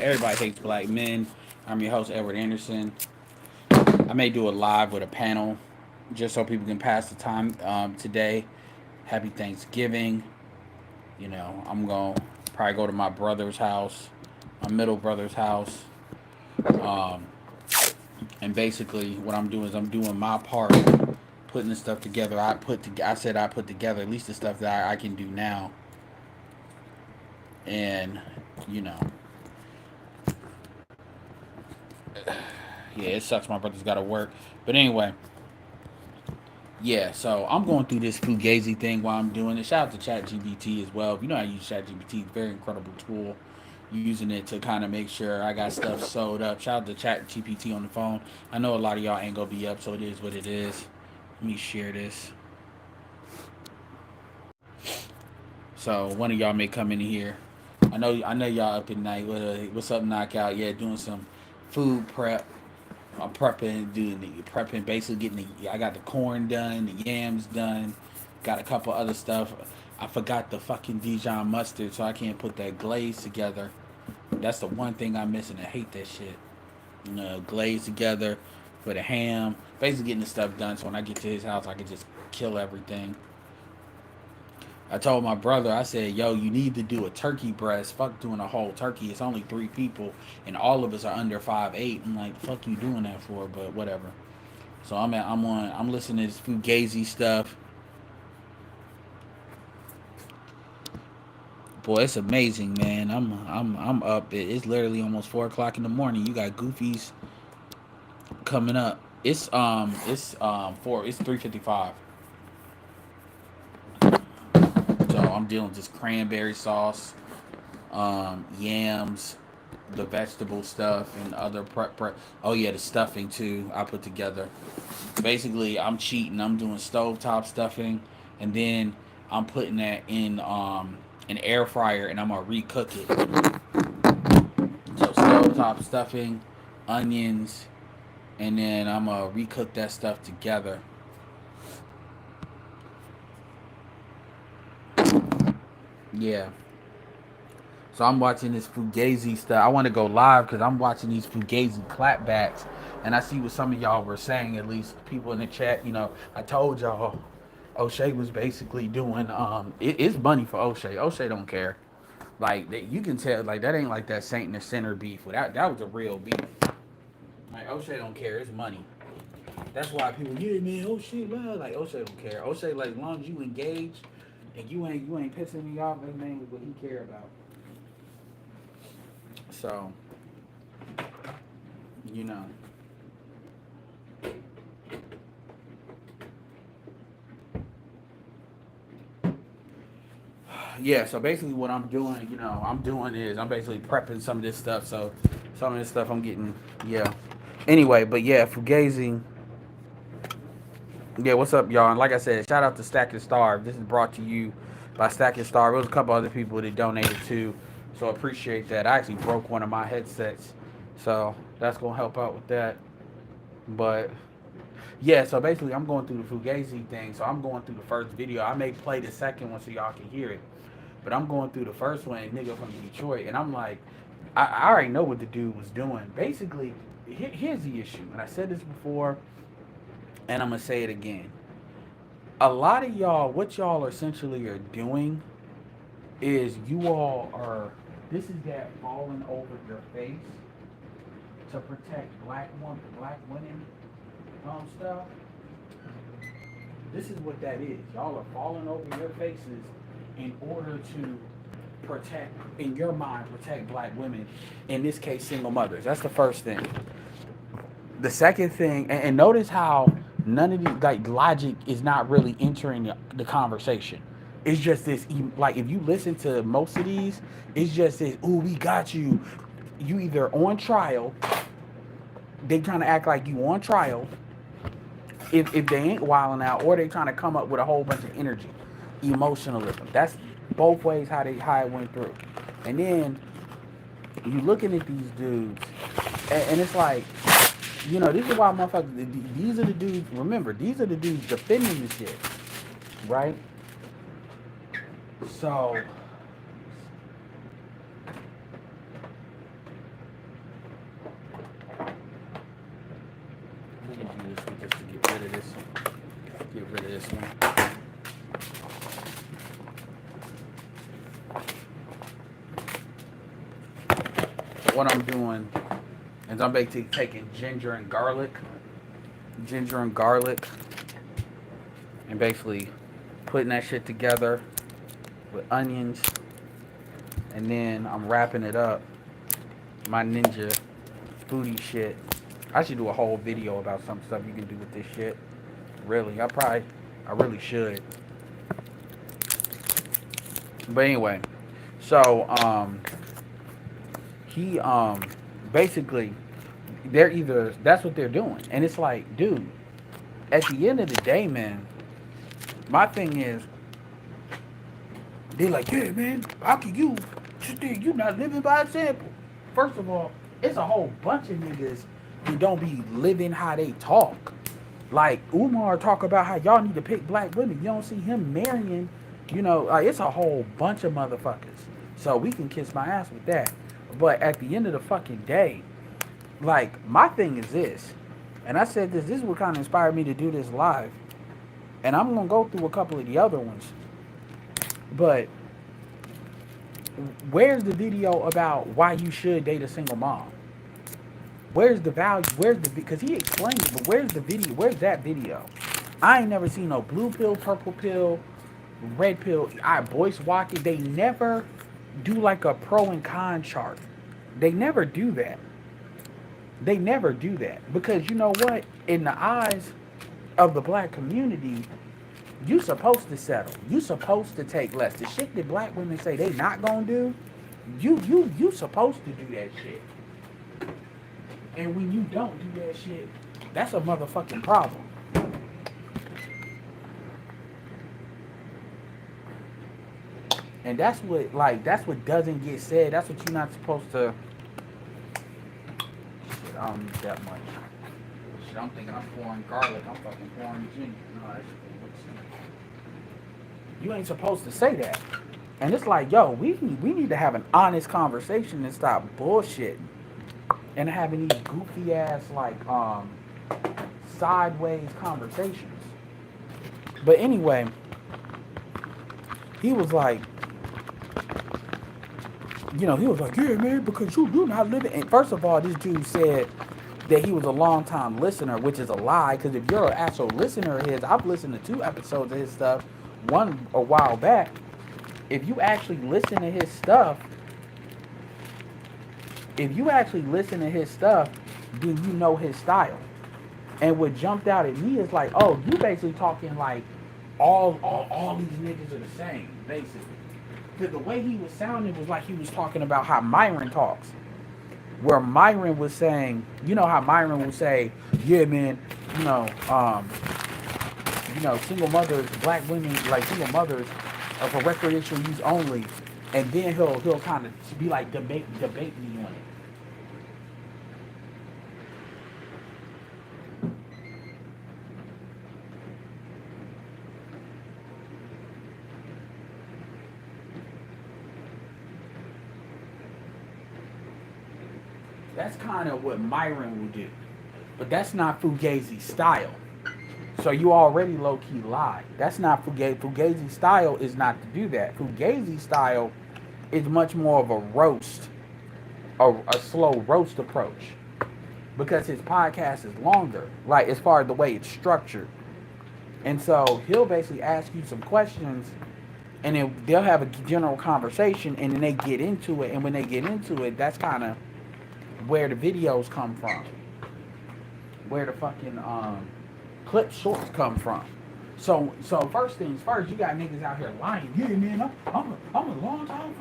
Everybody hates black men. I'm your host, Edward Anderson. I may do a live with a panel just so people can pass the time today. Happy Thanksgiving. I'm going to probably go to my brother's house, my middle brother's house. Um, and basically, what I'm doing is I'm doing my part, putting the stuff together. I said I put together at least the stuff that I can do now. And, you know, yeah, it sucks. My brother's got to work. But anyway, yeah, so I'm going through this Fugazi thing while I'm doing it. Shout out to ChatGPT as well. If you know how to use ChatGPT, very incredible tool. Using it to kind of make sure I got stuff sewed up. Shout out to ChatGPT on the phone. I know a lot of y'all ain't gonna be up, so it is what it is. Let me share this. So one of y'all may come in here. I know y'all up at night. What's up, knockout? Yeah, doing some food prep. I'm prepping, doing the prepping, basically getting the. I got the corn done, the yams done, got a couple other stuff. I forgot the fucking Dijon mustard, so I can't put that glaze together. That's the one thing I'm missing. I hate that shit. Glaze together for the ham. Basically getting the stuff done, so when I get to his house, I can just kill everything. I told my brother, I said, yo, you need to do a turkey breast. Fuck doing a whole turkey. It's only 3 people, and all of us are under 5'8". I'm like, fuck you doing that for? But whatever. So I'm listening to this Fugazi stuff. Boy, it's amazing, man. I'm up. It's literally almost 4 o'clock in the morning. You got goofies coming up. It's 3:55. So I'm dealing with this cranberry sauce, yams, the vegetable stuff, and other prep. Oh yeah, the stuffing too. I put together. Basically, I'm cheating. I'm doing stovetop stuffing, and then I'm putting that in an air fryer, and I'm gonna recook it. So stovetop stuffing, onions, and then I'm gonna recook that stuff together. Yeah. So I'm watching this Fugazi stuff. I want to go live because I'm watching these Fugazi clapbacks, and I see what some of y'all were saying. At least people in the chat, I told y'all O'Shea was basically doing. It's money for O'Shea. O'Shea don't care. Like you can tell, like that ain't like that Saint and the Sinner beef. That was a real beef. Like O'Shea don't care. It's money. That's why people, yeah, man, O'Shea, man. Like O'Shea don't care. O'Shea, like, as long as you engage and you ain't pissing me off, that's mainly what he care about. So, you know. Yeah, so basically what I'm doing is I'm basically prepping some of this stuff. So some of this stuff I'm getting, yeah. Anyway, but yeah, Fugazi. Yeah, what's up, y'all? And like I said, shout out to Stack and Starve. This is brought to you by Stack and Starve. There was a couple other people that donated too, so appreciate that. I actually broke one of my headsets, so that's gonna help out with that. But yeah, so basically I'm going through the Fugazi thing. So I'm going through the first video. I may play the second one so y'all can hear it. But I'm going through the first one, nigga from Detroit, and I'm like, I already know what the dude was doing. Basically, here's the issue, and I said this before, and I'm gonna say it again. A lot of y'all, what y'all essentially are doing is you all are. This is that falling over your face to protect black women, stuff. This is what that is. Y'all are falling over your faces in order to protect, in your mind, protect black women. In this case, single mothers. That's the first thing. The second thing, and notice how none of the like logic is not really entering the conversation. It's just this, like if you listen to most of these, it's just this. Ooh, we got you. You either on trial. They trying to act like you on trial. If they ain't wilding out, or they trying to come up with a whole bunch of energy, emotionalism. That's both ways how it went through. And then you looking at these dudes, and it's like, this is why motherfuckers. These are the dudes. Remember, these are the dudes defending the shit, right? So use this one just to get rid of this one. Get rid of this one. So what I'm doing is I'm basically taking ginger and garlic, and basically putting that shit together with onions, and then I'm wrapping it up. My ninja foodie shit. I should do a whole video about some stuff you can do with this shit. Really, I really should. But anyway, so he basically that's what they're doing, and it's like, dude, at the end of the day, man, my thing is, they're like, yeah, man, how can you sit there? You not living by example. First of all, it's a whole bunch of niggas who don't be living how they talk. Like Umar talk about how y'all need to pick black women. You don't see him marrying, like it's a whole bunch of motherfuckers. So we can kiss my ass with that. But at the end of the fucking day, like my thing is this, and I said this is what kind of inspired me to do this live. And I'm gonna go through a couple of the other ones. But where's the video about why you should date a single mom? Where's the value? Because he explained it, but where's the video? Where's that video? I ain't never seen no blue pill, purple pill, red pill. I voice walk it. They never do like a pro and con chart. They never do that. Because you know what? In the eyes of the black community, you supposed to settle. You supposed to take less. The shit that black women say they not gonna do, you supposed to do that shit. And when you don't do that shit, that's a motherfucking problem. And that's what doesn't get said. That's what you're not supposed to. Shit, I don't need that much. Shit, I'm thinking I'm pouring garlic. I'm fucking pouring ginger. No, that shit looks You ain't supposed to say that. And it's like, yo, we need to have an honest conversation and stop bullshitting. And having these goofy ass sideways conversations. But anyway, he was like, yeah, man, because you not living. And first of all, this dude said that he was a long-time listener, which is a lie. Because if you're an actual listener of his, I've listened to 2 episodes of his stuff, one a while back. If you actually listen to his stuff, then you know his style. And what jumped out at me is like, oh, you basically talking like all these niggas are the same, basically. Because the way he was sounding was like he was talking about how Myron talks. Where Myron was saying, how Myron would say, yeah, man, single mothers, black women, like single mothers are for recreational use only. And then he'll kind of be like, debate me on it. That's kind of what Myron will do. But that's not Fugazi's style. So you already low-key lied. That's not Fugazi. Fugazi's style is not to do that. Fugazi's style is much more of a roast, a slow roast approach. Because his podcast is longer, like as far as the way it's structured. And so he'll basically ask you some questions, and then they'll have a general conversation, and then they get into it. And when they get into it, that's kind of where the videos come from, where the fucking clip shorts come from. So first things first, you got niggas out here lying. Yeah, man, I'm a long time.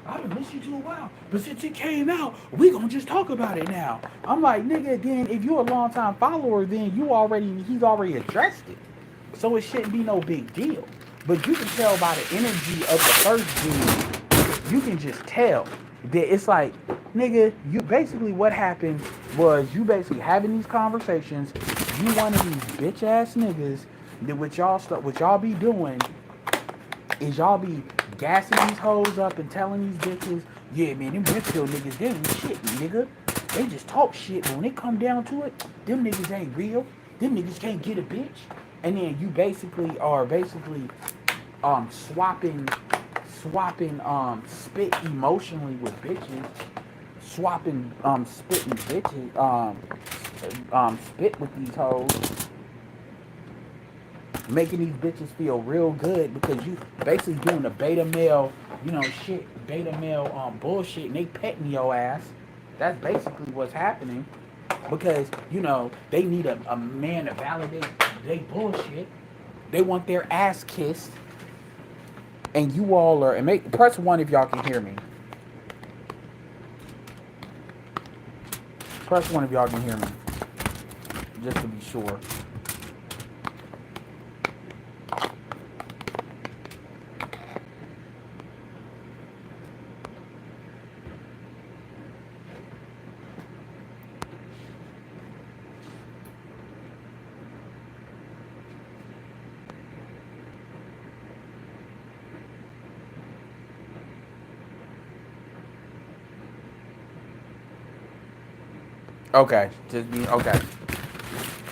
I've been listening to a while, but since it came out, we gonna just talk about it now. I'm like, nigga, then if you're a long time follower, then he's already addressed it, so it shouldn't be no big deal. But you can tell by the energy of the first dude, you can just tell that it's like, nigga, you basically what happened was you basically having these conversations. You one of these bitch ass niggas that what y'all be doing is y'all be gassing these hoes up and telling these bitches, yeah, man, them red pill niggas, they ain't shit, nigga. They just talk shit, but when it come down to it, them niggas ain't real. Them niggas can't get a bitch. And then you basically are swapping spit emotionally with bitches, swapping spitting bitches, spit with these hoes, making these bitches feel real good because you basically doing the beta male, beta male bullshit, and they petting your ass. That's basically what's happening because they need a man to validate they bullshit. They want their ass kissed, and you all are. And press one if y'all can hear me. Press one if y'all can hear me, just to be sure. Okay, okay.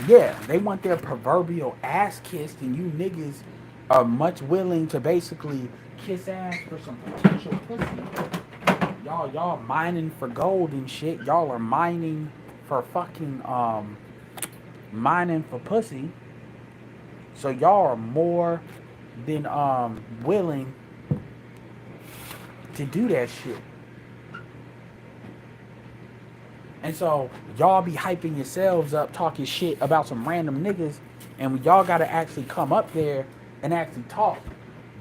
Yeah, they want their proverbial ass kissed, and you niggas are much willing to basically kiss ass for some potential pussy. Y'all mining for gold and shit. Y'all are mining for fucking mining for pussy. So y'all are more than willing to do that shit. And so y'all be hyping yourselves up, talking shit about some random niggas, and when y'all gotta actually come up there and actually talk,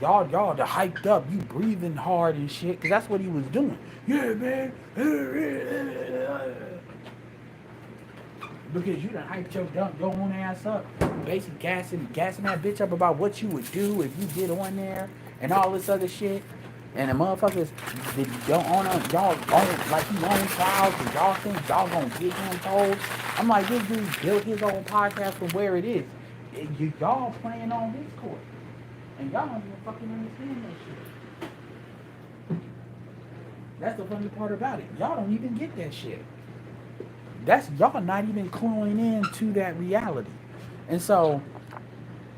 y'all the hyped up, you breathing hard and shit, cause that's what he was doing. Yeah, man. Because you done hyped your own ass up, basically gassing that bitch up about what you would do if you get on there and all this other shit. And the motherfuckers y'all own like he own trials and y'all think y'all gonna get him told. I'm like, this dude built his own podcast from where it is. Y'all playing on his court. And y'all don't even fucking understand that shit. That's the funny part about it. Y'all don't even get that shit. That's y'all not even cluing in to that reality. And so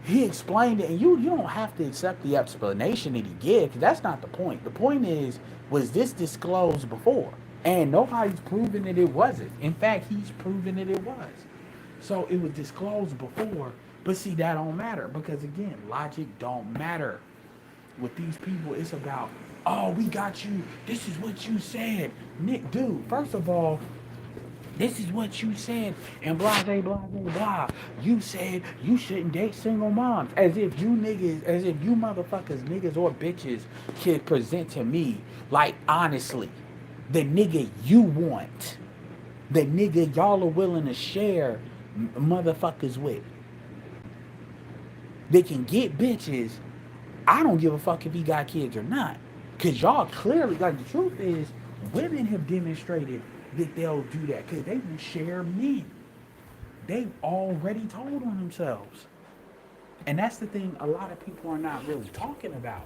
he explained it, and you don't have to accept the explanation that he gives. That's not the point. The point is, was this disclosed before? And nobody's proven that it wasn't. In fact, he's proven that it was. So it was disclosed before. But see, that don't matter because again, logic don't matter. With these people, it's about, oh, we got you. This is what you said, Nick. Dude, first of all, this is what you said, and blah, blah, blah, blah, blah. You said you shouldn't date single moms. As if you motherfuckers, niggas or bitches, can present to me, like, honestly, the nigga you want, the nigga y'all are willing to share motherfuckers with. They can get bitches. I don't give a fuck if he got kids or not. Because y'all clearly, like, the truth is, women have demonstrated that they'll do that because they will share men. They've already told on themselves. And that's the thing a lot of people are not really talking about.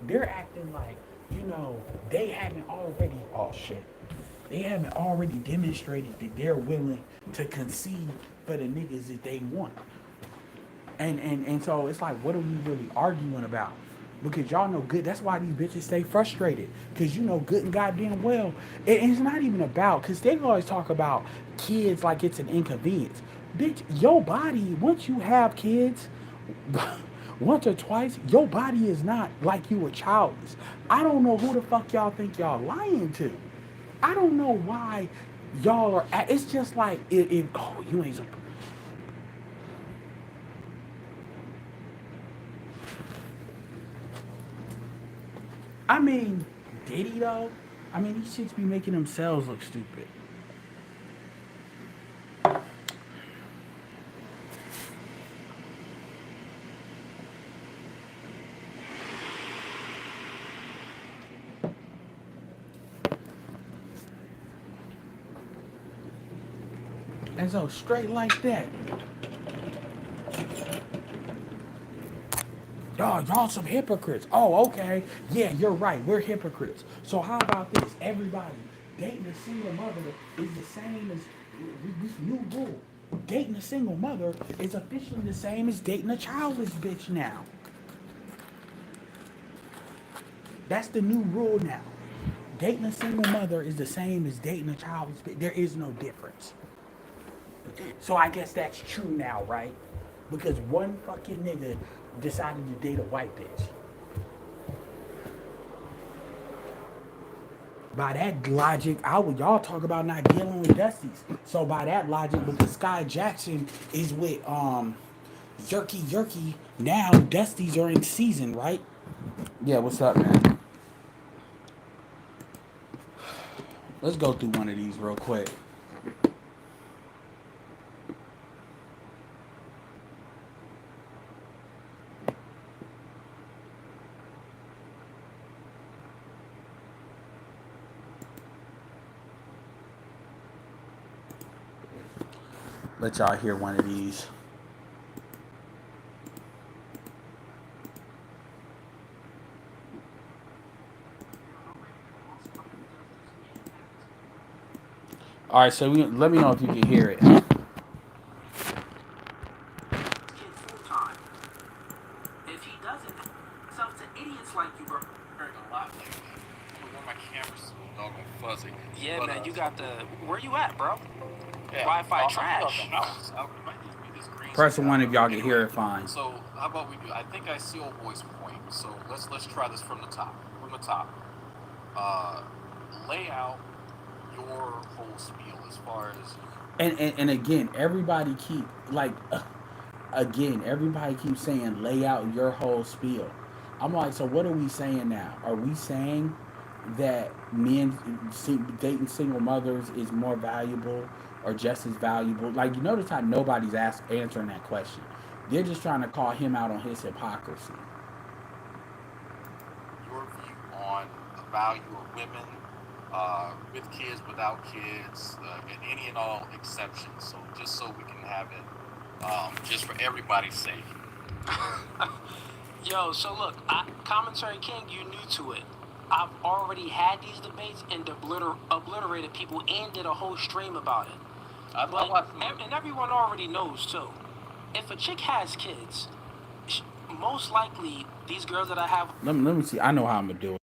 They're acting like, they haven't already, they haven't already demonstrated that they're willing to concede for the niggas that they want. And so it's like, what are we really arguing about? Because y'all know good. That's why these bitches stay frustrated. Because you know good and goddamn well. It's not even about, because they always talk about kids like it's an inconvenience. Bitch, your body, once you have kids, once or twice, your body is not like you were childless. I don't know who the fuck y'all think y'all lying to. I don't know why y'all are, it's just like, you ain't so. I mean, did he though? I mean, these chicks be making themselves look stupid. And so straight like that. Y'all some hypocrites. Oh, okay. Yeah, you're right. We're hypocrites. So how about this? Everybody, Dating a single mother is the same as new rule. Dating a single mother is officially the same as dating a childless bitch now. That's the new rule now. Dating a single mother is the same as dating a childless bitch. There is no difference. So I guess that's true now, right? Because one fucking nigga decided to date a white bitch. By that logic, I would y'all talk about not dealing with Dusties. So by that logic, because Sky Jackson is with Yerky, now Dusties are in season, right? Yeah, what's up, man? Let's go through one of these real quick. Let y'all hear one of these. All right, so let me know if you can hear it. Fuzzy. Yeah, But man, you got the. Where you at, bro? yeah, Wi-Fi I'm trash. in the house. We might need to be this green Press screen. I one don't if know. y'all can hear Anyway, it fine. so how about we do? I think I see old boy's point. So let's try this from the top. From the top. Uh, lay out your whole spiel as far as And again, everybody keep like again, everybody keeps saying lay out your whole spiel. I'm like, so what are we saying now? Are we saying that men dating single mothers is more valuable or just as valuable? Like, you notice how nobody's answering that question. They're just trying to call him out on his hypocrisy. your view on the value of women with kids, without kids, and any and all exceptions. So just so we can have it, just for everybody's sake. Yo, so look, Commentary King, you're new to it. I've already had these debates and obliterated people and did a whole stream about it. But and everyone already knows too. If a chick has kids, most likely these girls that I have. Let me see. I know how I'm gonna do it.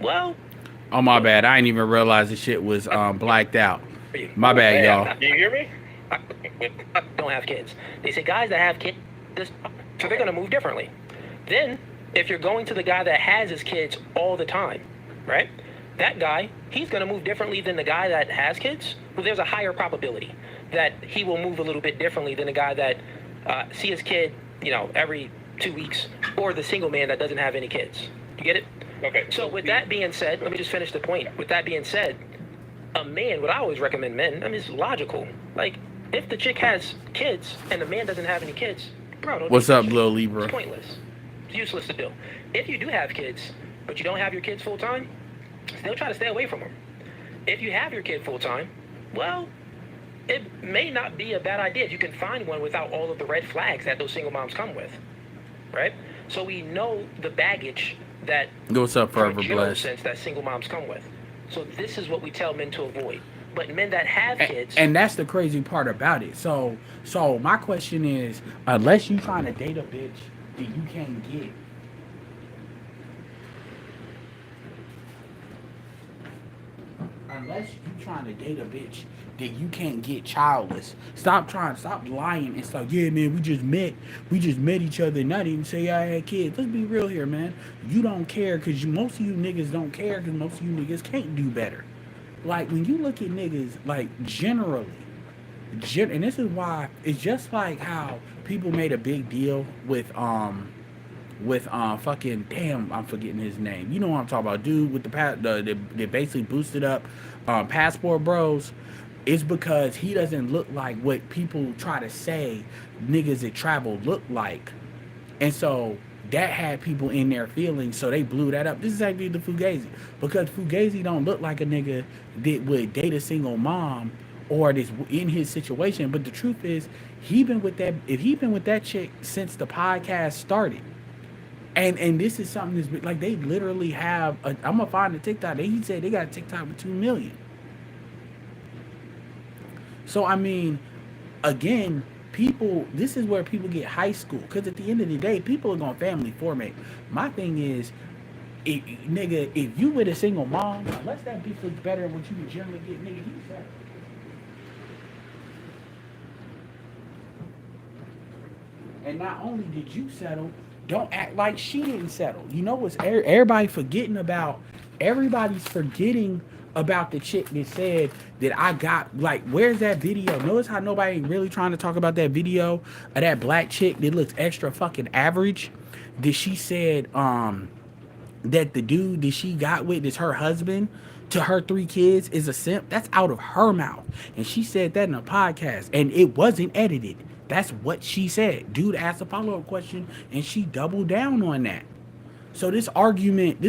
Well, Oh, my bad. I didn't even realize the shit was blacked out. My bad, y'all. Do you hear me? Don't have kids. They say guys that have kids, so they're going to move differently. Then, if you're going to the guy that has his kids all the time, right? That guy, he's going to move differently than the guy that has kids. Well, there's a higher probability that he will move a little bit differently than the guy that see his kid, every 2 weeks, or the single man that doesn't have any kids. You get it? Okay. So with that being said, let me just finish the point. With that being said, a man, what I always recommend men, it's logical. Like, if the chick has kids and the man doesn't have any kids, bro, don't What's do up, that Lil shit. Libra? It's pointless. It's useless to do. If you do have kids, but you don't have your kids full time, still try to stay away from them. If you have your kid full time, well, it may not be a bad idea if you can find one without all of the red flags that those single moms come with, right? So we know the baggage that, What's up, Forever from a general Blessed? sense, that single moms come with. So this is what we tell men to avoid. But men that have kids, And that's the crazy part about it. So my question is, unless you trying to date a bitch that you can't get, unless you trying to date a bitch that you can't get childless, stop lying and stuff. Yeah, man, we just met each other and not even say I had kids. Let's be real here, man. You don't care because most of you niggas don't care because most of you niggas can't do better. Like, when you look at niggas, like, generally, and this is why it's just like how people made a big deal with fucking, damn, I'm forgetting his name. You know what I'm talking about, dude with they basically boosted up Passport Bros. It's because he doesn't look like what people try to say niggas that travel look like, and so that had people in their feelings, so they blew that up. This is actually the Fugazi, because Fugazi don't look like a nigga that would date a single mom or this in his situation. But the truth is, he been with that chick since the podcast started. And this is something that's like, they literally have I'm gonna find the TikTok. He said they got a TikTok with 2 million. So I mean, again, this is where people get high school, because at the end of the day, people are gonna family formate. My thing is, if you with a single mom, unless that bitch looks better than what you would generally get, nigga, you settle. And not only did you settle, don't act like she didn't settle. You know what's everybody's forgetting about? Everybody's forgetting about the chick that said that I got, like, where's that video? Notice how nobody really trying to talk about that video of that black chick that looks extra fucking average. That she said that the dude that she got with is her husband to her 3 kids is a simp. That's out of her mouth. And she said that in a podcast, and it wasn't edited. That's what she said. Dude asked a follow-up question, and she doubled down on that. So this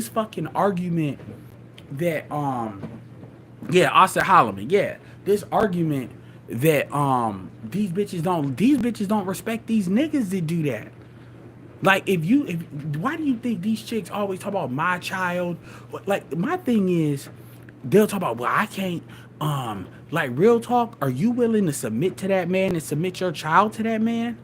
fucking argument that Austin Holloman, this argument that these bitches don't respect these niggas that do that. Like, why do you think these chicks always talk about my child? Like, my thing is, they'll talk about, well, I can't, like, real talk, are you willing to submit to that man and submit your child to that man?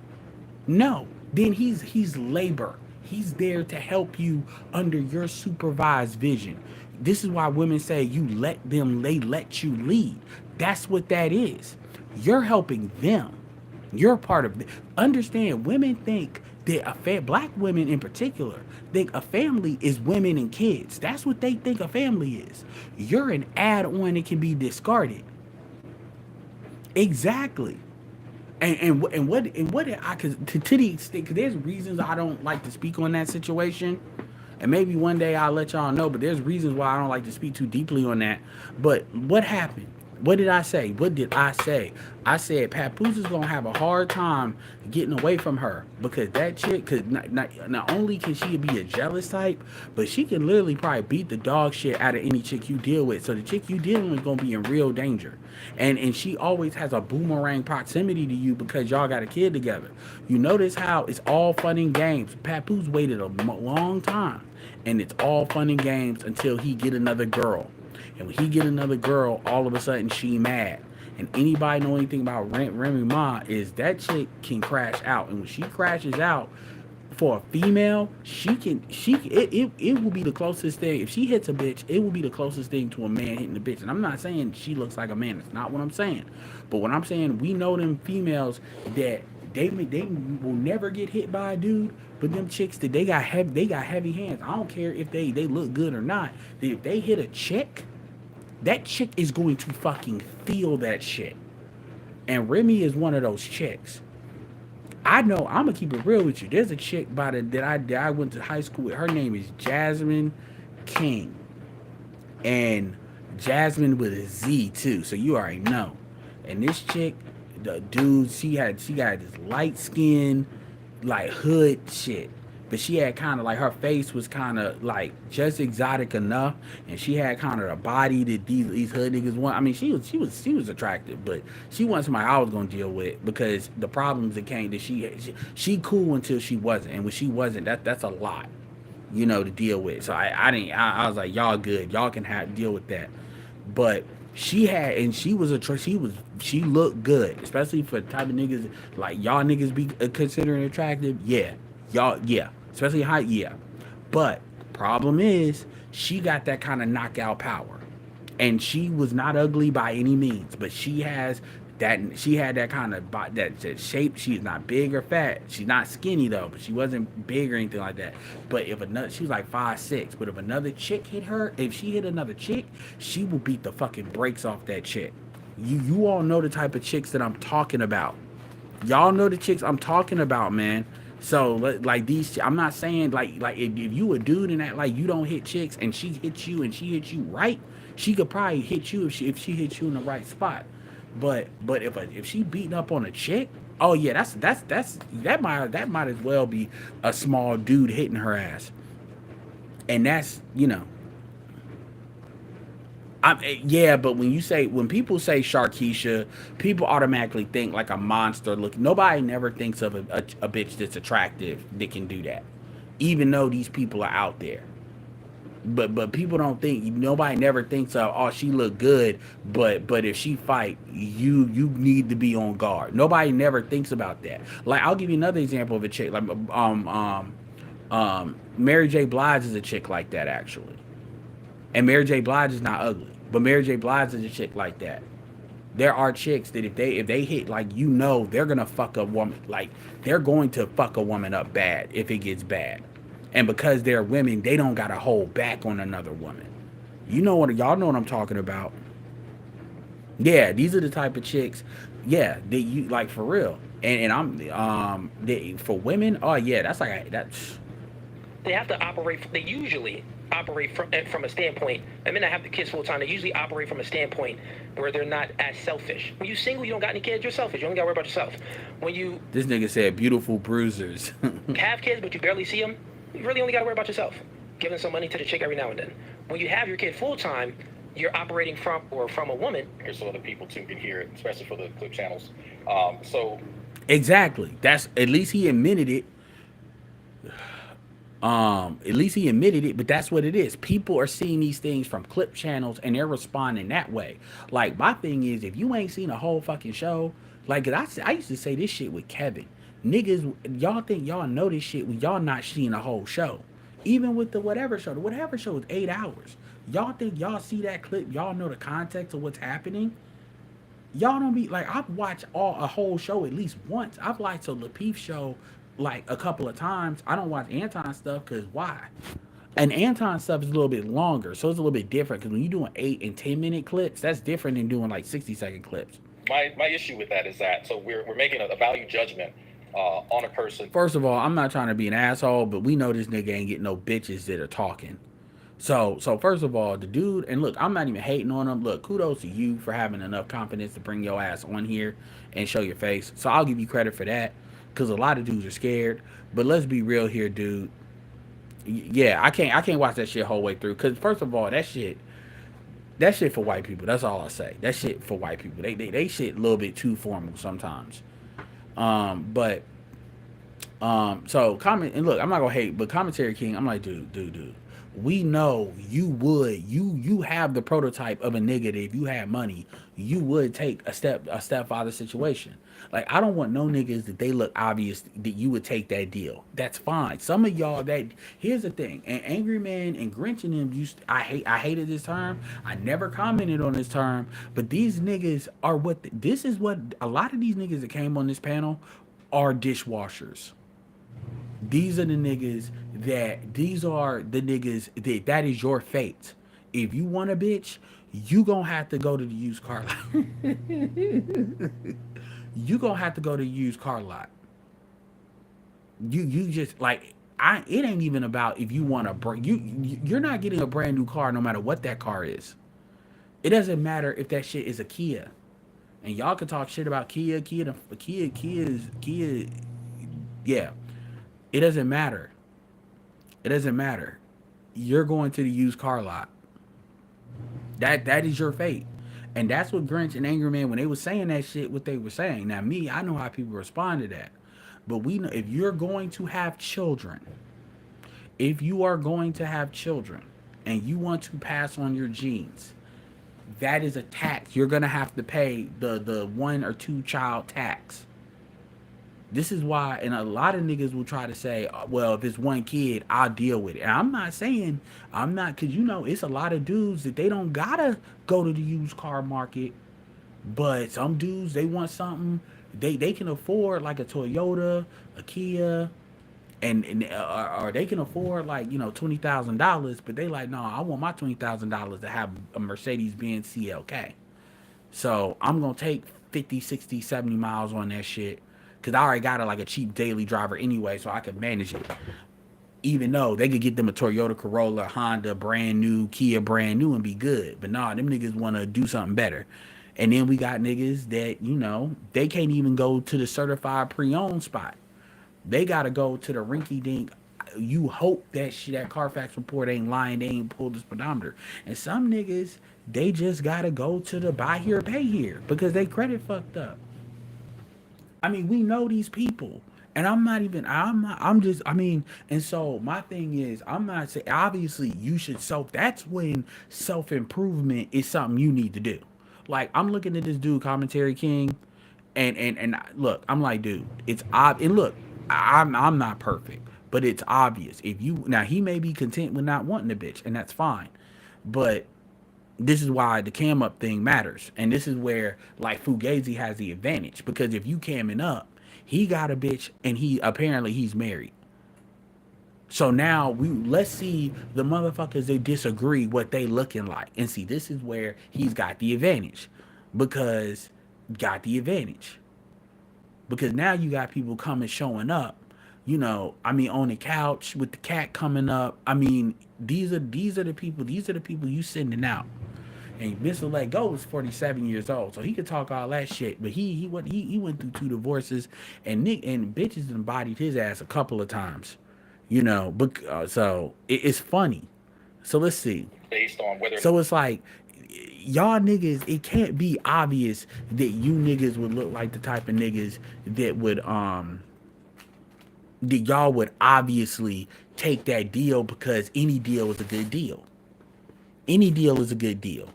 No. Then he's labor. He's there to help you under your supervised vision. This is why women say they let you lead. That's what that is. You're helping them. You're part of it. Understand, women think that black women in particular think a family is women and kids. That's what they think a family is. You're an add-on that can be discarded. Exactly. And what I could to the extent, because there's reasons I don't like to speak on that situation, and maybe one day I'll let y'all know, but there's reasons why I don't like to speak too deeply on that. But what happened? What did I say? What did I say? I said Papoose is gonna have a hard time getting away from her, because that chick could not only can she be a jealous type, but she can literally probably beat the dog shit out of any chick you deal with. So the chick you dealing with is gonna be in real danger, and she always has a boomerang proximity to you because y'all got a kid together. You notice how it's all fun and games. Papoose waited a long time, and it's all fun and games until he get another girl. And when he get another girl, all of a sudden she mad. And anybody know anything about Remy Ma is that chick can crash out. And when she crashes out, for a female, it will be the closest thing. If she hits a bitch, it will be the closest thing to a man hitting a bitch. And I'm not saying she looks like a man. That's not what I'm saying. But what I'm saying, we know them females that they will never get hit by a dude. But them chicks that they got heavy hands. I don't care if they look good or not. If they hit a chick, that chick is going to fucking feel that shit. And Remy is one of those chicks. I know. I'm gonna keep it real with you. There's a chick that I went to high school with. Her name is Jasmine King, and Jasmine with a Z too. So you already know. And this chick, the dude, she got this light skin, like hood shit. But she had kind of like her face was kind of like just exotic enough, and she had kind of the body that these hood niggas want. I mean, she was attractive, but she wasn't somebody I was gonna deal with because the problems that came that she cool until she wasn't, and when she wasn't, that's a lot, to deal with. So I was like, y'all good, y'all can deal with that. But she had, and she looked good, especially for the type of niggas like y'all niggas be considering attractive. Yeah, y'all, yeah. Especially high, yeah. But problem is, she got that kind of knockout power, and she was not ugly by any means. But she has that. She had that kind of that shape. She's not big or fat. She's not skinny though, but she wasn't big or anything like that. But she was like 5'6". But if another chick hit her, if she hit another chick, she will beat the fucking brakes off that chick. You all know the type of chicks that I'm talking about. Y'all know the chicks I'm talking about, man. So like these, I'm not saying like if you a dude and that like you don't hit chicks and she hits you and she hits you right, she could probably hit you if she hits you in the right spot. But if she beating up on a chick, oh yeah, that might as well be a small dude hitting her ass, and that's yeah, but when people say Sharkeisha, people automatically think like a monster look. Nobody never thinks of a bitch that's attractive that can do that, even though these people are out there. But people don't think. Nobody never thinks of, oh, she look good, but if she fight, you need to be on guard. Nobody never thinks about that. Like I'll give you another example of a chick like Mary J. Blige is a chick like that actually, and Mary J. Blige is not ugly. But Mary J. Blige is a chick like that. There are chicks that if they hit like they're gonna fuck a woman, like they're going to fuck a woman up bad if it gets bad. And because they're women, they don't gotta hold back on another woman. Y'all know what I'm talking about. Yeah, these are the type of chicks, yeah, that you like for real. And I'm for women, oh yeah, that's they have to operate. They usually operate from a standpoint. I mean, I have the kids full time. They usually operate from a standpoint where they're not as selfish. When you single, you don't got any kids. You're selfish. You only got to worry about yourself. When you this nigga said beautiful bruisers. have kids, but you barely see them. You really only got to worry about yourself. Giving some money to the chick every now and then. When you have your kid full time, you're operating from a woman. So other people too can hear it, especially for the clip channels. So exactly. That's at least he admitted it. At least he admitted it, but that's what it is. People are seeing these things from clip channels and they're responding that way. Like my thing is, if you ain't seen a whole fucking show, like I used to say this shit with Kevin. Niggas, y'all think y'all know this shit when y'all not seeing a whole show. Even with the whatever show is 8 hours. Y'all think y'all see that clip, y'all know the context of what's happening. Y'all don't be like, I've watched a whole show at least once. I've watched a Lapeef show like a couple of times. I don't watch Anton stuff because why? And Anton stuff is a little bit longer, so it's a little bit different because when you're doing 8 and 10 minute clips, that's different than doing like 60-second clips. My issue with that is that we're making a value judgment on a person. First of all, I'm not trying to be an asshole, but we know this nigga ain't getting no bitches that are talking. So first of all, the dude, and look, I'm not even hating on him. Look, kudos to you for having enough confidence to bring your ass on here and show your face. So I'll give you credit for that. Because a lot of dudes are scared. But let's be real here, dude. Yeah, I can't watch that shit whole way through. Because first of all, that shit for white people. That's all I say. That shit for white people. They shit a little bit too formal sometimes. So comment, and look, I'm not gonna hate, but Commentary King, I'm like, dude. we know you have the prototype of a nigga that if you had money, you would take a stepfather situation. Like I don't want no niggas that they look obvious that you would take that deal. That's fine. Some of y'all that here's the thing, and Angry Man and Grinch and them used I hated this term. I never commented on this term, but these niggas are this is what a lot of these niggas that came on this panel are dishwashers. These are the niggas these are the niggas that is your fate. If you want a bitch, you gonna have to go to the used car lot. You gonna have to go to the used car lot. You just like it ain't even about if you want you're not getting a brand new car no matter what that car is. It doesn't matter if that shit is a Kia. And y'all can talk shit about Kia. Yeah, it doesn't matter. It doesn't matter. You're going to the used car lot. That is your fate. And that's what Grinch and Angry Man when they was saying that shit, what they were saying. Now me, I know how people respond to that. But we know if you're going to have children, if you are going to have children and you want to pass on your genes, that is a tax. You're gonna have to pay the one or two child tax. This is why, and a lot of niggas will try to say, well, if it's one kid, I'll deal with it. And I'm not saying, I'm not, because you know, it's a lot of dudes that they don't gotta go to the used car market, but some dudes, they want something, they can afford like a Toyota, a Kia, or they can afford like, you know, $20,000, but they like, no, I want my $20,000 to have a Mercedes Benz CLK. So I'm gonna take 50, 60, 70 miles on that shit. Cause I already got like a cheap daily driver anyway, so I could manage it. Even though they could get them a Toyota Corolla, Honda, brand new, Kia, brand new, and be good. But nah, them niggas wanna do something better. And then we got niggas that, you know, they can't even go to the certified pre-owned spot. They gotta go to the rinky dink. You hope that that Carfax report ain't lying. They ain't pulled the speedometer. And some niggas, they just gotta go to the buy here, pay here because they credit fucked up. I mean, we know these people. And I'm not even, I'm just, I mean, and so my thing is, I'm not saying, obviously, you should that's when self improvement is something you need to do. Like, I'm looking at this dude, Commentary King, and look, I'm like, dude, it's obvious. And look, I'm not perfect, but it's obvious. If you, now, he may be content with not wanting a bitch, and that's fine. But this is why the cam up thing matters. And this is where like Fugazi has the advantage. Because if you camming up, he got a bitch and he's married. So now let's see the motherfuckers they disagree what they looking like. And see, this is where he's got the advantage. Because got the advantage. Because now you got people coming showing up. You know, I mean, on the couch with the cat coming up. I mean, these are the people you sending out. And Mr. Let Go is 47 years old, so he could talk all that shit. But he went through 2 divorces, and bitches embodied his ass a couple of times, you know. But so it's funny. So let's see. Based on whether. So it's like y'all niggas. It can't be obvious that you niggas would look like the type of niggas that y'all would obviously take that deal because any deal is a good deal. Any deal is a good deal.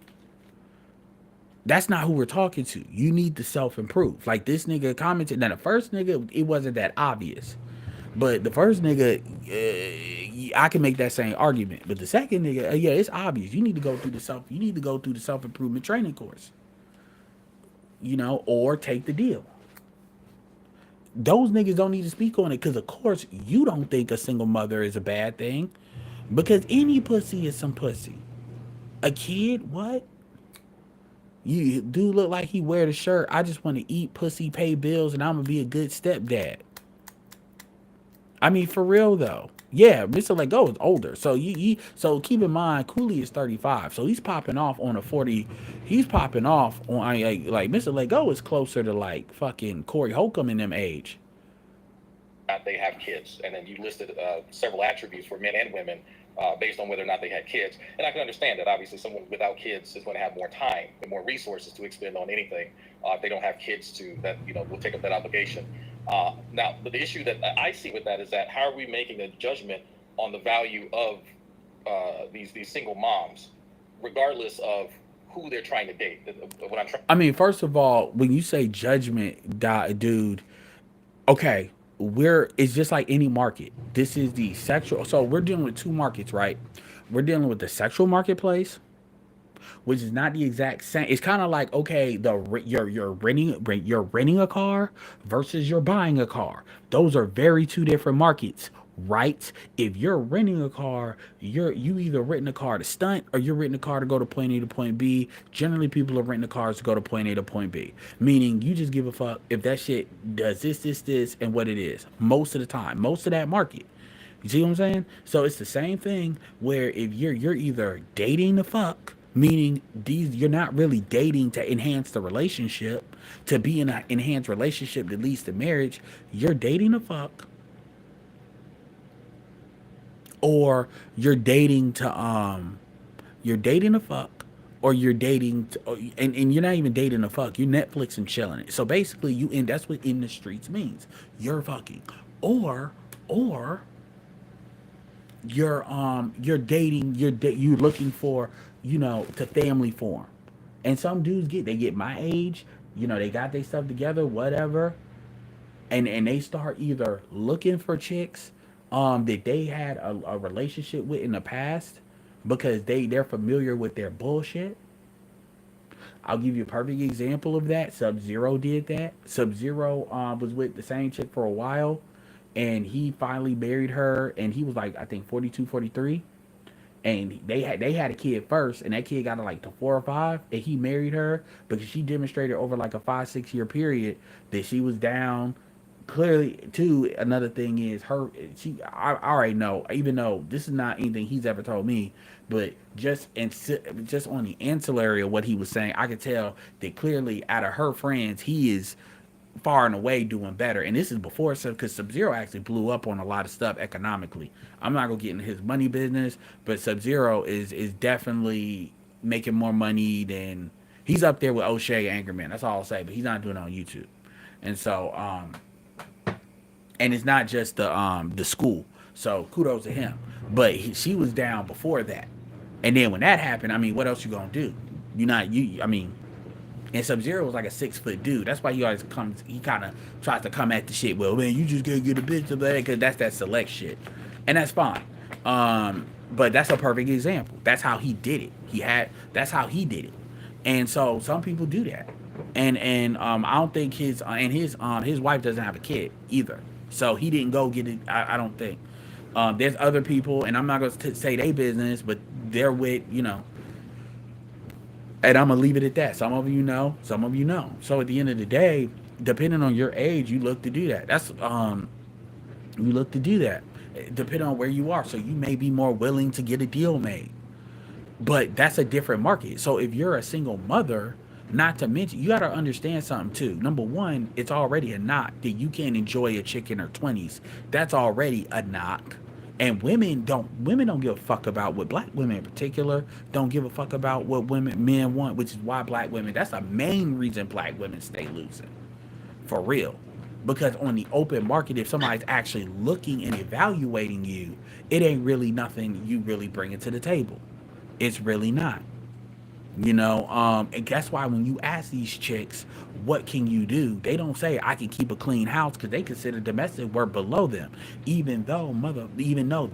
That's not who we're talking to. You need to self-improve. Like this nigga commented. Now the first nigga, it wasn't that obvious. But the first nigga, I can make that same argument. But the second nigga, yeah, it's obvious. You need to go through the self-improvement training course. You know, or take the deal. Those niggas don't need to speak on it because, of course, you don't think a single mother is a bad thing. Because any pussy is some pussy. A kid, what? You do look like he wear the shirt. I just want to eat pussy, pay bills, and I'm gonna be a good stepdad. I mean, for real though. Yeah, Mr. Let Go is older. So so keep in mind, Cooley is 35. So he's popping off on a 40. He's popping off on like Mr. Let Go is closer to like fucking Corey Holcomb in them age. They have kids, and then you listed several attributes for men and women based on whether or not they had kids. And I can understand that obviously someone without kids is going to have more time and more resources to expend on anything if they don't have kids will take up that obligation. Now, but the issue that I see with that is that how are we making a judgment on the value of these single moms, regardless of who they're trying to date. What I'm trying. I mean, first of all, when you say judgment, dude, okay, it's just like any market. This is the sexual. So we're dealing with two markets, right? We're dealing with the sexual marketplace, which is not the exact same. It's kind of like, okay, you're renting a car versus you're buying a car. Those are very two different markets, right? If you're renting a car, you either renting a car to stunt or you're renting a car to go to point A to point B. Generally, people are renting the cars to go to point A to point B, meaning you just give a fuck if that shit does this, and what it is. Most of the time, most of that market. You see what I'm saying? So it's the same thing where if you're either dating the fuck, meaning these you're not really dating to enhance the relationship, to be in an enhanced relationship that leads to marriage, you're dating the fuck, or you're dating the fuck, or you're dating to, and you're not even dating the fuck, you're Netflix and chilling it. So basically you in that's what in the streets means. You're fucking. Or you're dating you're looking for, to family form. And some dudes get my age, they got their stuff together, whatever, and they start either looking for chicks that they had a relationship with in the past because they're familiar with their bullshit. I'll give you a perfect example of that. Sub Zero did that. Sub Zero was with the same chick for a while, and he finally married her, and he was like, I think 42, 43, and they had a kid first, and that kid got to like to 4 or 5, and he married her because she demonstrated over like a 5, 6 year period that she was down. Clearly, too, another thing is I already know, even though this is not anything he's ever told me, but just on the ancillary of what he was saying, I could tell that clearly out of her friends, he is far and away doing better. And this is before, because Sub Zero actually blew up on a lot of stuff economically. I'm not gonna get into his money business, but Sub Zero is definitely making more money than he's up there with O'Shea Anchorman. That's all I'll say. But he's not doing it on YouTube, and so and it's not just the school. So kudos to him. But she was down before that, and then when that happened, I mean, what else you gonna do? You not you. I mean, and Sub Zero was like a 6 foot dude. That's why he always comes. He kind of tries to come at the shit. Well, man, you just gotta get a bitch to that because that's that select shit, and that's fine. But that's a perfect example. That's how he did it. That's how he did it, and so some people do that, and I don't think his wife doesn't have a kid either. So he didn't go get it. I don't think. There's other people, and I'm not gonna say they business, but they're with and I'm gonna leave it at that. Some of you know, some of you know. So at the end of the day, depending on your age, you look to do that. You look to do that, depending on where you are. So you may be more willing to get a deal made, but that's a different market. So if you're a single mother, not to mention, you got to understand something too. Number one, it's already a knock that you can't enjoy a chick in her 20s. That's already a knock. And women don't give a fuck about what black women in particular don't give a fuck about what men want, which is why black women, that's the main reason black women stay losing. For real. Because on the open market, if somebody's actually looking and evaluating you, it ain't really nothing you really bringing to the table. It's really not. And that's why when you ask these chicks, what can you do? They don't say I can keep a clean house because they consider domestic work below them. Even though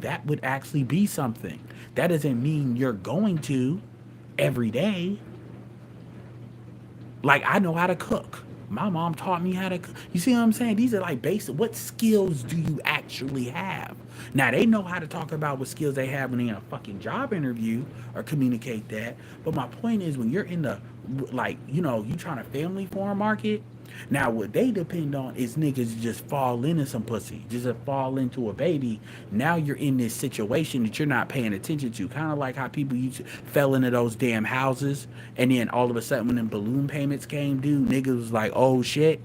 that would actually be something. That doesn't mean you're going to every day. Like, I know how to cook. My mom taught me how to cook. You see what I'm saying? These are like basic. What skills do you actually have? Now, they know how to talk about what skills they have when they're in a fucking job interview or communicate that. But my point is, when you're in the, like, you trying to family farm market, now what they depend on is niggas just fall into some pussy, just fall into a baby. Now you're in this situation that you're not paying attention to. Kind of like how people fell into those damn houses, and then all of a sudden when them balloon payments came due, niggas was like, oh shit.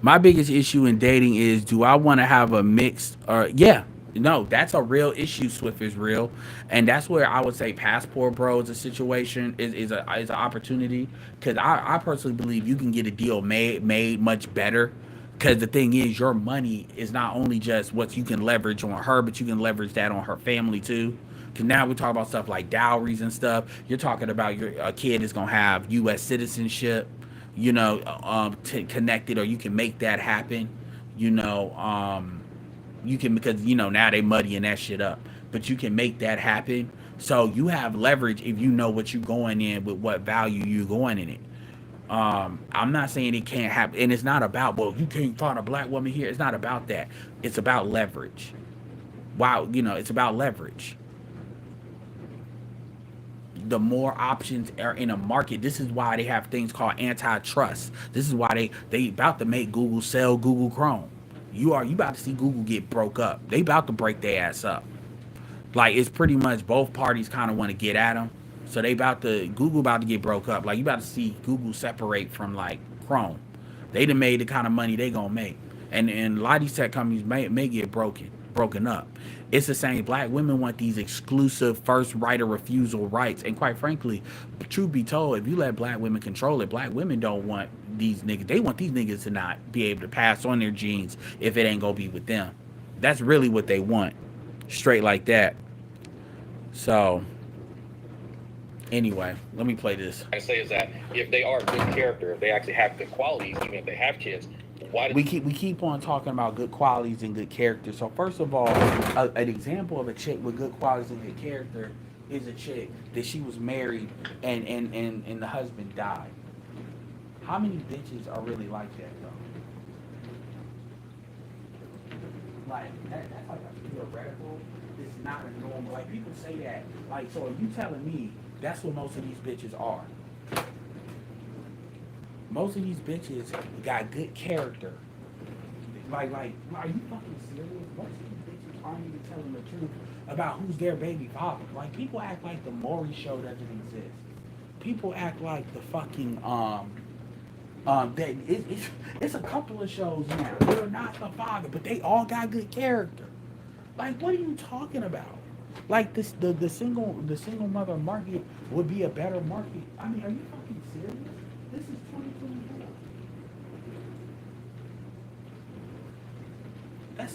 My biggest issue in dating is, do I want to have a mixed or yeah. No, that's a real issue. Swift is real, and that's where I would say passport bro is a situation is an opportunity because I personally believe you can get a deal made much better Because the thing is, your money is not only just what you can leverage on her, but you can leverage that on her family too. Because now we talk about stuff like dowries and stuff. You're talking about your a kid is gonna have U.S. citizenship, connected, or you can make that happen. You know, you can, because now they muddying that shit up, but you can make that happen. So you have leverage if you know what you're going in with, what value you're going in it. I'm not saying it can't happen, and it's not about, well, you can't find a black woman here. It's not about that. It's about leverage. Wow, it's about leverage. The more options are in a market, this is why they have things called antitrust. This is why they about to make Google sell Google Chrome. You about to see Google get broke up. They about to break their ass up. Like, it's pretty much both parties kind of want to get at them. So Google about to get broke up. Like, you about to see Google separate from like Chrome. They done made the kind of money they gonna make, and a lot of these tech companies may get broken up. It's the same. Black women want these exclusive first right of refusal rights, and quite frankly, truth be told, if you let black women control it, black women don't want these niggas. They want these niggas to not be able to pass on their genes if it ain't gonna be with them. That's really what they want, straight like that. So anyway, let me play this. I say is that if they are good character, if they actually have good qualities, even if they have kids, why do we keep on talking about good qualities and good character? So first of all, an example of a chick with good qualities and good character is a chick that she was married and the husband died. How many bitches are really like that though? Like that's like a theoretical. It's not a normal. Like, people say that. Like, so are you telling me that's what most of these bitches are? Most of these bitches got good character. Like, are you fucking serious? Most of these bitches aren't even telling the truth about who's their baby father. Like, people act like the Maury show doesn't exist. People act like the fucking that it's a couple of shows now. They're not the father, but they all got good character. Like, what are you talking about? Like, the single mother market would be a better market. I mean, are you fucking serious? This is 2024. That's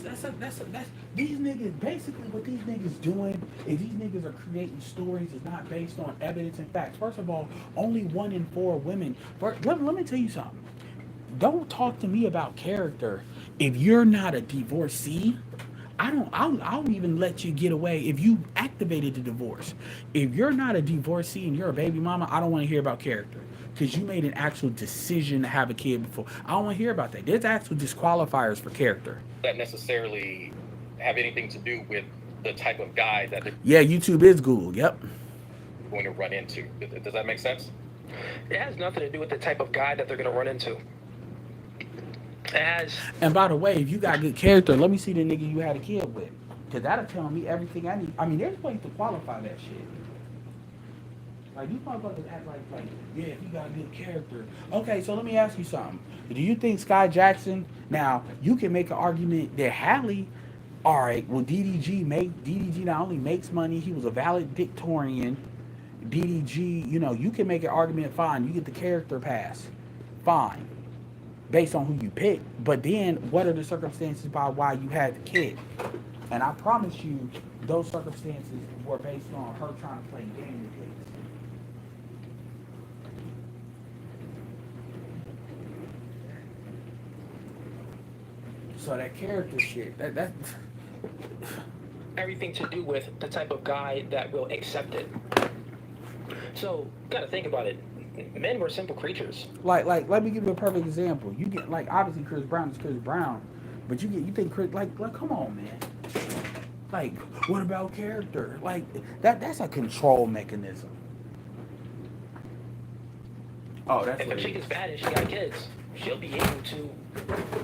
these niggas. Basically, what these niggas doing is these niggas are creating stories that's not based on evidence and facts. First of all, only 1 in 4 women. Let me tell you something. Don't talk to me about character if you're not a divorcee. I'll even let you get away if you activated the divorce. If you're not a divorcee and you're a baby mama, I don't want to hear about character. Because you made an actual decision to have a kid before. I don't want to hear about that. There's actual disqualifiers for character. that necessarily have anything to do with the type of guy that they're YouTube is Google. Yep. going to run into? Does that make sense? It has nothing to do with the type of guy that they're going to run into. And by the way, if you got good character, let me see the nigga you had a kid with. Because that'll tell me everything I need. I mean, there's ways to qualify that shit. Like, these motherfuckers act like, yeah, if you got good character. Okay, so let me ask you something. Do you think Sky Jackson, now, you can make an argument that Halle, all right, well, DDG not only makes money, he was a valedictorian. DDG, you can make an argument, fine, you get the character pass. Fine. Based on who you pick. But then, what are the circumstances by why you had the kid? And I promise you, those circumstances were based on her trying to play game with kids. So that character shit, that everything to do with the type of guy that will accept it. So, gotta think about it. Men were simple creatures. Like, let me give you a perfect example. You get, like, obviously Chris Brown is Chris Brown, but you think Chris, like, come on, man. Like, what about character? Like, that's a control mechanism. Oh, that's if a chick is bad and she got kids, she'll be able to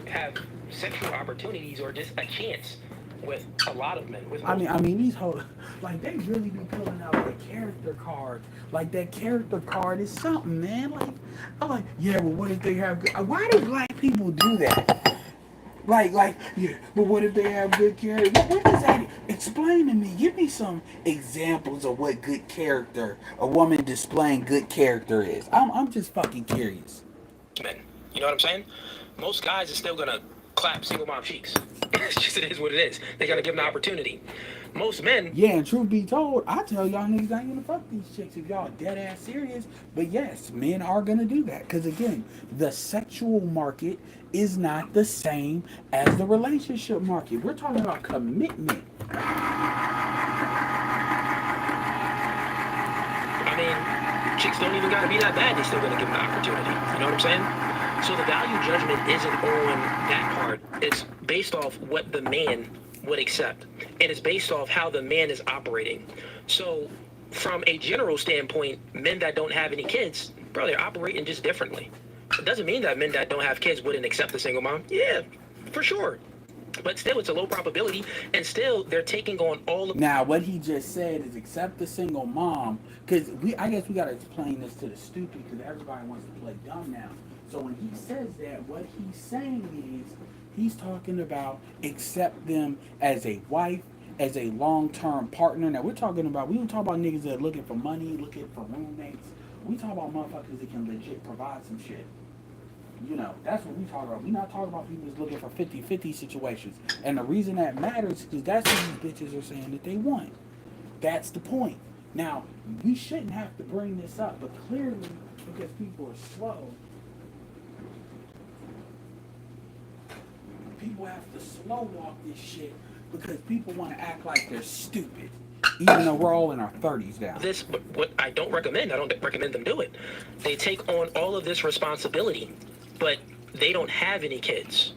have sexual opportunities or just a chance with a lot of men. I mean, these hoes, like, they really be pulling out the character card. Like, that character card is something, man. Like, I'm like, yeah, but what if they have good... Why do black people do that? Like, yeah, but what if they have good character? What does that... Explain to me. Give me some examples of what good character, a woman displaying good character is. I'm just fucking curious. Men. You know what I'm saying? most guys are still gonna clap single mom cheeks. It's just, it is what it is. They gotta give them the opportunity. Most men. Yeah, and truth be told, I tell y'all niggas I ain't gonna fuck these chicks if y'all dead ass serious. But yes, men are gonna do that. Because again, the sexual market is not the same as the relationship market. We're talking about commitment. I mean, chicks don't even gotta be that bad. They still gonna give them the opportunity. You know what I'm saying? So the value judgment isn't on that part. It's based off what the man would accept. And it's based off how the man is operating. So from a general standpoint, men that don't have any kids, bro, they're operating just differently. It doesn't mean that men that don't have kids wouldn't accept the single mom. Yeah, for sure. But still, it's a low probability, and still, they're taking on all of... Now, what he just said is accept the single mom, because I guess we got to explain this to the stupid, because everybody wants to play dumb now. So when he says that, what he's saying is, he's talking about accept them as a wife, as a long-term partner. Now, we don't talk about niggas that are looking for money, looking for roommates. We talk about motherfuckers that can legit provide some shit. You know, that's what we talk about. We're not talking about people that's looking for 50-50 situations. And the reason that matters is because that's what these bitches are saying that they want. That's the point. Now, we shouldn't have to bring this up, but clearly, because people are slow, people have to slow walk this shit because people want to act like they're stupid. Even though we're all in our 30s now. This, but what I don't recommend them do it. They take on all of this responsibility, but they don't have any kids.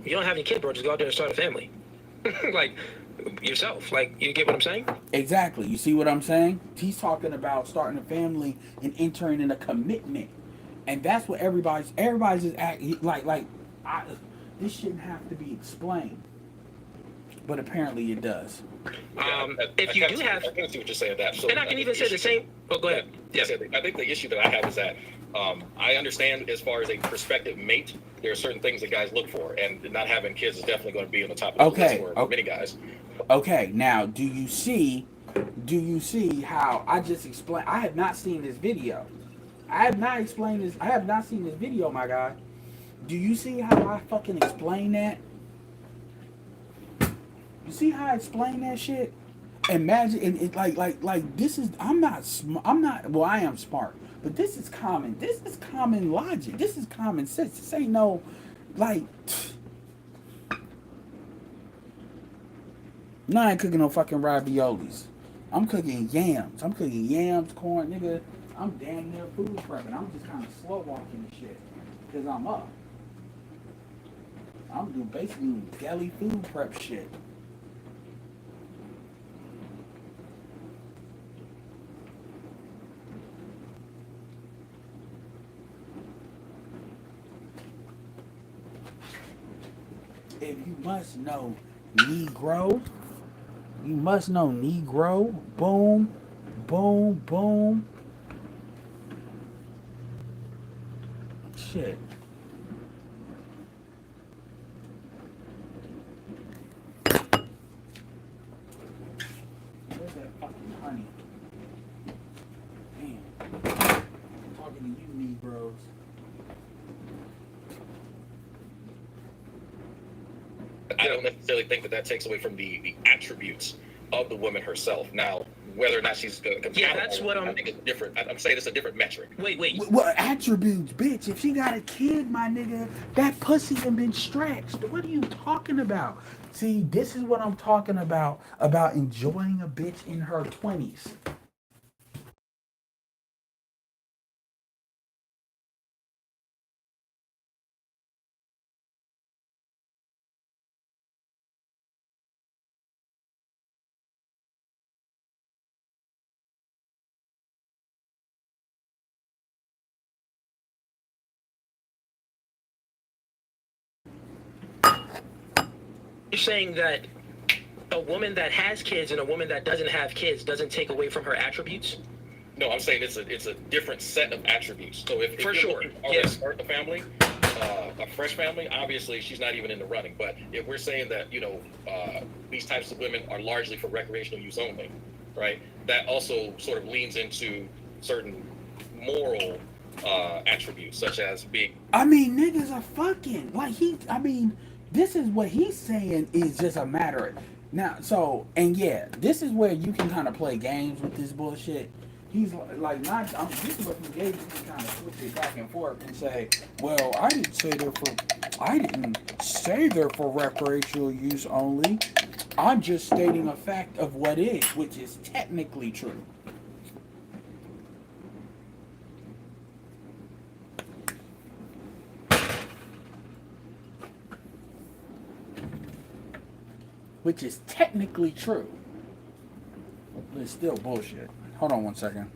You don't have any kids, bro. Just go out there and start a family. Like, yourself. Like, you get what I'm saying? Exactly. You see what I'm saying? He's talking about starting a family and entering in a commitment. And that's what everybody's just acting like this shouldn't have to be explained. But apparently it does. If you do have... I can see what you're saying that. So and I can even say the same... Oh, go ahead. Yes. I think the issue that I have is that I understand as far as a prospective mate, there are certain things that guys look for, and not having kids is definitely going to be on the top of the list for many guys. Okay, now do you see how I just explained? I have not seen this video. I have not seen this video, my guy. Do you see how I fucking explain that? You see how I explain that shit? Imagine, and it like this is, I am smart, but this is common logic. This is common sense. This ain't no, like, no, I ain't cooking no fucking raviolis. I'm cooking yams. Corn, nigga. I'm damn near food prepping. I'm just kind of slow walking this shit, because I'm up. I'm doing basically deli food prep shit. If you must know Negro, boom, boom, boom. Shit. Where's that fucking honey? Damn. I'm talking to you Negroes. I don't necessarily think that takes away from the attributes of the woman herself. Now, whether or not she's compatible, yeah, that's what I think it's different. I'm saying it's a different metric. Wait. What attributes, bitch? If she got a kid, my nigga, that pussy done been stretched. What are you talking about? See, this is what I'm talking about enjoying a bitch in her 20s. You're saying that a woman that has kids and a woman that doesn't have kids doesn't take away from her attributes? No, I'm saying it's a different set of attributes. So if For you're sure, looking to start a family, a fresh family, obviously she's not even in the running. But if we're saying that, these types of women are largely for recreational use only, right? That also sort of leans into certain moral attributes, such as being. I mean, niggas are fucking like this is what he's saying is just a matter of now. So and yeah, this is where you can kind of play games with this bullshit. He's like not. This is what he gave you to kind of switch it back and forth and say, well, I didn't say they're for recreational use only. I'm just stating a fact of what is, which is technically true. Which is technically true. But it's still bullshit. Hold on one second.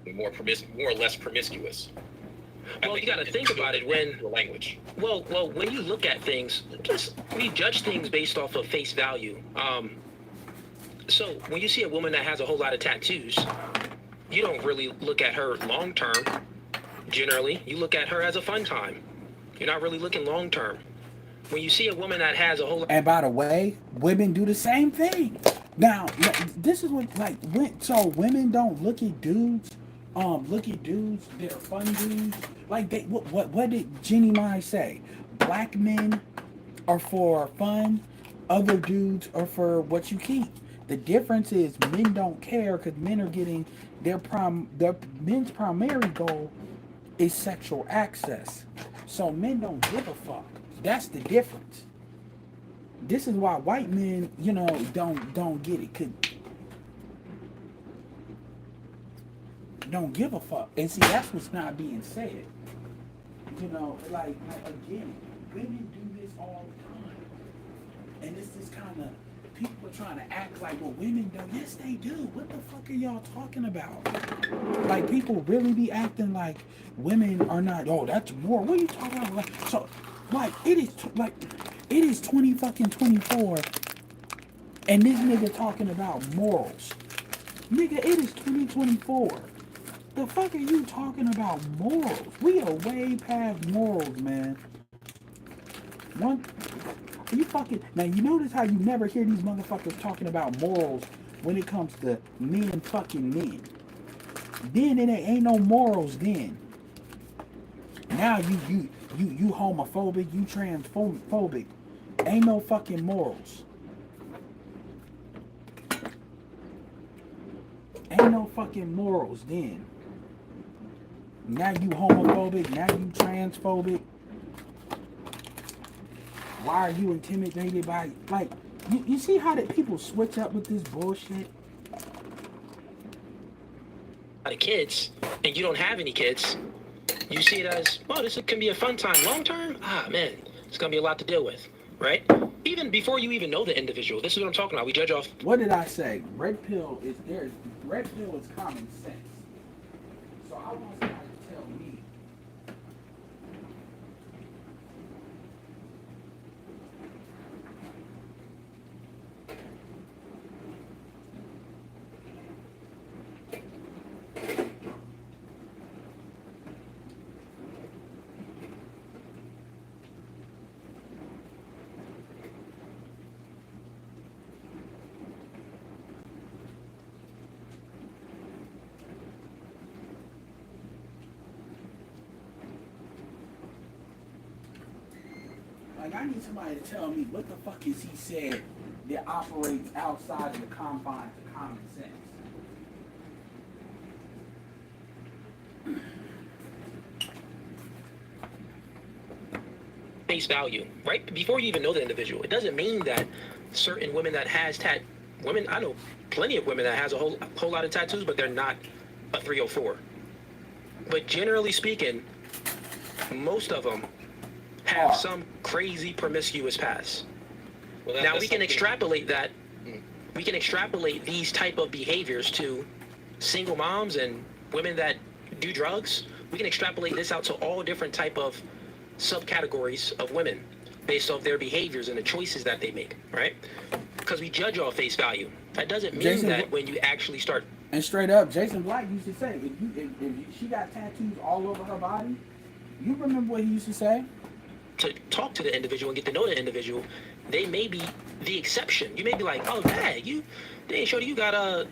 More or less promiscuous. Well, you got to think about it when language. Well, when you look at things, we judge things based off of face value. So when you see a woman that has a whole lot of tattoos, you don't really look at her long term. Generally, you look at her as a fun time. You're not really looking long term. When you see a woman that has a whole and by the way, women do the same thing. Now, this is what so women don't look at dudes that are fun dudes. Like what did Jenny Mai say? Black men are for fun, other dudes are for what you keep. The difference is men don't care because men are getting their men's primary goal is sexual access. So men don't give a fuck. That's the difference. This is why white men, don't get it. Don't give a fuck. And see, that's what's not being said. Like again, women do this all the time. And it's this kind of, people are trying to act like, well, women don't. Yes, they do. What the fuck are y'all talking about? Like, people really be acting like women are not, oh, that's more. What are you talking about? Like, so, it is 2024, and this nigga talking about morals. Nigga, it is 2024. The fuck are you talking about morals? We are way past morals, man. Now you notice how you never hear these motherfuckers talking about morals when it comes to men fucking men. Then it ain't no morals then. Now you homophobic, you transphobic. Ain't no fucking morals. Ain't no fucking morals then. Now you homophobic, now you transphobic. Why are you intimidated by, like, you see how that people switch up with this bullshit? The kids, and you don't have any kids, you see it as, well, this can be a fun time. Long term, man, it's gonna be a lot to deal with, right? Even before you even know the individual, this is what I'm talking about. We judge off. What did I say? Red pill is common sense. So I want somebody to tell me. Like, I need somebody to tell me what the fuck is he said that operates outside of the confines of common sense. Face value, right? Before you even know the individual, it doesn't mean that certain women that has women, I know plenty of women that has a whole lot of tattoos, but they're not a 304. But generally speaking, most of them have some crazy promiscuous past. Well, now we can extrapolate that. We can extrapolate these type of behaviors to single moms and women that do drugs. We can extrapolate this out to all different type of subcategories of women based off their behaviors and the choices that they make, right? Because we judge off face value. That doesn't mean that when you actually start. And straight up, Jason Black used to say, if she got tattoos all over her body, you remember what he used to say? To talk to the individual and get to know the individual, they may be the exception. You may be like, oh, dang, they ain't showed you got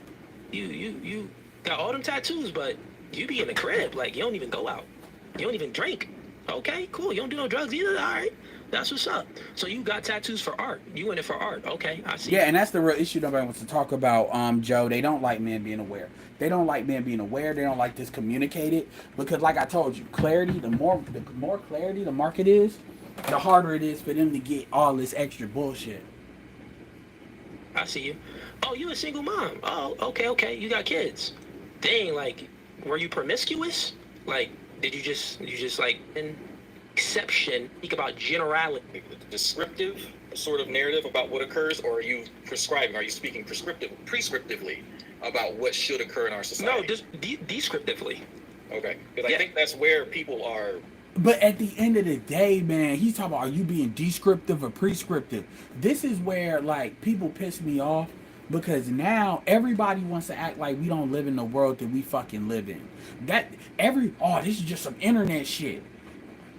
you got all them tattoos, but you be in the crib. Like, you don't even go out. You don't even drink. Okay, cool. You don't do no drugs either. All right. That's what's up. So you got tattoos for art. You in it for art. Okay, I see. Yeah, and that's the real issue nobody wants to talk about, Joe. They don't like men being aware. They don't like men being aware. They don't like this communicated. Because like I told you, clarity, the more clarity the market is, the harder it is for them to get all this extra bullshit. I see you. Oh, you a single mom. Oh, okay. You got kids. Dang, like, were you promiscuous? Like, did you just like an exception? Speak about generality. Descriptive sort of narrative about what occurs, or are you prescribing? Are you speaking prescriptively about what should occur in our society? No, just descriptively. Okay, because I think that's where people are. But at the end of the day, man, he's talking about, are you being descriptive or prescriptive? This is where, like, people piss me off, because now everybody wants to act like we don't live in the world that we fucking live in. This is just some internet shit.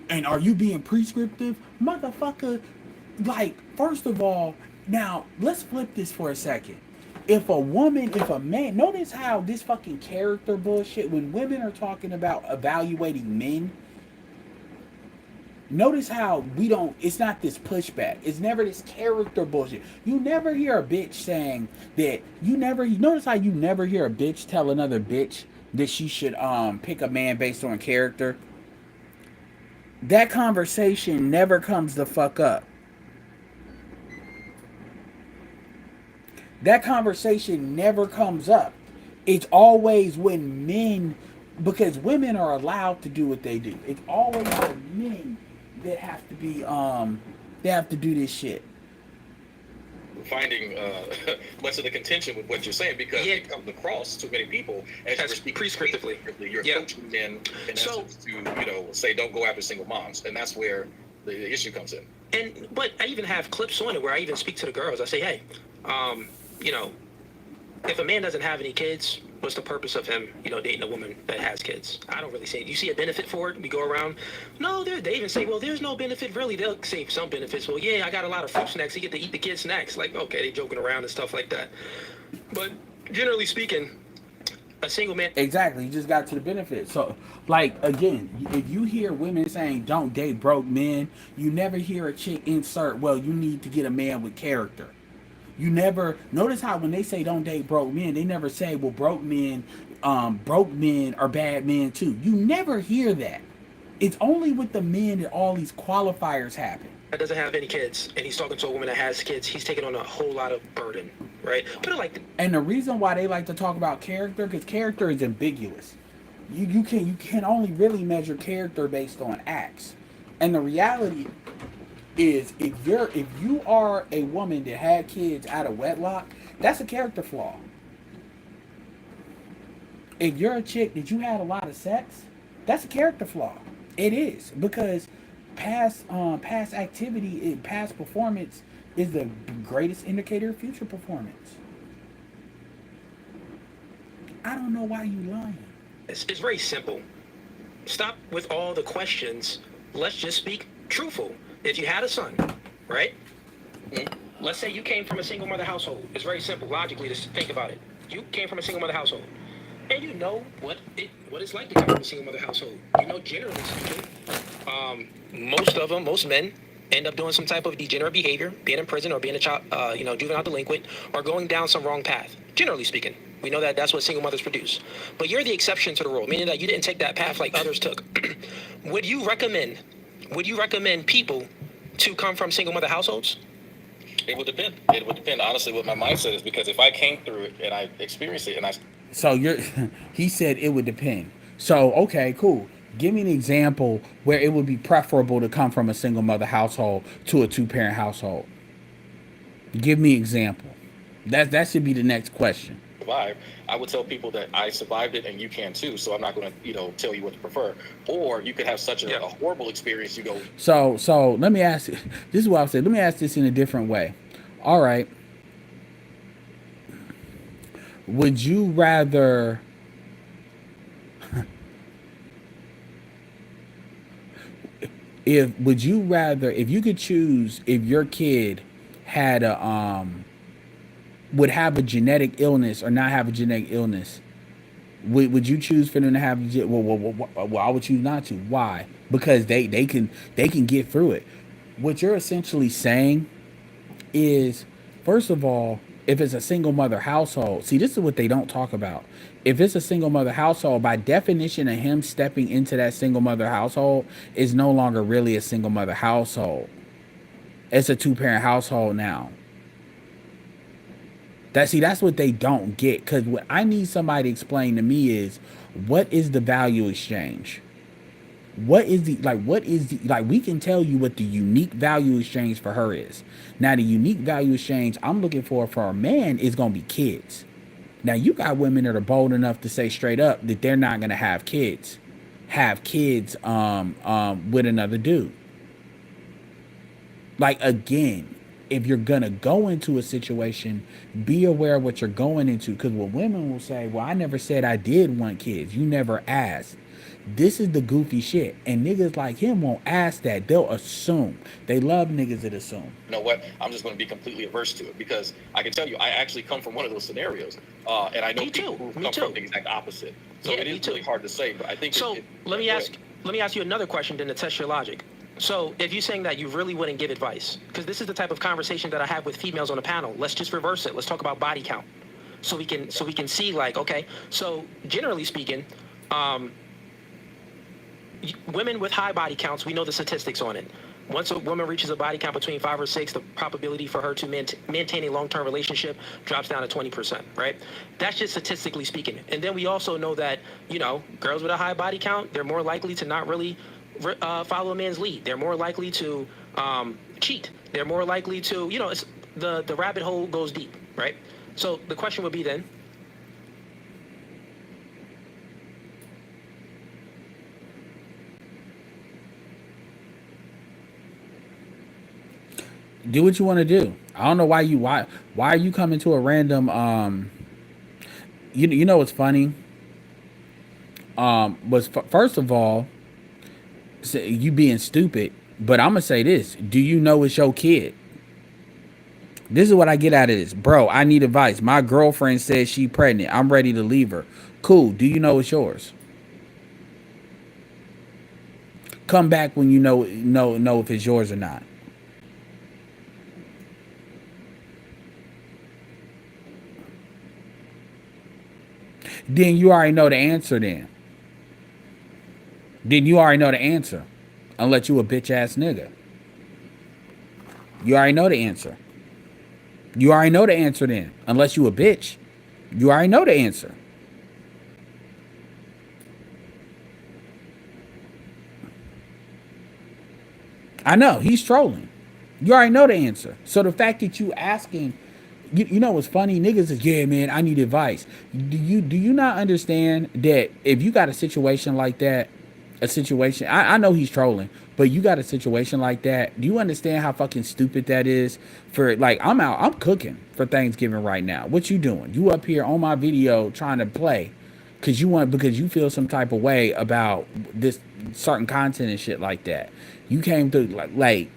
And are you being prescriptive? Motherfucker, like, first of all, now, let's flip this for a second. If a man, notice how this fucking character bullshit, when women are talking about evaluating men, notice how it's not this pushback. It's never this character bullshit. You never hear a bitch saying that, notice how you never hear a bitch tell another bitch that she should pick a man based on character. That conversation never comes the fuck up. That conversation never comes up. It's always when men, because women are allowed to do what they do. It's always the men that have to be, they have to do this shit. Finding much of the contention with what you're saying, because it comes across to many people as you're speaking prescriptively. You're coaching men in essence to, say don't go after single moms, and that's where the issue comes in. But I even have clips on it where I even speak to the girls. I say, hey, if a man doesn't have any kids, what's the purpose of him, dating a woman that has kids? I don't really see it. You see a benefit for it? We go around. No, they even say, well, there's no benefit really. They'll say some benefits. Well, yeah, I got a lot of fruit snacks. You get to eat the kids' snacks. Like, okay, they joking around and stuff like that. But generally speaking, a single man. Exactly. You just got to the benefit. So, like, again, if you hear women saying don't date broke men, you never hear a chick insert, well, you need to get a man with character. You never notice how when they say don't date broke men, they never say, well, broke men are bad men too. You never hear that. It's only with the men that all these qualifiers happen. That doesn't have any kids, and he's talking to a woman that has kids. He's taking on a whole lot of burden, right? Put it like and the reason why they like to talk about character, because character is ambiguous. You can only really measure character based on acts, and the reality is if you are a woman that had kids out of wedlock, that's a character flaw. If you're a chick that you had a lot of sex, that's a character flaw. It is, because past activity, past performance is the greatest indicator of future performance. I don't know why you lying. It's very simple. Stop with all the questions. Let's just speak truthful. If you had a son, right? Let's say you came from a single mother household. It's very simple, logically, to think about it. You came from a single mother household, and you know what it's like to come from a single mother household. Generally speaking, most men end up doing some type of degenerate behavior, being in prison or being a child, juvenile delinquent, or going down some wrong path. Generally speaking, we know that that's what single mothers produce. But you're the exception to the rule, meaning that you didn't take that path like others took. Would you recommend people to come from single mother households? It would depend. It would depend, honestly, what my mindset is, because if I came through it and I experienced it and I... So he said it would depend. So, okay, cool. Give me an example where it would be preferable to come from a single mother household to a two-parent household. Give me an example. That should be the next question. I would tell people that I survived it and you can too, so I'm not going to tell you what to prefer. Or you could have such a horrible experience, you go... So let me ask you, this is what I'll say, let me ask this in a different way. All right, would you rather if you could choose if your kid had would have a genetic illness or not have a genetic illness, Would you choose for them to have? Well, I would choose not to. Why? Because they can get through it. What you're essentially saying is, first of all, if it's a single mother household, see, this is what they don't talk about. If it's a single mother household, by definition of him stepping into that single mother household is no longer really a single mother household. It's a two-parent household now. That's what they don't get. Because what I need somebody to explain to me is, what is the value exchange? What is the we can tell you what the unique value exchange for her is. Now the unique value exchange I'm looking for a man is gonna be kids. Now you got women that are bold enough to say straight up that they're not gonna have kids with another dude. Like, again, if you're gonna go into a situation, be aware of what you're going into. Because what women will say, well, I never said I did want kids. You never asked. This is the goofy shit. And niggas like him won't ask that. They'll assume. They love niggas that assume. You know what? I'm just going to be completely averse to it, because I can tell you, I actually come from one of those scenarios. And I know people who come from the exact opposite. So it is really hard to say, but I think so. Let me ask you another question then to test your logic. So if you're saying that you really wouldn't give advice, because this is the type of conversation that I have with females on the panel. Let's just reverse it. Let's talk about body count, so we can see, like, okay. So generally speaking, women with high body counts, we know the statistics on it. Once a woman reaches a body count between 5 or 6, the probability for her to maintain a long-term relationship drops down to 20%, right? That's just statistically speaking. And then we also know that, girls with a high body count, they're more likely to not really follow a man's lead. They're more likely to cheat. They're more likely to, it's, the rabbit hole goes deep, right? So the question would be then, do what you want to do. I don't know why are you coming to a random you know what's funny? Was first of all, you being stupid, but I'm gonna say this. Do you know it's your kid? This is what I get out of this. Bro, I need advice. My girlfriend says she pregnant. I'm ready to leave her. Cool. Do you know it's yours? Come back when you know if it's yours or not. Then you already know the answer then. You already know the answer. Unless you a bitch ass nigga. You already know the answer. You already know the answer then. Unless you a bitch. You already know the answer. I know, he's trolling. You already know the answer. So the fact that you asking, you know what's funny? Niggas is, yeah, man, I need advice. Do you not understand that if you got a situation like that, I know he's trolling, but you got a situation like that, do you understand how fucking stupid that is? For, like, I'm cooking for Thanksgiving right now. What you doing? You up here on my video trying to play because you feel some type of way about this certain content and shit like that. You came through like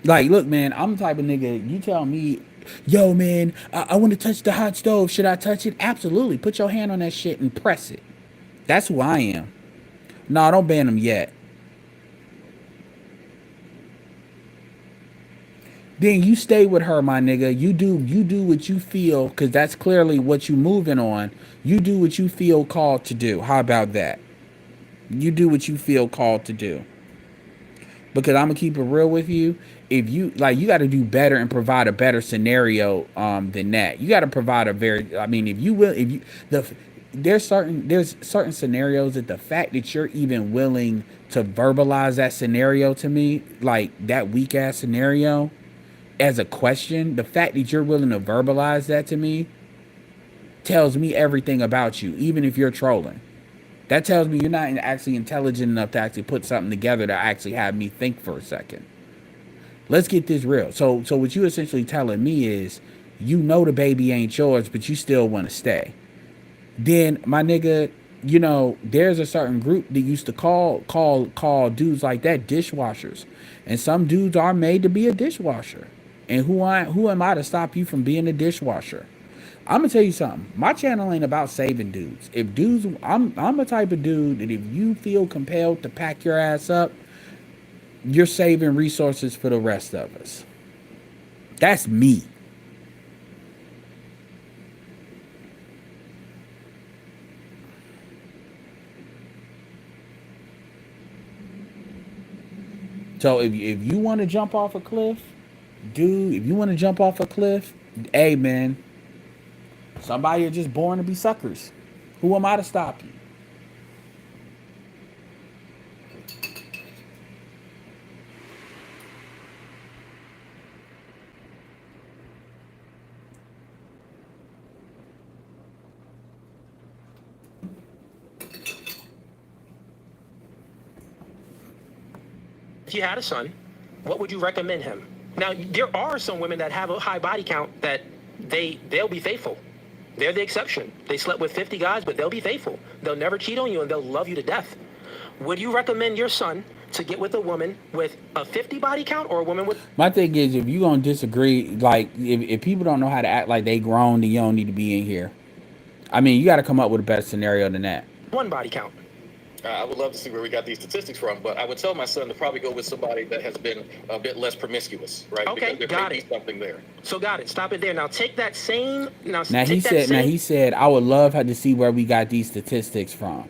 look, man, I'm the type of nigga, you tell me, yo, man, I want to touch the hot stove. Should I touch it? Absolutely. Put your hand on that shit and press it. That's who I am. No, don't ban him yet. Then you stay with her, my nigga. You do what you feel, because that's clearly what you moving on. You do what you feel called to do. How about that? You do what you feel called to do. Because I'm gonna keep it real with you. If you you got to do better and provide a better scenario than that. You got to provide there's certain scenarios that the fact that you're even willing to verbalize that scenario to me, like that weak ass scenario, as a question, the fact that you're willing to verbalize that to me tells me everything about you, even if you're trolling. That tells me you're not actually intelligent enough to actually put something together to actually have me think for a second. Let's get this real. So what you essentially telling me is, you know the baby ain't yours, but you still want to stay. Then, my nigga, there's a certain group that used to call dudes like that dishwashers. And some dudes are made to be a dishwasher. And who am I to stop you from being a dishwasher? I'm gonna tell you something. My channel ain't about saving dudes. If dudes, I'm a type of dude that if you feel compelled to pack your ass up, you're saving resources for the rest of us. That's me. So if you want to jump off a cliff, dude, if you want to jump off a cliff, hey man, somebody are just born to be suckers. Who am I to stop you? If you had a son, what would you recommend him? Now, there are some women that have a high body count that they'll be faithful. They're the exception. They slept with 50 guys, but they'll be faithful. They'll never cheat on you, and they'll love you to death. Would you recommend your son to get with a woman with a 50 body count or a woman with... My thing is, if you're going to disagree, like, if people don't know how to act like they grown, then you don't need to be in here. I mean, you got to come up with a better scenario than that. one body count? I would love to see where we got these statistics from, but I would tell my son to probably go with somebody that has been a bit less promiscuous, right? Okay, because there got may it. be something there. So got it. Stop it there. Now take that same. Now he said I would love to see where we got these statistics from.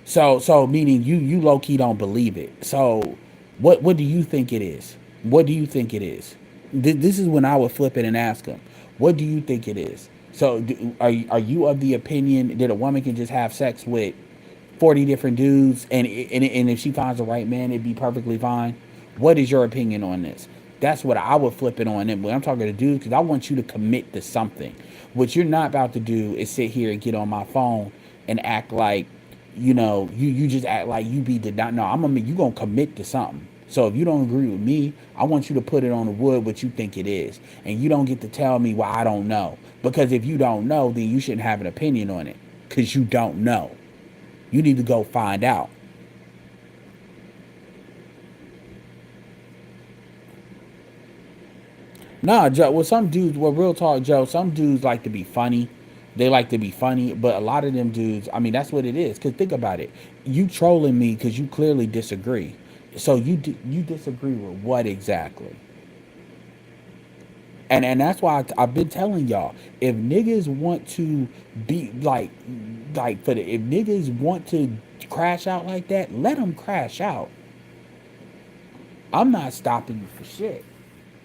So meaning you low key don't believe it. So what do you think it is? What do you think it is? This is when I would flip it and ask him, what do you think it is? So are you of the opinion that a woman can just have sex with 40 different dudes and if she finds the right man, it'd be perfectly fine? What is your opinion on this? That's what I would flip it on. And when I'm talking to dudes, because I want you to commit to something. What you're not about to do is sit here and get on my phone and act like, you know, you just act like you be the no. You gonna commit to something. So if you don't agree with me, I want you to put it on the wood what you think it is, and you don't get to tell me why I don't know. Because if you don't know, then you shouldn't have an opinion on it, because you don't know. You need to go find out. Nah, Joe. Well, some dudes. Well, real talk, Joe. Some dudes like to be funny. They like to be funny, but a lot of them dudes. I mean, that's what it is. Cause think about it. You trolling me because you clearly disagree. So you disagree with what exactly? And that's why I've been telling y'all, if niggas want to be like if niggas want to crash out like that, let them crash out. I'm not stopping you for shit.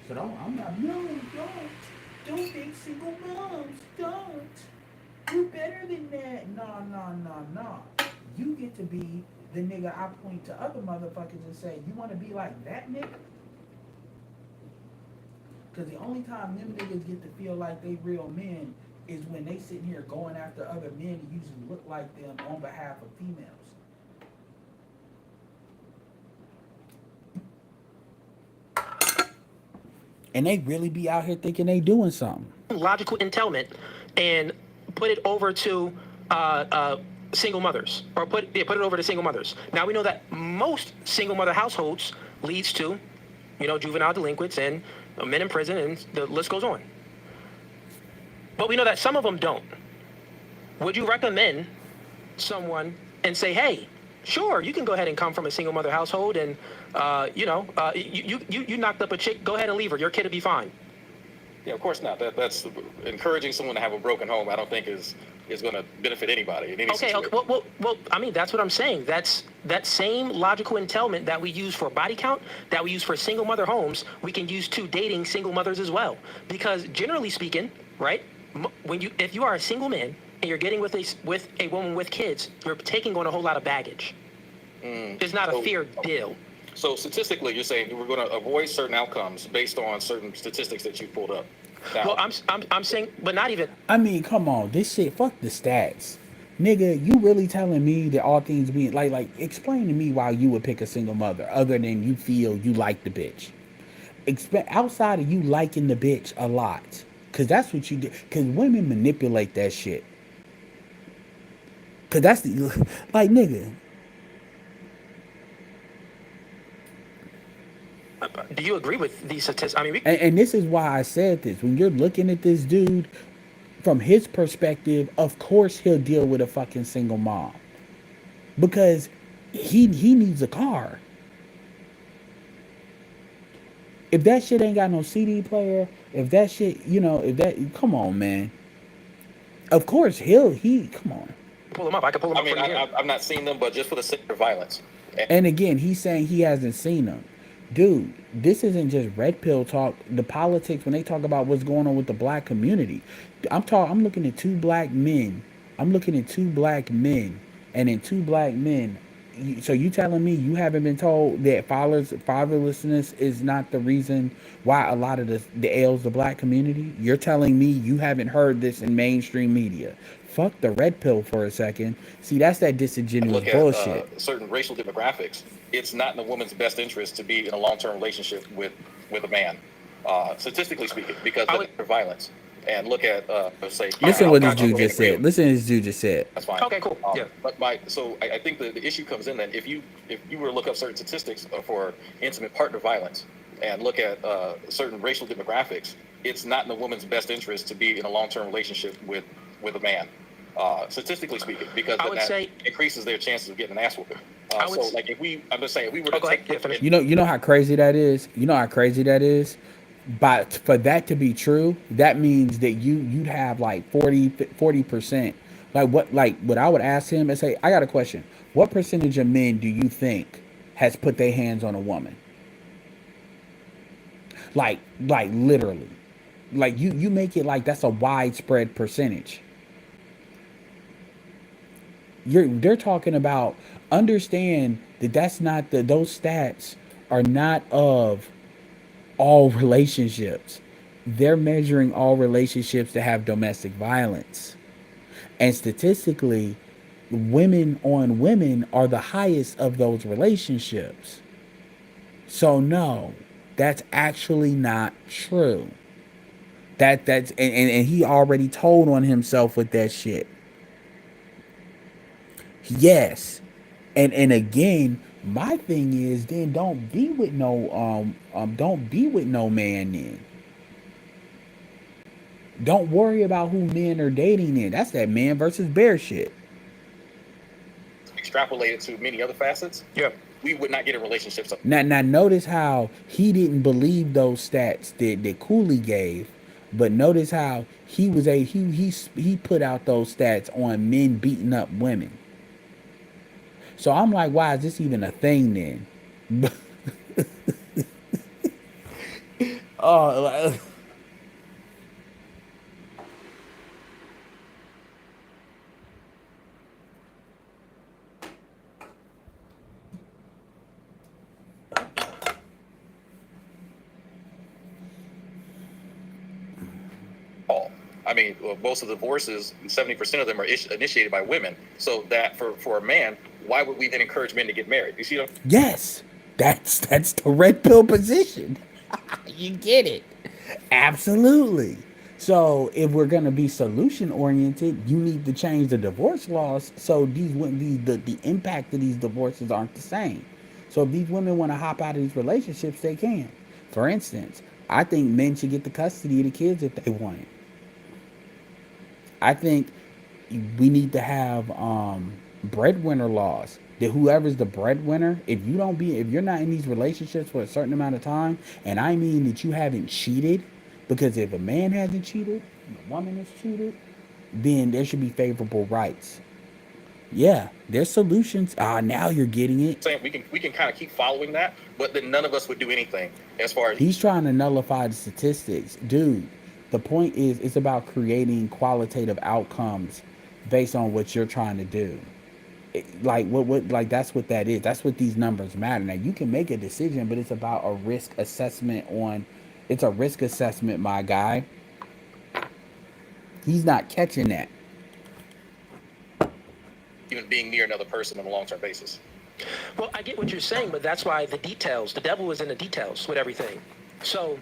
So I'm not. No, don't date single moms. Don't. You're better than that. No. You get to be the nigga I point to other motherfuckers and say, you want to be like that nigga? Because the only time them niggas get to feel like they real men is when they sitting here going after other men who usually look like them on behalf of females. And they really be out here thinking they doing something. Logical entailment and put it over to single mothers, or put it over to single mothers. Now we know that most single mother households leads to, juvenile delinquents and men in prison, and the list goes on. But we know that some of them don't. Would you recommend someone and say, hey, sure, you can go ahead and come from a single mother household, and you knocked up a chick, go ahead and leave her, your kid will be fine? Yeah, of course not. That's encouraging someone to have a broken home. I don't think is going to benefit anybody in any situation. Well, I mean, that's what I'm saying. That's that same logical entailment that we use for body count, that we use for single mother homes, we can use to dating single mothers as well. Because generally speaking, right, if you are a single man and you're getting with a woman with kids, you're taking on a whole lot of baggage. It's not a fair deal. So statistically, you're saying we're going to avoid certain outcomes based on certain statistics that you pulled up. Now, well, I'm saying, but not even. I mean, come on, this shit. Fuck the stats, nigga. You really telling me that all things being like, explain to me why you would pick a single mother other than you feel you like the bitch. Outside of you liking the bitch a lot, cause that's what you do. Cause women manipulate that shit. Cause that's like, nigga. Do you agree with these statistics? I mean, and this is why I said this. When you're looking at this dude from his perspective, of course he'll deal with a fucking single mom because he needs a car. If that shit ain't got no CD player, if that shit, if that, come on, man. Of course he come on. pull them up. I can pull them up. I mean, I've not seen them, but just for the sake of violence. And again, he's saying he hasn't seen them. Dude, this isn't just red pill talk. The politics, when they talk about what's going on with the black community, I'm looking at two black men. And in two black men. So you telling me you haven't been told that fatherlessness is not the reason why a lot of the ails the black community? You're telling me you haven't heard this in mainstream media. Fuck the red pill for a second. See, that's that disingenuous bullshit. Certain racial demographics, it's not in the woman's best interest to be in a long-term relationship with a man, statistically speaking, because of their violence. And look at, let's say... Listen what this dude just said. Listen to this dude just said. That's fine. Okay, cool. Yeah. But I think the issue comes in that if you were to look up certain statistics for intimate partner violence and look at certain racial demographics, it's not in the woman's best interest to be in a long-term relationship with a man, statistically speaking, because that increases their chances of getting an ass whooping. If we were to you know how crazy that is. But for that to be true, that means that you'd have like 40%. Like what I would ask him and say, I got a question. What percentage of men do you think has put their hands on a woman? Like literally. Like you make it like that's a widespread percentage. They're talking about, understand that that's not those stats are not of all relationships. They're measuring all relationships that have domestic violence. And statistically, women on women are the highest of those relationships. So no, that's actually not true. That's and he already told on himself with that shit. Yes. And again, my thing is then don't be with no man then. Don't worry about who men are dating then. That's that man versus bear shit. Extrapolated to many other facets. Yeah. We would not get in relationships. Now notice how he didn't believe those stats that Cooley gave, but notice how he put out those stats on men beating up women. So I'm like, why is this even a thing then? Oh, I mean, most of the divorces, 70% of them are initiated by women. So that for a man, why would we then encourage men to get married? You see them? Yes, that's the red pill position. You get it. Absolutely. So if we're going to be solution oriented, you need to change the divorce laws so the impact of these divorces aren't the same. So if these women want to hop out of these relationships, they can. For instance, I think men should get the custody of the kids if they want it. I think we need to have breadwinner laws that whoever's the breadwinner, if you're not in these relationships for a certain amount of time, and I mean that you haven't cheated, because if a man hasn't cheated, and a woman has cheated, then there should be favorable rights. Yeah, there's solutions. Now you're getting it. Saying we can kind of keep following that, but then none of us would do anything as far as he's trying to nullify the statistics, dude. The point is, it's about creating qualitative outcomes based on what you're trying to do. That's what that is. That's what these numbers matter. Now, you can make a decision, but it's about a risk assessment it's a risk assessment, my guy. He's not catching that. Even being near another person on a long-term basis. Well, I get what you're saying, but that's why the devil is in the details with everything. So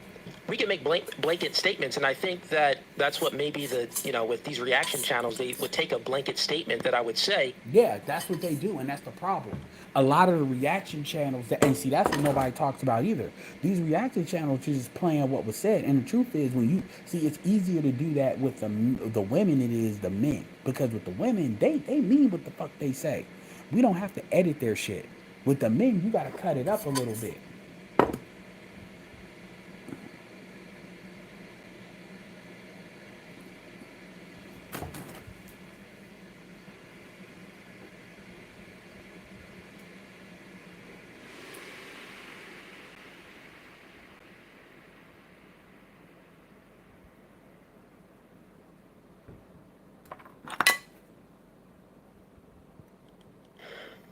we can make blanket statements, and I think that that's what maybe with these reaction channels, they would take a blanket statement that I would say. Yeah, that's what they do, and that's the problem. A lot of the reaction channels, and see, that's what nobody talks about either. These reaction channels are just playing what was said, and the truth is, when you see, it's easier to do that with the women than it is the men, because with the women, they mean what the fuck they say. We don't have to edit their shit. With the men, you gotta cut it up a little bit.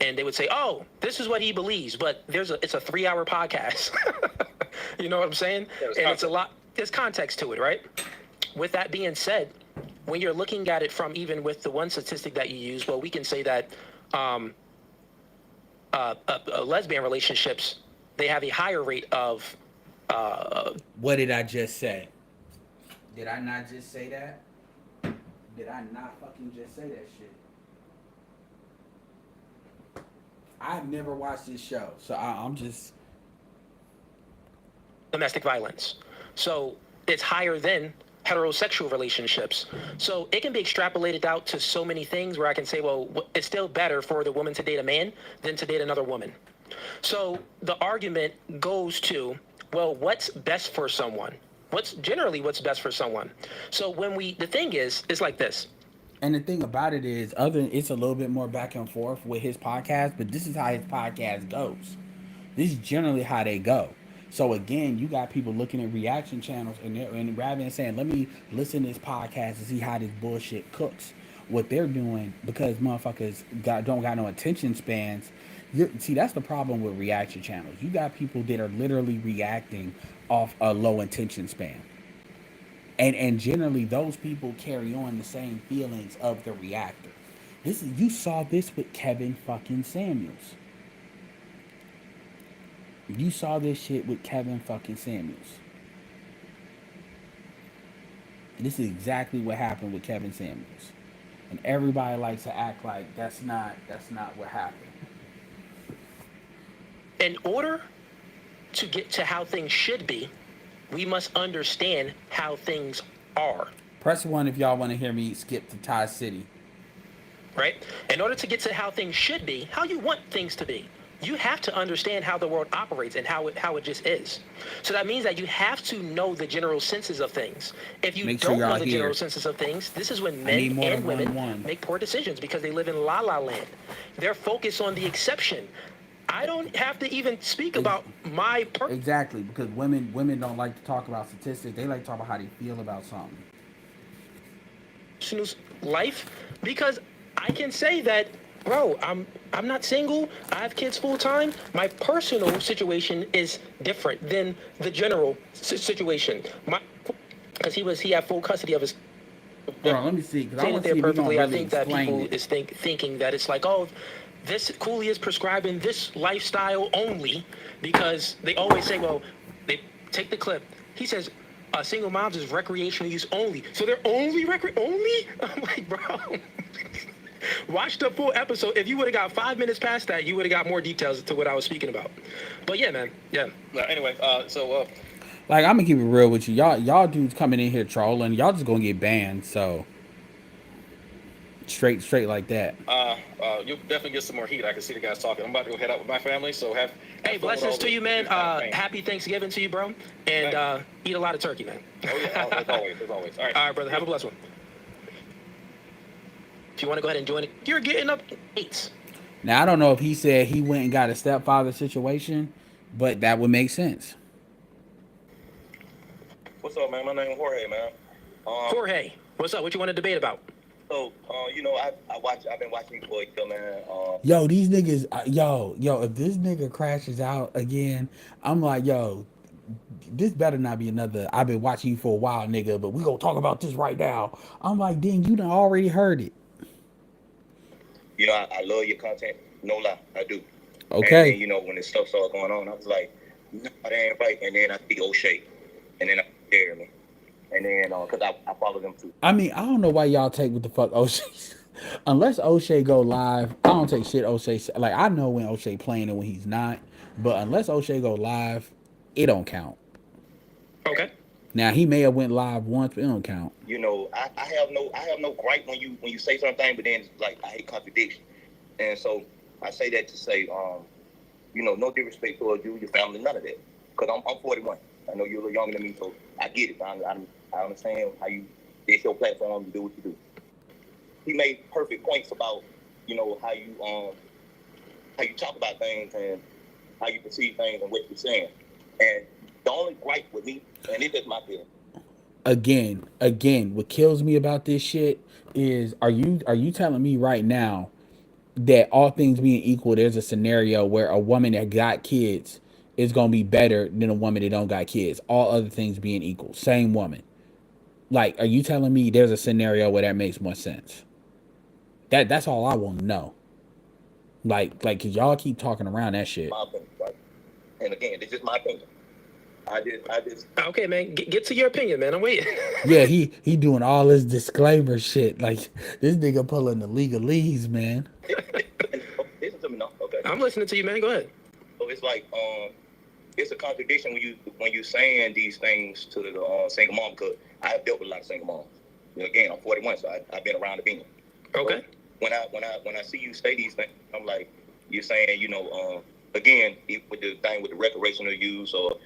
And they would say, "Oh, this is what he believes," but it's a 3-hour podcast. You know what I'm saying? And it's a lot. There's context to it, right? With that being said, when you're looking at it from even with the one statistic that you use, well, we can say that lesbian relationships, they have a higher rate of. What did I just say? Did I not just say that? Did I not fucking just say that shit? I've never watched this show, so I'm just... Domestic violence. So it's higher than heterosexual relationships. So it can be extrapolated out to so many things where I can say, well, it's still better for the woman to date a man than to date another woman. So the argument goes to, well, what's best for someone? What's best for someone? So the thing is, it's like this. And the thing about it is, it's a little bit more back and forth with his podcast, but this is how his podcast goes. This is generally how they go. So again, you got people looking at reaction channels, and rather than saying, let me listen to this podcast and see how this bullshit cooks, what they're doing, because motherfuckers don't got no attention spans. See, that's the problem with reaction channels. You got people that are literally reacting off a low attention span. And generally, those people carry on the same feelings of the reactor. You saw this with Kevin fucking Samuels. You saw this shit with Kevin fucking Samuels. This is exactly what happened with Kevin Samuels. And everybody likes to act like that's not what happened. In order to get to how things should be, we must understand how things are. Press 1 if y'all want to hear me skip to Thai City. Right? In order to get to how things should be, how you want things to be, you have to understand how the world operates and how it just is. So that means that you have to know the general senses of things. If you don't know the general senses of things, this is when men and women make poor decisions because they live in la-la land. They're focused on the exception. I don't have to even speak about my... Exactly, because women don't like to talk about statistics. They like to talk about how they feel about something. Life, because I can say that, bro, I'm not single. I have kids full time. My personal situation is different than the general situation. Because he had full custody of his... Hold on, let me see. Because I want to see perfectly. I think that people is thinking that it's like, oh... This Cooley is prescribing this lifestyle only because they always say, well, they take the clip. He says, single moms is recreational use only. So they're only only? I'm like, bro, watch the full episode. If you would have got 5 minutes past that, you would have got more details to what I was speaking about. But yeah, man. Yeah. Anyway, like, I'm going to keep it real with you. Y'all dudes coming in here trolling. Y'all just going to get banned, so... Straight like that. You'll definitely get some more heat. I can see the guys talking. I'm about to go head out with my family, so have blessings to you, man. Happy Thanksgiving to you, bro. And eat a lot of turkey, man. Oh, yeah, as always. All right, brother. Have a blessed one. If you want to go ahead and join it, you're getting up 8. Now, I don't know if he said he went and got a stepfather situation, but that would make sense. What's up, man? My name is Jorge, man. Jorge, what's up? What you want to debate about? So, I've been watching Boy Kill, man. Yo, these niggas, yo, if this nigga crashes out again, I'm like, yo, this better not be another, I've been watching you for a while, nigga, but we gonna talk about this right now. I'm like, dang, you done already heard it. You know, I love your content. No lie, I do. Okay. And then, when this stuff started going on, I was like, no, that ain't right. And then I see O'Shea. and then Jeremy, and then because I follow them too. I mean, I don't know why y'all take what the fuck O'Shea. Unless O'Shea go live, I don't take shit O'Shea. Like, I know when O'Shea playing and when he's not, but unless O'Shea go live, it don't count. Okay. Now he may have went live once, but it don't count. You know, I have no gripe when you say something, but then like I hate contradiction, and so I say that to say, you know, no disrespect towards you, your family, none of that. Because I'm 41. I know you're a little younger than me, so I get it. I understand how it's your platform to do what you do. He made perfect points about, you know, how you talk about things and how you perceive things and what you're saying. And the only gripe with me, and it's just my feeling. Again, what kills me about this shit is are you telling me right now that all things being equal, there's a scenario where a woman that got kids is gonna be better than a woman that don't got kids? All other things being equal, same woman. Like, are you telling me there's a scenario where that makes more sense? That's all I want to know. Like, cause y'all keep talking around that shit. My opinion, right? And again, it's just my opinion. I just. Okay, man. Get to your opinion, man. I'm waiting. Yeah, he doing all this disclaimer shit. Like, this nigga pulling the legalese, man. Listen to me now, okay? I'm listening to you, man. Go ahead. So it's like it's a contradiction when you saying these things to the single mom, because I have dealt with a lot of single moms. You know, again, I'm 41, so I've been around the bend. Okay. So when I see you say these things, I'm like, you're saying, you know, again, with the thing with the recreational use or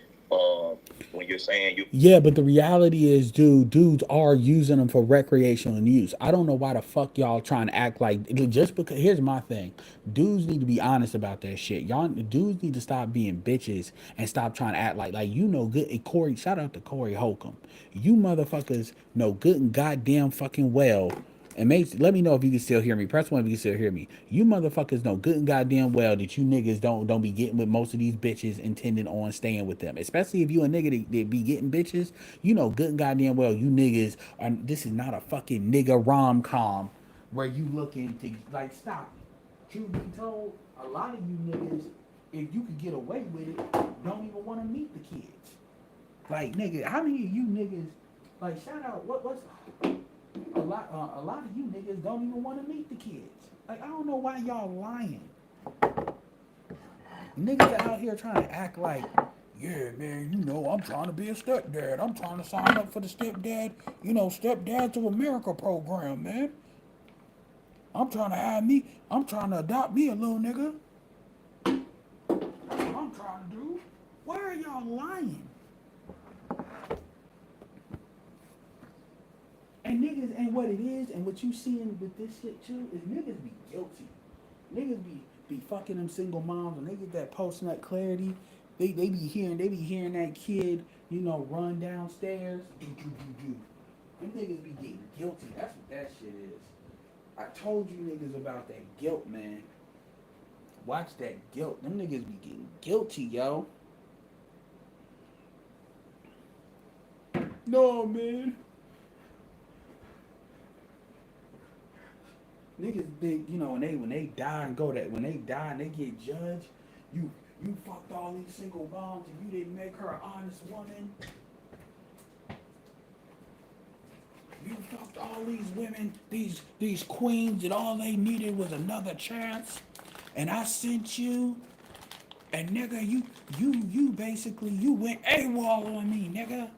when you're saying you. Yeah, but the reality is, dudes are using them for recreational use. I don't know why the fuck y'all trying to act like just because. Here's my thing: dudes need to be honest about that shit. Y'all dudes need to stop being bitches and stop trying to act like you know good. And Corey, shout out to Corey Holcomb. You motherfuckers know good and goddamn fucking well. And let me know if you can still hear me. Press 1 if you can still hear me. You motherfuckers know good and goddamn well that you niggas don't be getting with most of these bitches intending on staying with them. Especially if you a nigga that be getting bitches. You know good and goddamn well you niggas are. This is not a fucking nigga rom-com where you looking to like stop. Truth be told, a lot of you niggas, if you could get away with it, don't even want to meet the kids. Like, nigga, how many of you niggas like shout out what's a lot of you niggas don't even want to meet the kids. Like, I don't know why y'all lying. Niggas are out here trying to act like, yeah, man, you know, I'm trying to be a stepdad. I'm trying to sign up for the stepdad, you know, Stepdads of America program, man. I'm trying to adopt me a little nigga. That's what I'm trying to do. Why are y'all lying? And niggas, and what it is, and what you seeing with this shit too, is niggas be guilty. Niggas be fucking them single moms, and they get that post nut clarity. They be hearing that kid, you know, run downstairs. Them niggas be getting guilty. That's what that shit is. I told you niggas about that guilt, man. Watch that guilt. Them niggas be getting guilty, yo. No, man. Niggas big, you know, when they die and when they die and they get judged, you fucked all these single moms and you didn't make her an honest woman. You fucked all these women, these queens, and all they needed was another chance. And I sent you, and nigga, you basically you went AWOL on me, nigga.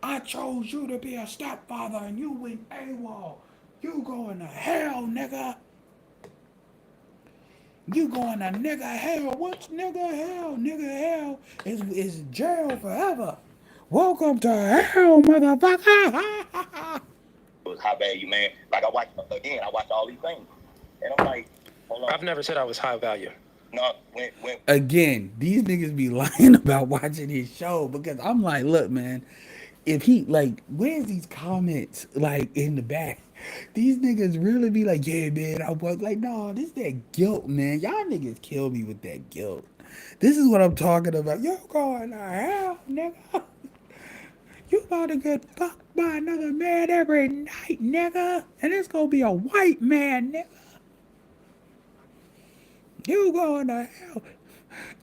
I chose you to be a stepfather, and you went AWOL. You going to hell, nigga. You going to nigga hell. What's nigga hell? Nigga hell is jail forever. Welcome to hell, motherfucker. How bad you, man? Like I watch all these things, and I'm like, hold on. I've never said I was high value. No, Again, these niggas be lying about watching his show because I'm like, look, man, if he like, where's these comments like in the back? These niggas really be like, yeah, man, I was like, no, this that guilt, man. Y'all niggas kill me with that guilt. This is what I'm talking about. You're going to hell, nigga. You about to get fucked by another man every night, nigga. And it's gonna be a white man, nigga. You going to hell.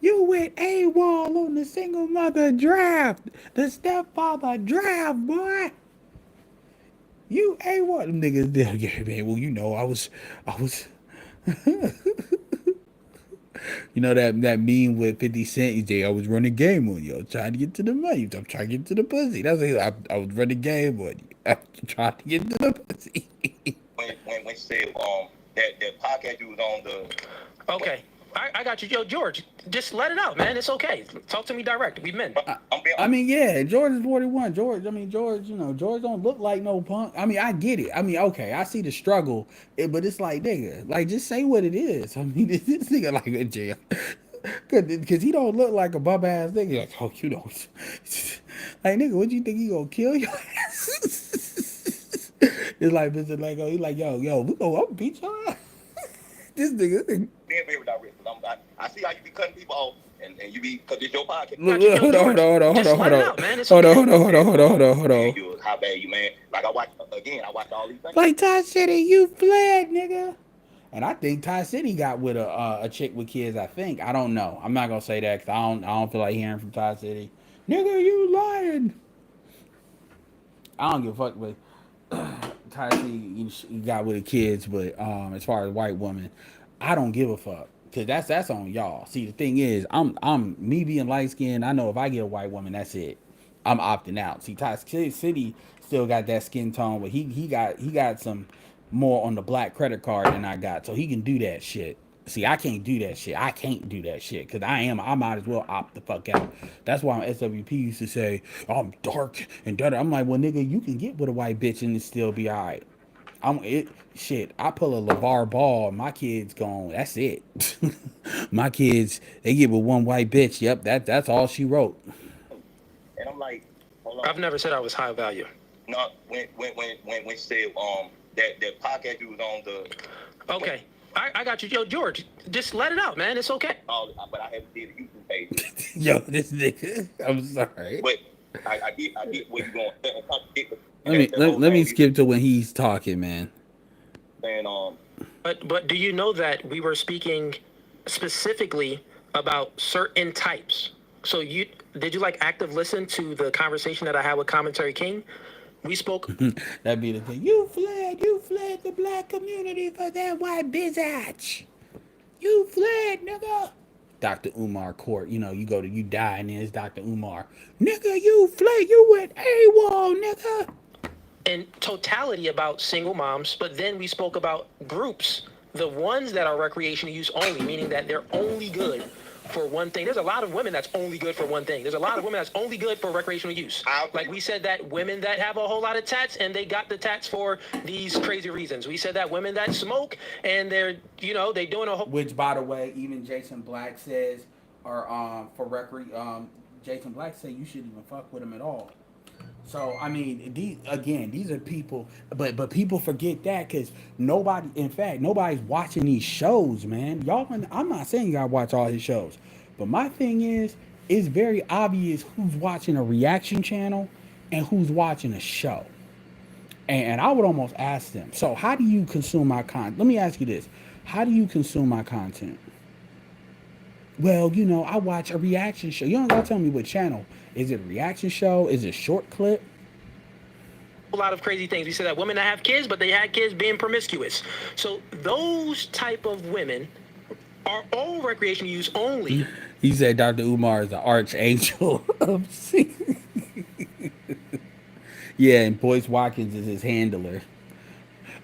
You went AWOL on the single mother draft, the stepfather draft, boy. You AWOL. Them niggas, yeah, man. Well, I was. You know that meme with 50 Cent? He said, I was running game on you. I was trying to get to the money. I'm trying to get to the pussy. That's what I was running game on you. I'm trying to get to the pussy. when said that podcast you was on the. Okay. I got you. Yo, George, just let it out, man. It's okay. Talk to me direct. We men. I mean, yeah, George is 41. George, George don't look like no punk. I mean, I get it. I mean, okay, I see the struggle, but it's like, nigga, like, just say what it is. I mean, this nigga like in jail. Cause he don't look like a bum ass nigga. Like, oh, you know, like, nigga, what you think he gonna kill your ass? It's like Mr. Lego. He like, yo, we gonna beat your ass. This nigga. Being very direct. I see how you be cutting people off, and you be, because it's your podcast. Hold on. Hold on. How bad you, man? Like, I watch all these things. Like Ty City, you fled, nigga. And I think Ty City got with a chick with kids. I think. I don't know. I'm not gonna say that because I don't feel like hearing from Ty City. Nigga, you lying. I don't give a fuck with Ty City. You got with the kids, but as far as white woman, I don't give a fuck. Cause that's on y'all. See, the thing is, I'm me being light skinned. I know if I get a white woman, that's it. I'm opting out. See, Ty City still got that skin tone, but he got some more on the black credit card than I got, so he can do that shit. See, I can't do that shit. I can't do that shit because I might as well opt the fuck out. That's why SWP used to say, oh, I'm dark and dirty. I'm like, well, nigga, you can get with a white bitch and it still be all right. I pull a LeVar Ball, my kids gone. That's it. My kids, they get with one white bitch. Yep, that's all she wrote. And I'm like, hold on. I've never said I was high value. No, when said that podcast you was on the. Okay. I got you. Yo, George, just let it out, man. It's okay. But I haven't did a YouTube page. Yo, this nigga. I'm sorry. But I get where you going. Let me skip to when he's talking, man. And But do you know that we were speaking specifically about certain types? So did you like active listen to the conversation that I had with Commentary King? We spoke. That'd be the thing. You fled the black community for that white bitch. You fled, nigga. Dr. Umar Court, you die and then it's Dr. Umar. Nigga, you fled, you went AWOL, nigga. In totality about single moms, but then we spoke about groups, the ones that are recreational use only, meaning that they're only good for one thing. There's a lot of women that's only good for one thing. There's a lot of women that's only good for recreational use. Like we said that women that have a whole lot of tats and they got the tats for these crazy reasons. We said that women that smoke and they're, they doing a whole. Which, by the way, even Jason Black says, or Jason Black said you shouldn't even fuck with him at all. So I mean, these are people, but people forget that because nobody's watching these shows, man. I'm not saying you gotta watch all his shows, but my thing is, it's very obvious who's watching a reaction channel and who's watching a show. And I would almost ask them, so how do you consume my content? Let me ask you this: how do you consume my content? Well, I watch a reaction show. You don't gotta tell me what channel. Is it a reaction show? Is it a short clip? A lot of crazy things. We said that women that have kids, but they had kids being promiscuous. So those type of women are all recreational use only. He said Dr. Umar is the archangel of sin. Yeah, and Boyce Watkins is his handler.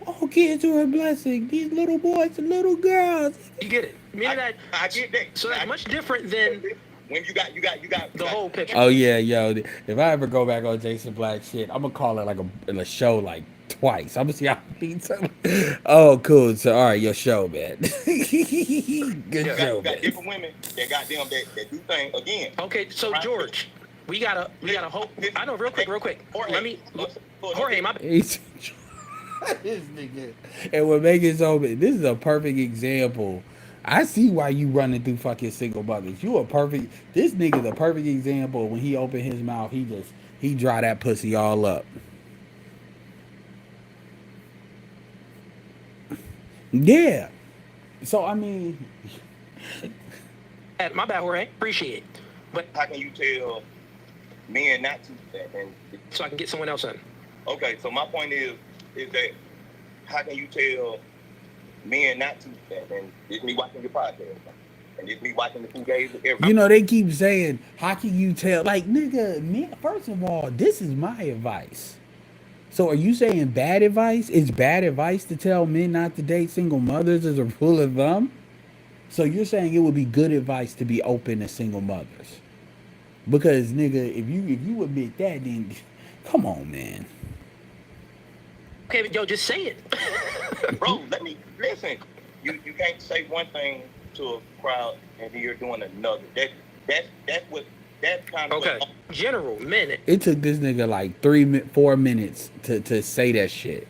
All kids are a blessing. These little boys and little girls. You get it? I get that. So that's much different than when you got the whole picture. Oh yeah, yo. If I ever go back on Jason Black shit, I'm gonna call it like a show like twice. I'm gonna see how Oh, cool. So all right, your show, man. Good show, you got different women that got them that do things again. Okay, so George, we gotta hope. I know, real quick. Jorge, my. This nigga. And what makes it so bad, this is a perfect example. I see why you running through fucking single mothers. This nigga's a perfect example. When he open his mouth, he dry that pussy all up. Yeah. So I mean, My bad, Jorge. Appreciate it. But how can you tell men not to do that? And so I can get someone else in. okay, so my point is that how can you tell men not to do that? And it's me watching your podcast, and it's me watching the fugasive everything. You know, they keep saying, how can you tell? Like, nigga, me, first of all, this is my advice. So are you saying bad advice? It's bad advice to tell men not to date single mothers as a rule of thumb? So you're saying it would be good advice to be open to single mothers? Because nigga, if you admit that, then come on, man. Okay, but yo, just say it. Bro, let me listen. You can't say one thing to a crowd and then you're doing another. That's kind of Okay. General men. It took this nigga like 4 minutes to say that shit.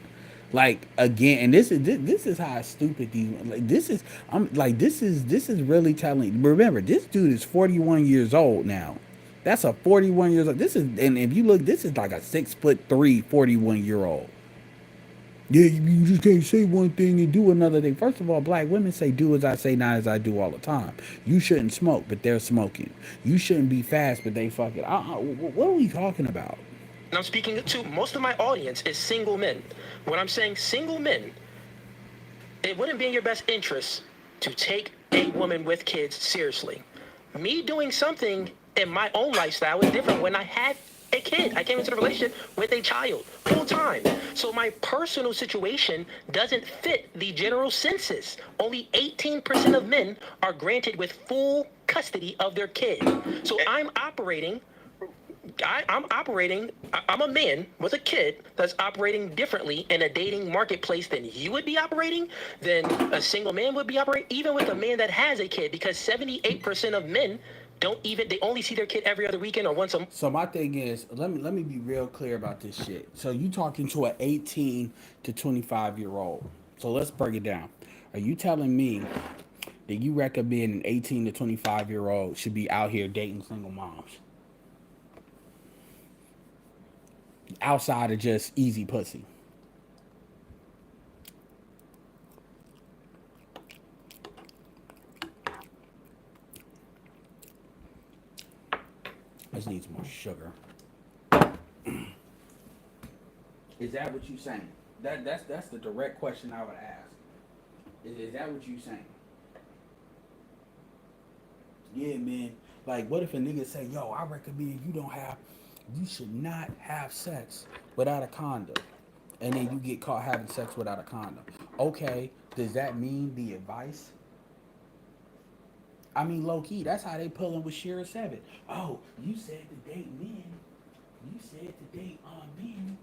Like again, and this is how stupid these like this is. I'm like this is really telling. Remember, this dude is 41 years old now. That's a 41 years old. This is, and if you look, this is like a 6'3", 41-year-old. Yeah, you just can't say one thing and do another thing. First of all, black women say do as I say, not as I do all the time. You shouldn't smoke, but they're smoking. You shouldn't be fast, but they fucking. What are we talking about? And I'm speaking to most of my audience is single men. When I'm saying single men, it wouldn't be in your best interest to take a woman with kids seriously. Me doing something in my own lifestyle is different when I had a kid. I came into the relationship with a child full time. So my personal situation doesn't fit the general census. Only 18% of men are granted with full custody of their kid. So I'm a man with a kid that's operating differently in a dating marketplace than you would be operating, than a single man would be operating, even with a man that has a kid, because 78% of men they only see their kid every other weekend or once a month. So my thing is, let me be real clear about this shit. So you talking to an 18 to 25-year-old. So let's break it down. Are you telling me that you recommend an 18 to 25-year-old should be out here dating single moms? Outside of just easy pussy. This needs more sugar. Is that what you saying? That's the direct question I would ask. Is that what you saying? Yeah, man. Like, what if a nigga say, yo, I recommend you should not have sex without a condom. And then you get caught having sex without a condom. Okay, does that mean the advice? I mean, low key, that's how they pulling with Shira 7. Oh, you said to date men. You said to date men.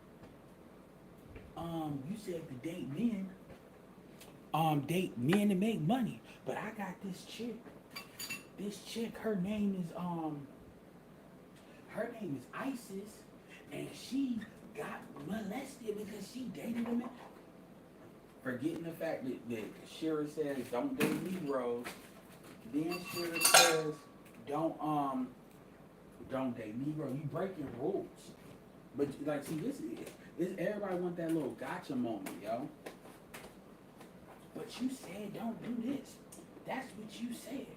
You said to date men. Date men to make money. But I got this chick. This chick, her name is Isis, and she got molested because she dated a man. Forgetting the fact that Shira says don't date Negroes. Then Shira says don't date Negro. You breaking rules. But like, see, this everybody want that little gotcha moment, yo. But you said don't do this. That's what you said.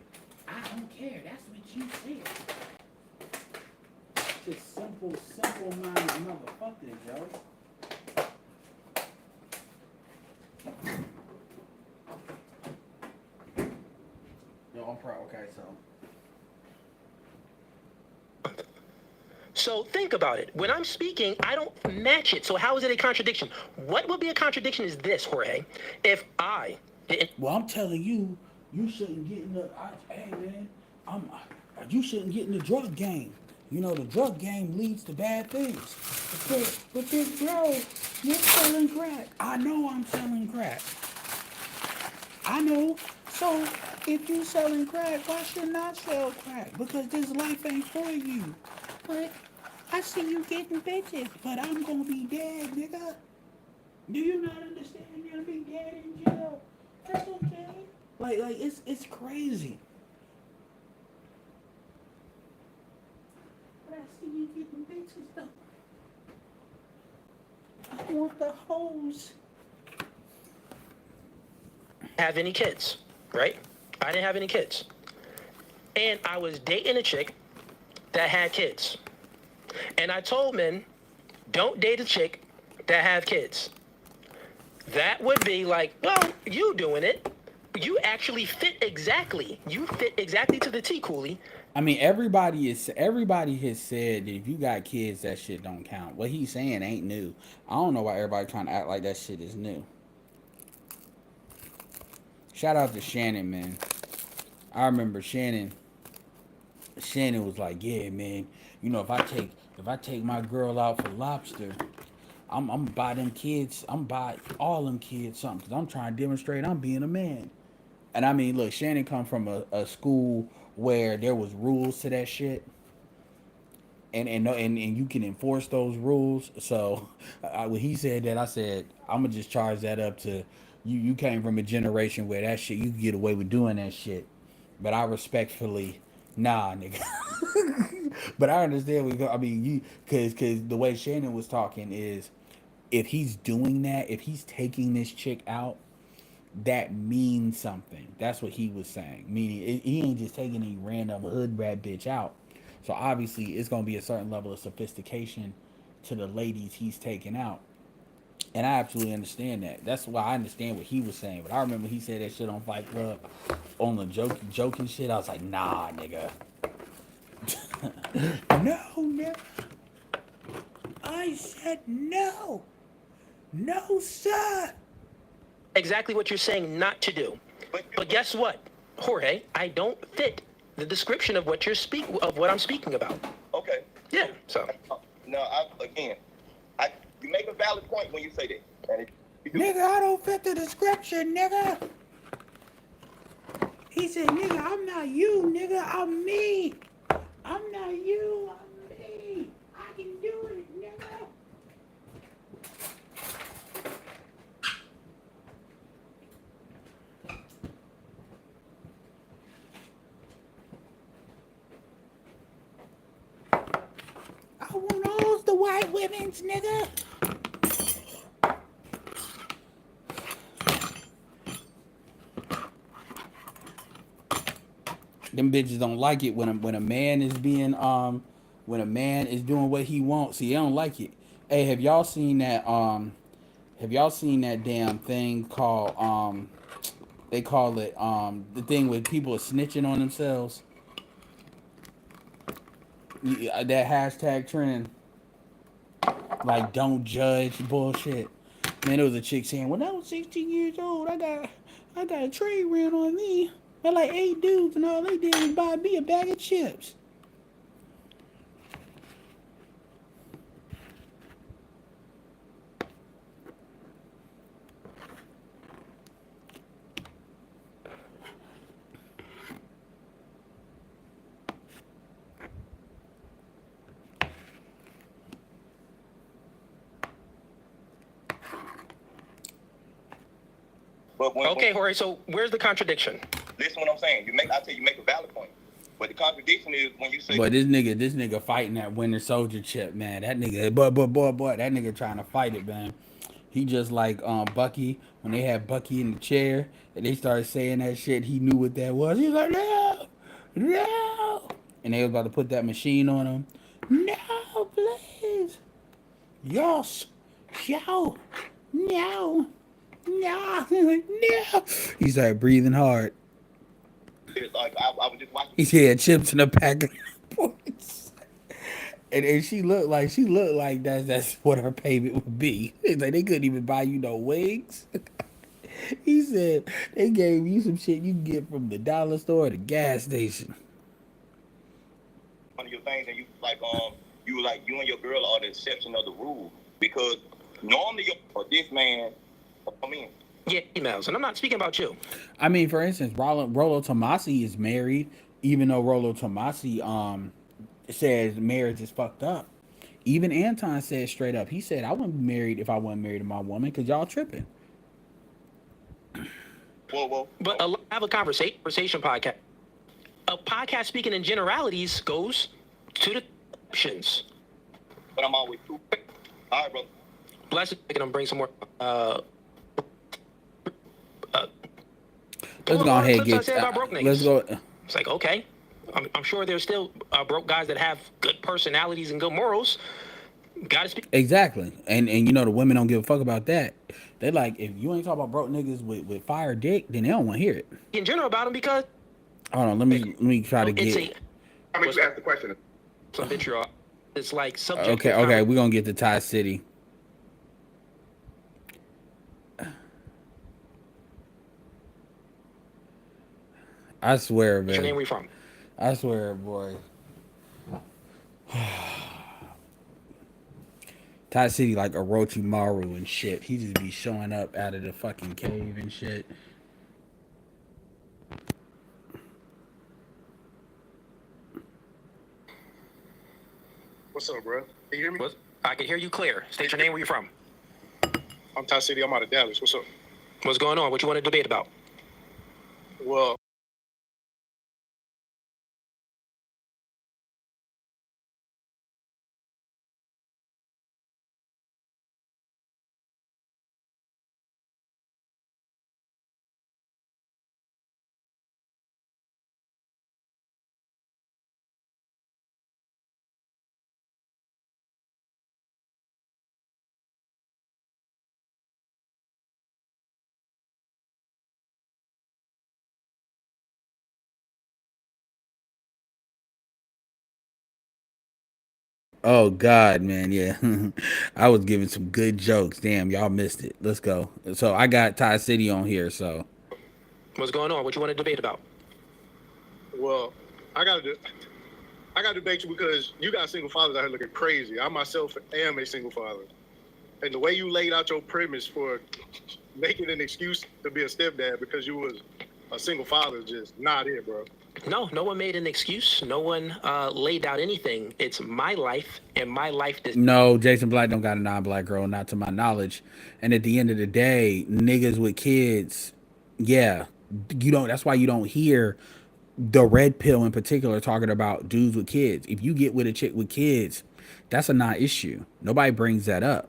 I don't care. That's what you said. Just simple-minded motherfuckers, yo. Yo, I'm proud. Okay, So think about it. When I'm speaking, I don't match it. So how is it a contradiction? What would be a contradiction is this, Jorge. If I didn't... Well, I'm telling you, you shouldn't get in the... hey, man, you shouldn't get in the drug game. You know, the drug game leads to bad things. But this girl, you're selling crack. I know I'm selling crack. I know. So, if you selling crack, why should not sell crack? Because this life ain't for you. But I see you getting bitches, but I'm gonna be dead, nigga. Do you not understand? You're gonna be dead in jail. That's okay. Like it's crazy. But I see you getting bitches though. I want the hoes. Have any kids, right? I didn't have any kids. and I was dating a chick that had kids. And I told men, don't date a chick that have kids. That would be like, well, you doing it. You actually fit exactly. You fit exactly to the T, Cooley. I mean, everybody has said that if you got kids, that shit don't count. What he's saying ain't new. I don't know why everybody trying to act like that shit is new. Shout out to Shannon, man. I remember Shannon was like, yeah, man, you know, if I take my girl out for lobster, I'm gonna buy them kids, I'm buy all them kids something, because I'm trying to demonstrate I'm being a man. And I mean, look, Shannon come from a school where there was rules to that shit. And you can enforce those rules. So when he said that, I said, I'm gonna just charge that up to you. You came from a generation where that shit, you could get away with doing that shit. But I respectfully, nah, nigga. But I understand we go. I mean, because the way Shannon was talking is, if he's doing that, if he's taking this chick out, that means something. That's what he was saying. Meaning, he ain't just taking any random hood rat bitch out. So obviously, it's gonna be a certain level of sophistication to the ladies he's taking out. And I absolutely understand that. That's why I understand what he was saying. But I remember he said that shit on Fight Club on the joking shit. I was like, nah, nigga. No, nigga. I said no. No, sir. Exactly what you're saying not to do. But guess what, Jorge? I don't fit the description of what what I'm speaking about. Okay. Yeah. So. No, you make a valid point when you say that. And nigga, I don't fit the description, nigga. He said, nigga, I'm not you, nigga, I'm me. I'm not you, I'm me. I can do it, nigga. I want all the white women's, nigga. Them bitches don't like it when a man is being when a man is doing what he wants. See, they don't like it. Hey, have y'all seen that damn thing called they call it the thing where people are snitching on themselves? That hashtag trend, like don't judge bullshit. Man, there was a chick saying, when I was 16 years old, I got a train ran on me. But like 8 dudes, and all they did was buy me a bag of chips. Okay, Jorge, so where's the contradiction? Listen what I'm saying. You make a valid point. But the contradiction is when you say, but this nigga fighting that Winter Soldier chip, man. That nigga, boy, that nigga trying to fight it, man. He just like Bucky, when they had Bucky in the chair and they started saying that shit, he knew what that was. He was like, no, and they was about to put that machine on him. No, please, yes, yo, no, no. He started breathing hard. like I was just watching. He had chips in a pack of points. And she looked like that's what her payment would be. It's like they couldn't even buy you no wigs. He said they gave you some shit you can get from the dollar store or the gas station. One of your things, and you and your girl are the exception of the rule, because normally this man, I mean. Yeah, emails, and I'm not speaking about you. I mean, for instance, Rollo Tomasi is married, even though Rollo Tomasi says marriage is fucked up. Even Anton said straight up, he said, I wouldn't be married if I wasn't married to my woman, because y'all tripping. Whoa. But I have a conversation podcast. A podcast speaking in generalities goes to the options. But I'm always too. All right, bro. Bless it, I'm bring some more. Let's go ahead and get. Let's go. It's like, okay. I'm sure there's still broke guys that have good personalities and good morals. Gotta speak. Exactly. And you know the women don't give a fuck about that. They like, if you ain't talking about broke niggas with fire dick, then they don't want to hear it. In general about them because Hold on, let me try to it's get. I mean, you asked the question. some vitriol. It's like subject. Okay, we're gonna get to Thai City. I swear, What's your name? man. Where you from? I swear, boy. Thai City like Orochimaru and shit. He just be showing up out of the fucking cave and shit. What's up, bro? Can you hear me? I can hear you clear. State your name. Where you from? I'm Ty City. I'm out of Dallas. What's up? What's going on? What you want to debate about? Well, Oh God, man, yeah. I was giving some good jokes. Damn, y'all missed it. Let's go. So I got Thai City on here. So What's going on? What you want to debate about? well, I gotta debate you because you got single fathers out here looking crazy. I myself am a single father, and the way you laid out your premise for making an excuse to be a stepdad because you was a single father is just not it, bro. No one made an excuse. No one laid out anything. It's my life and my life. no, Jason Black don't got a non-black girl, not to my knowledge. And at the end of the day, niggas with kids, yeah, you don't. That's why you don't hear the red pill in particular talking about dudes with kids. If you get with a chick with kids, that's a non-issue. Nobody brings that up.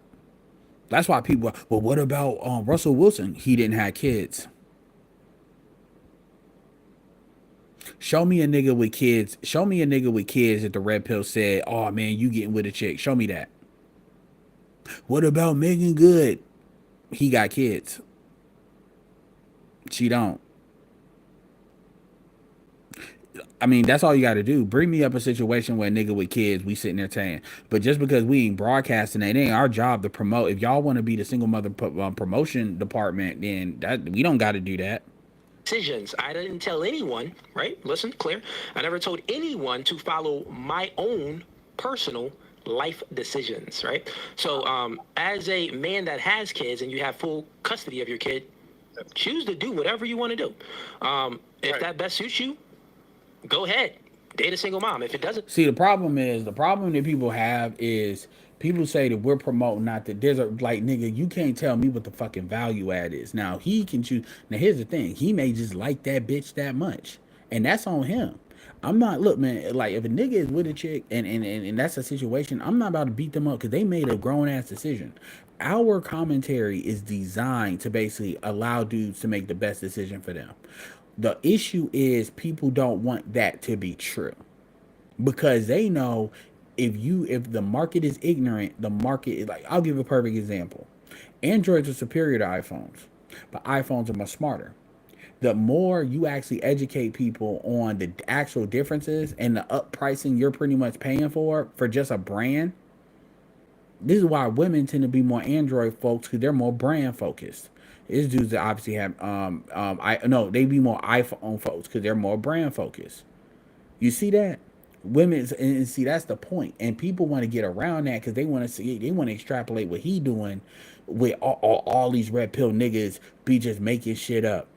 That's why people. Well, what about Russell Wilson? He didn't have kids. Show me a nigga with kids. Show me a nigga with kids that the red pill said, "Oh man, you getting with a chick." Show me that. What about Megan Good? He got kids. She don't. I mean, that's all you got to do. Bring me up a situation where a nigga with kids, we sitting there saying, but just because we ain't broadcasting it ain't our job to promote. If y'all want to be the single mother promotion department, then that we don't got to do that. Decisions. I didn't tell anyone, right? Listen, clear. I never told anyone to follow my own personal life decisions, right? So, as a man that has kids and you have full custody of your kid, choose to do whatever you want to do. If that best suits you, go ahead. Date a single mom. If it doesn't, see, the problem that people have is people say that we're promoting, not that there's a like, nigga, you can't tell me what the fucking value add is. Now he can choose. Now here's the thing, he may just like that bitch that much, and that's on him. I'm not, look, man, like if a nigga is with a chick and that's a situation, I'm not about to beat them up because they made a grown ass decision. Our commentary is designed to basically allow dudes to make the best decision for them. The issue is people don't want that to be true because they know if the market is ignorant, the market is like, I'll give a perfect example. Androids are superior to iPhones, but iPhones are much smarter. The more you actually educate people on the actual differences and the up pricing you're pretty much paying for just a brand, this is why women tend to be more Android folks because they're more brand focused. It's dudes that obviously have I no, they be more iPhone folks because they're more brand focused. You see that? Women, and see, that's the point. And people want to get around that because they want to see, they want to extrapolate what he doing with all these red pill niggas be just making shit up.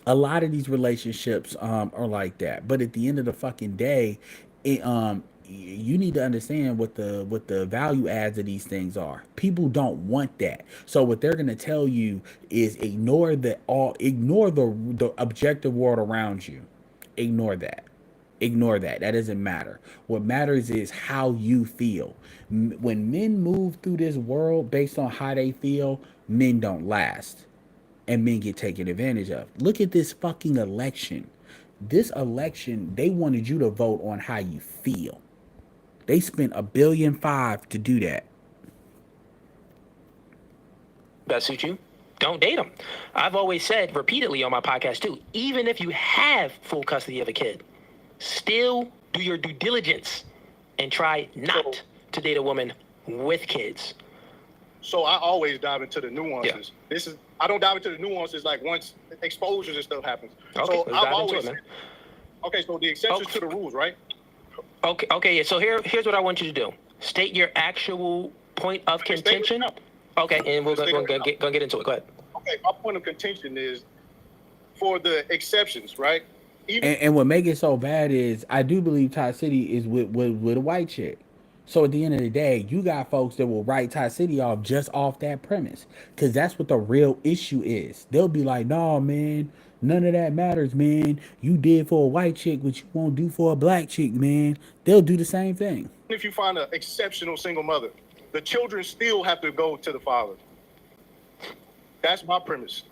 A lot of these relationships are like that. But at the end of the fucking day, you need to understand what the value adds of these things are. People don't want that. So what they're gonna tell you is ignore the objective world around you. Ignore that. Ignore that. That doesn't matter. What matters is how you feel. When men move through this world based on how they feel, men don't last and men get taken advantage of. Look at this fucking election. This election, they wanted you to vote on how you feel. They spent $1.5 billion to do that. That suit you? Don't date them. I've always said repeatedly on my podcast too, even if you have full custody of a kid, still do your due diligence and try not to date a woman with kids. So I always dive into the nuances. Yeah. I don't dive into the nuances like once exposures and stuff happens. Okay, so I've always said, okay, so the exceptions to the rules, right? Okay, yeah. So here's what I want you to do. State your actual point of contention. Okay, and we're gonna get into it. Go ahead. Okay, my point of contention is for the exceptions, right? And what makes it so bad is I do believe Todd City is with a white chick. So at the end of the day, you got folks that will write Todd City off just off that premise. Because that's what the real issue is. They'll be like, nah, man, none of that matters, man. You did for a white chick what you won't do for a black chick, man. They'll do the same thing. If you find an exceptional single mother, the children still have to go to the father. That's my premise.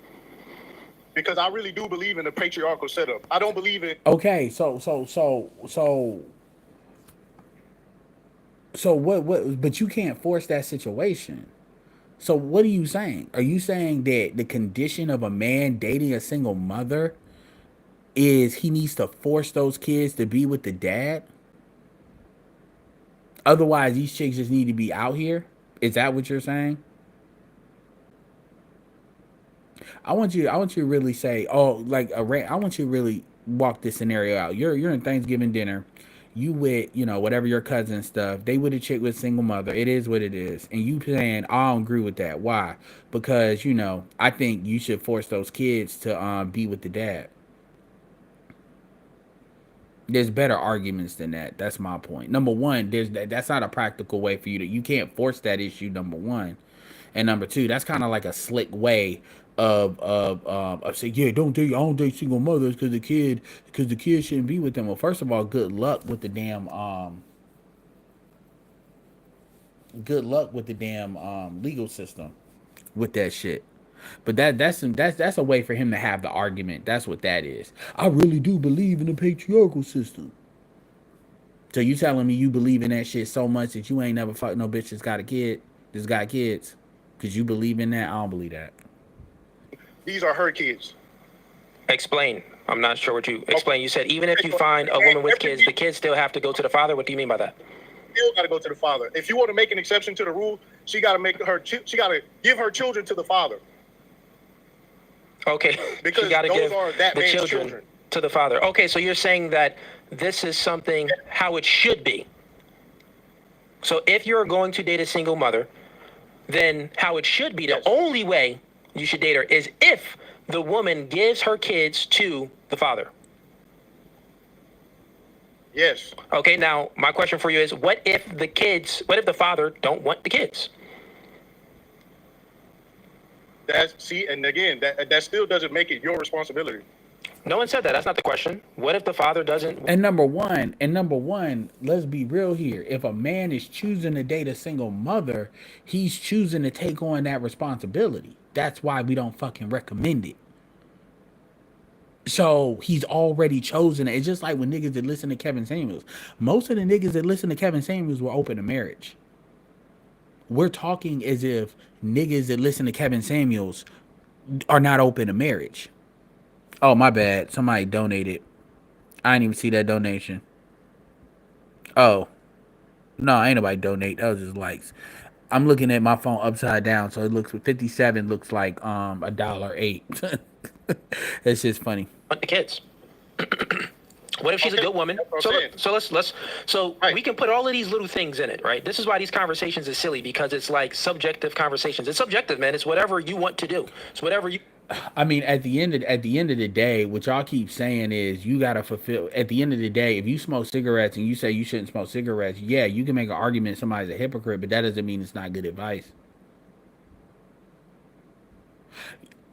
Because I really do believe in the patriarchal setup. I don't believe in... Okay, so what, but you can't force that situation. So what are you saying? Are you saying that the condition of a man dating a single mother is he needs to force those kids to be with the dad? Otherwise, these chicks just need to be out here? Is that what you're saying? I want you to really say, I want you to really walk this scenario out. You're in Thanksgiving dinner. You with, whatever your cousin stuff. They with a chick with a single mother. It is what it is. And you saying, I don't agree with that. Why? Because, I think you should force those kids to be with the dad. There's better arguments than that. That's my point. Number one, that's not a practical way for you can't force that issue, number one. And number two, that's kind of like a slick way of saying, yeah, I don't date single mothers because the kid shouldn't be with them. Well, first of all, good luck with the damn legal system with that shit. But that's a way for him to have the argument. That's what that is. I really do believe in the patriarchal system. So you telling me you believe in that shit so much that you ain't never fucked no bitch that's got kids? Because you believe in that? I don't believe that. These are her kids. Explain. I'm not sure what you explain. Okay. You said even if you find a woman with kids, the kids still have to go to the father. What do you mean by that? Still got to go to the father. If you want to make an exception to the rule, she got to give her children to the father. Okay. Because she got to give the children to the father. Okay, so you're saying that this is something how it should be. So if you're going to date a single mother, then how it should be, the only way you should date her is if the woman gives her kids to the father. Yes. Okay, now my question for you is, what if the father don't want the kids? And again, that still doesn't make it your responsibility. No one said that. That's not the question. What if the father doesn't? And number one, let's be real here. If a man is choosing to date a single mother, he's choosing to take on that responsibility. That's why we don't fucking recommend it. So he's already chosen it. It's just like when niggas that listen to Kevin Samuels. Most of the niggas that listen to Kevin Samuels were open to marriage. We're talking as if niggas that listen to Kevin Samuels are not open to marriage. Oh, my bad. Somebody donated. I didn't even see that donation. Oh. No, ain't nobody donate. That was just likes. I'm looking at my phone upside down, so it looks 57 looks like $1.08. That's just funny. But the kids. What if she's a good woman? So we can put all of these little things in it, right? This is why these conversations are silly, because it's like subjective conversations. It's subjective, man. It's whatever you want to do. It's whatever you. I mean, at the end of the day, what y'all keep saying is you gotta fulfill. At the end of the day, if you smoke cigarettes and you say you shouldn't smoke cigarettes, yeah, you can make an argument somebody's a hypocrite, but that doesn't mean it's not good advice.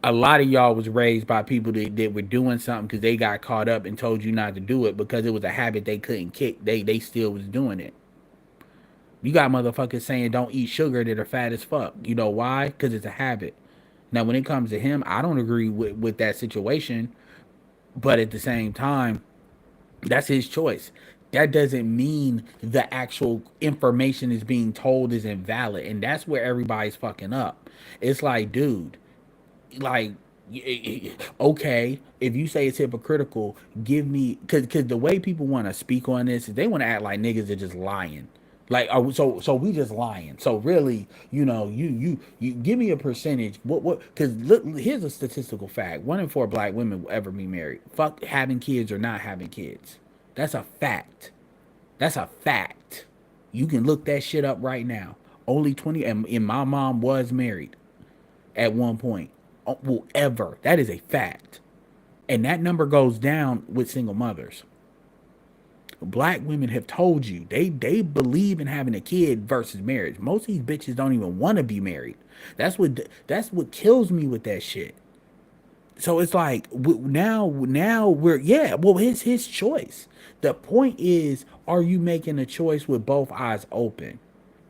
A lot of y'all was raised by people that were doing something because they got caught up and told you not to do it because it was a habit they couldn't kick. They still was doing it. You got motherfuckers saying don't eat sugar that are fat as fuck. You know why? Because it's a habit. Now, when it comes to him, I don't agree with that situation But at the same time, that's his choice. That doesn't mean the actual information is being told is invalid. And that's where everybody's fucking up. It's like, dude, like, okay, if you say it's hypocritical, give me, because the way people want to speak on this is they want to act like niggas are just lying. Like, so we just lying. So really, you give me a percentage. What? Because look, here's a statistical fact: 1 in 4 black women will ever be married. Fuck having kids or not having kids. That's a fact. That's a fact. You can look that shit up right now. Only 20, and my mom was married at one point. Will ever. That is a fact. And that number goes down with single mothers. Black women have told you they believe in having a kid versus marriage. Most of these bitches don't even want to be married. That's what kills me with that shit. So it's like now we're, yeah, well, it's his choice. The point is, are you making a choice with both eyes open?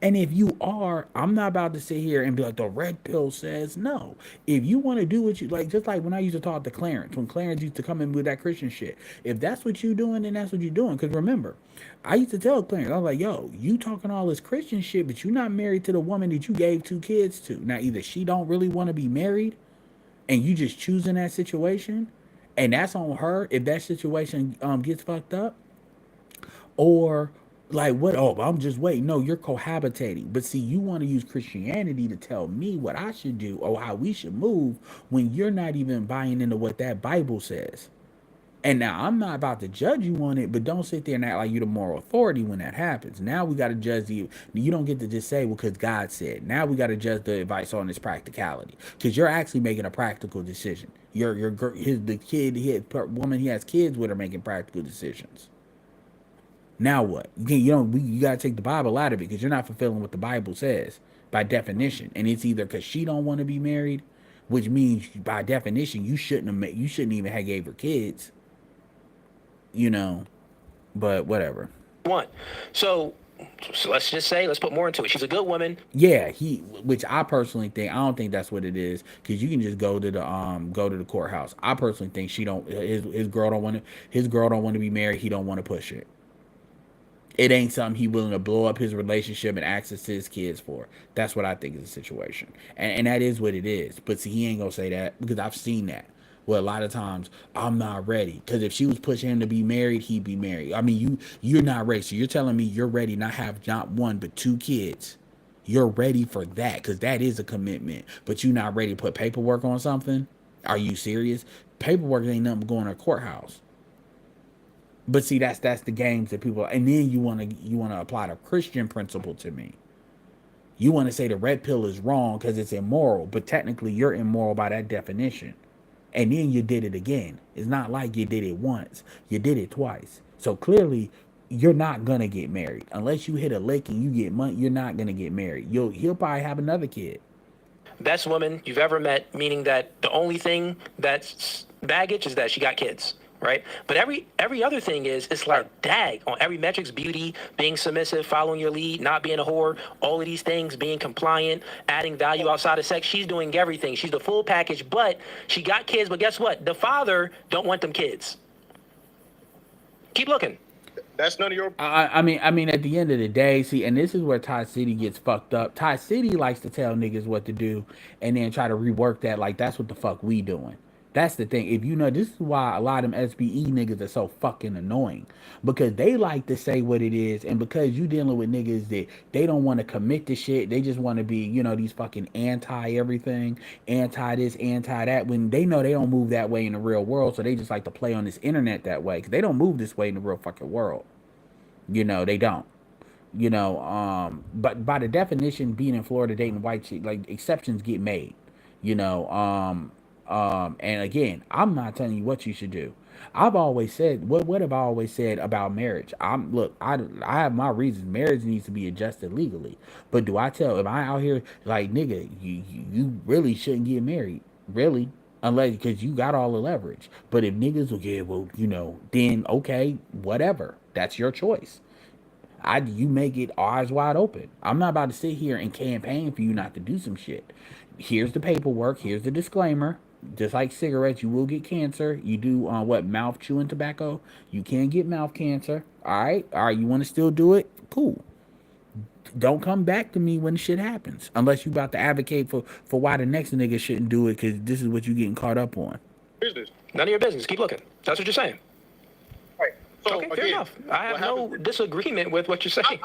And if you are, I'm not about to sit here and be like, the red pill says no. If you want to do what you like, just like when I used to talk to Clarence, when Clarence used to come in with that Christian shit, if that's what you doing, then that's what you're doing. Because remember, I used to tell Clarence, I was like, yo, you talking all this Christian shit, but you're not married to the woman that you gave 2 kids to. Now, either she don't really want to be married and you just choosing that situation, and that's on her if that situation gets fucked up, or like, what? Oh, I'm just waiting. No, you're cohabitating. But see, you want to use Christianity to tell me what I should do or how we should move when you're not even buying into what that Bible says. And now I'm not about to judge you on it, but don't sit there and act like you're the moral authority when that happens. Now we got to judge you. You don't get to just say, well, because God said. Now we got to judge the advice on its practicality, because you're actually making a practical decision. The kid, woman he has kids with are making practical decisions. Now what? You gotta take the Bible out of it, because you're not fulfilling what the Bible says by definition. And it's either because she don't want to be married, which means by definition you shouldn't even have gave her kids. But whatever. One. So let's just say, let's put more into it. She's a good woman. Yeah, which I personally think, I don't think that's what it is, because you can just go to the courthouse. I personally think his girl don't want to be married. He don't want to push it. It ain't something he willing to blow up his relationship and access to his kids for. That's what I think is the situation. And that is what it is. But see, he ain't gonna say that, because I've seen that. Well, a lot of times, I'm not ready. Because if she was pushing him to be married, he'd be married. I mean, you're not ready. So you're telling me you're ready not have not 1 but 2 kids. You're ready for that, because that is a commitment. But you're not ready to put paperwork on something? Are you serious? Paperwork ain't nothing but going to a courthouse. But see, that's the games that people, and then you want to apply the Christian principle to me. You want to say the red pill is wrong because it's immoral, but technically you're immoral by that definition. And then you did it again. It's not like you did it once. You did it twice. So clearly you're not gonna get married unless you hit a lick and you get money. You're not gonna get married. He'll probably have another kid. Best woman you've ever met, meaning that the only thing that's baggage is that she got kids. Right? But every other thing it's like, dag, on every metrics, beauty, being submissive, following your lead, not being a whore, all of these things, being compliant, adding value outside of sex. She's doing everything. She's the full package, but she got kids. But guess what? The father don't want them kids. Keep looking. That's none of your. I mean, at the end of the day, see, and this is where Ty City gets fucked up. Ty City likes to tell niggas what to do and then try to rework that like that's what the fuck we doing. That's the thing. If this is why a lot of them SBE niggas are so fucking annoying, because they like to say what it is, and because you dealing with niggas that they don't want to commit to shit, they just want to be, these fucking anti everything, anti this, anti that, when they know they don't move that way in the real world, so they just like to play on this internet that way, because they don't move this way in the real fucking world. They don't. But by the definition, being in Florida dating white chick, like, exceptions get made. And again, I'm not telling you what you should do. I've always said, what have I always said about marriage? I have my reasons. Marriage needs to be adjusted legally. But am I out here like, nigga, you really shouldn't get married, really, unless, because you got all the leverage. But if niggas will get, well, then okay, whatever, that's your choice. You make it eyes wide open. I'm not about to sit here and campaign for you not to do some shit. Here's the paperwork. Here's the disclaimer. Just like cigarettes, you will get cancer. You do mouth chewing tobacco, you can get mouth cancer. All right. You want to still do it? Cool. Don't come back to me when shit happens, unless you about to advocate for why the next nigga shouldn't do it, because this is what you getting caught up on. Business. None of your business. Keep looking. That's what you're saying. Right. So okay, fair enough. I have no disagreement with what you're saying.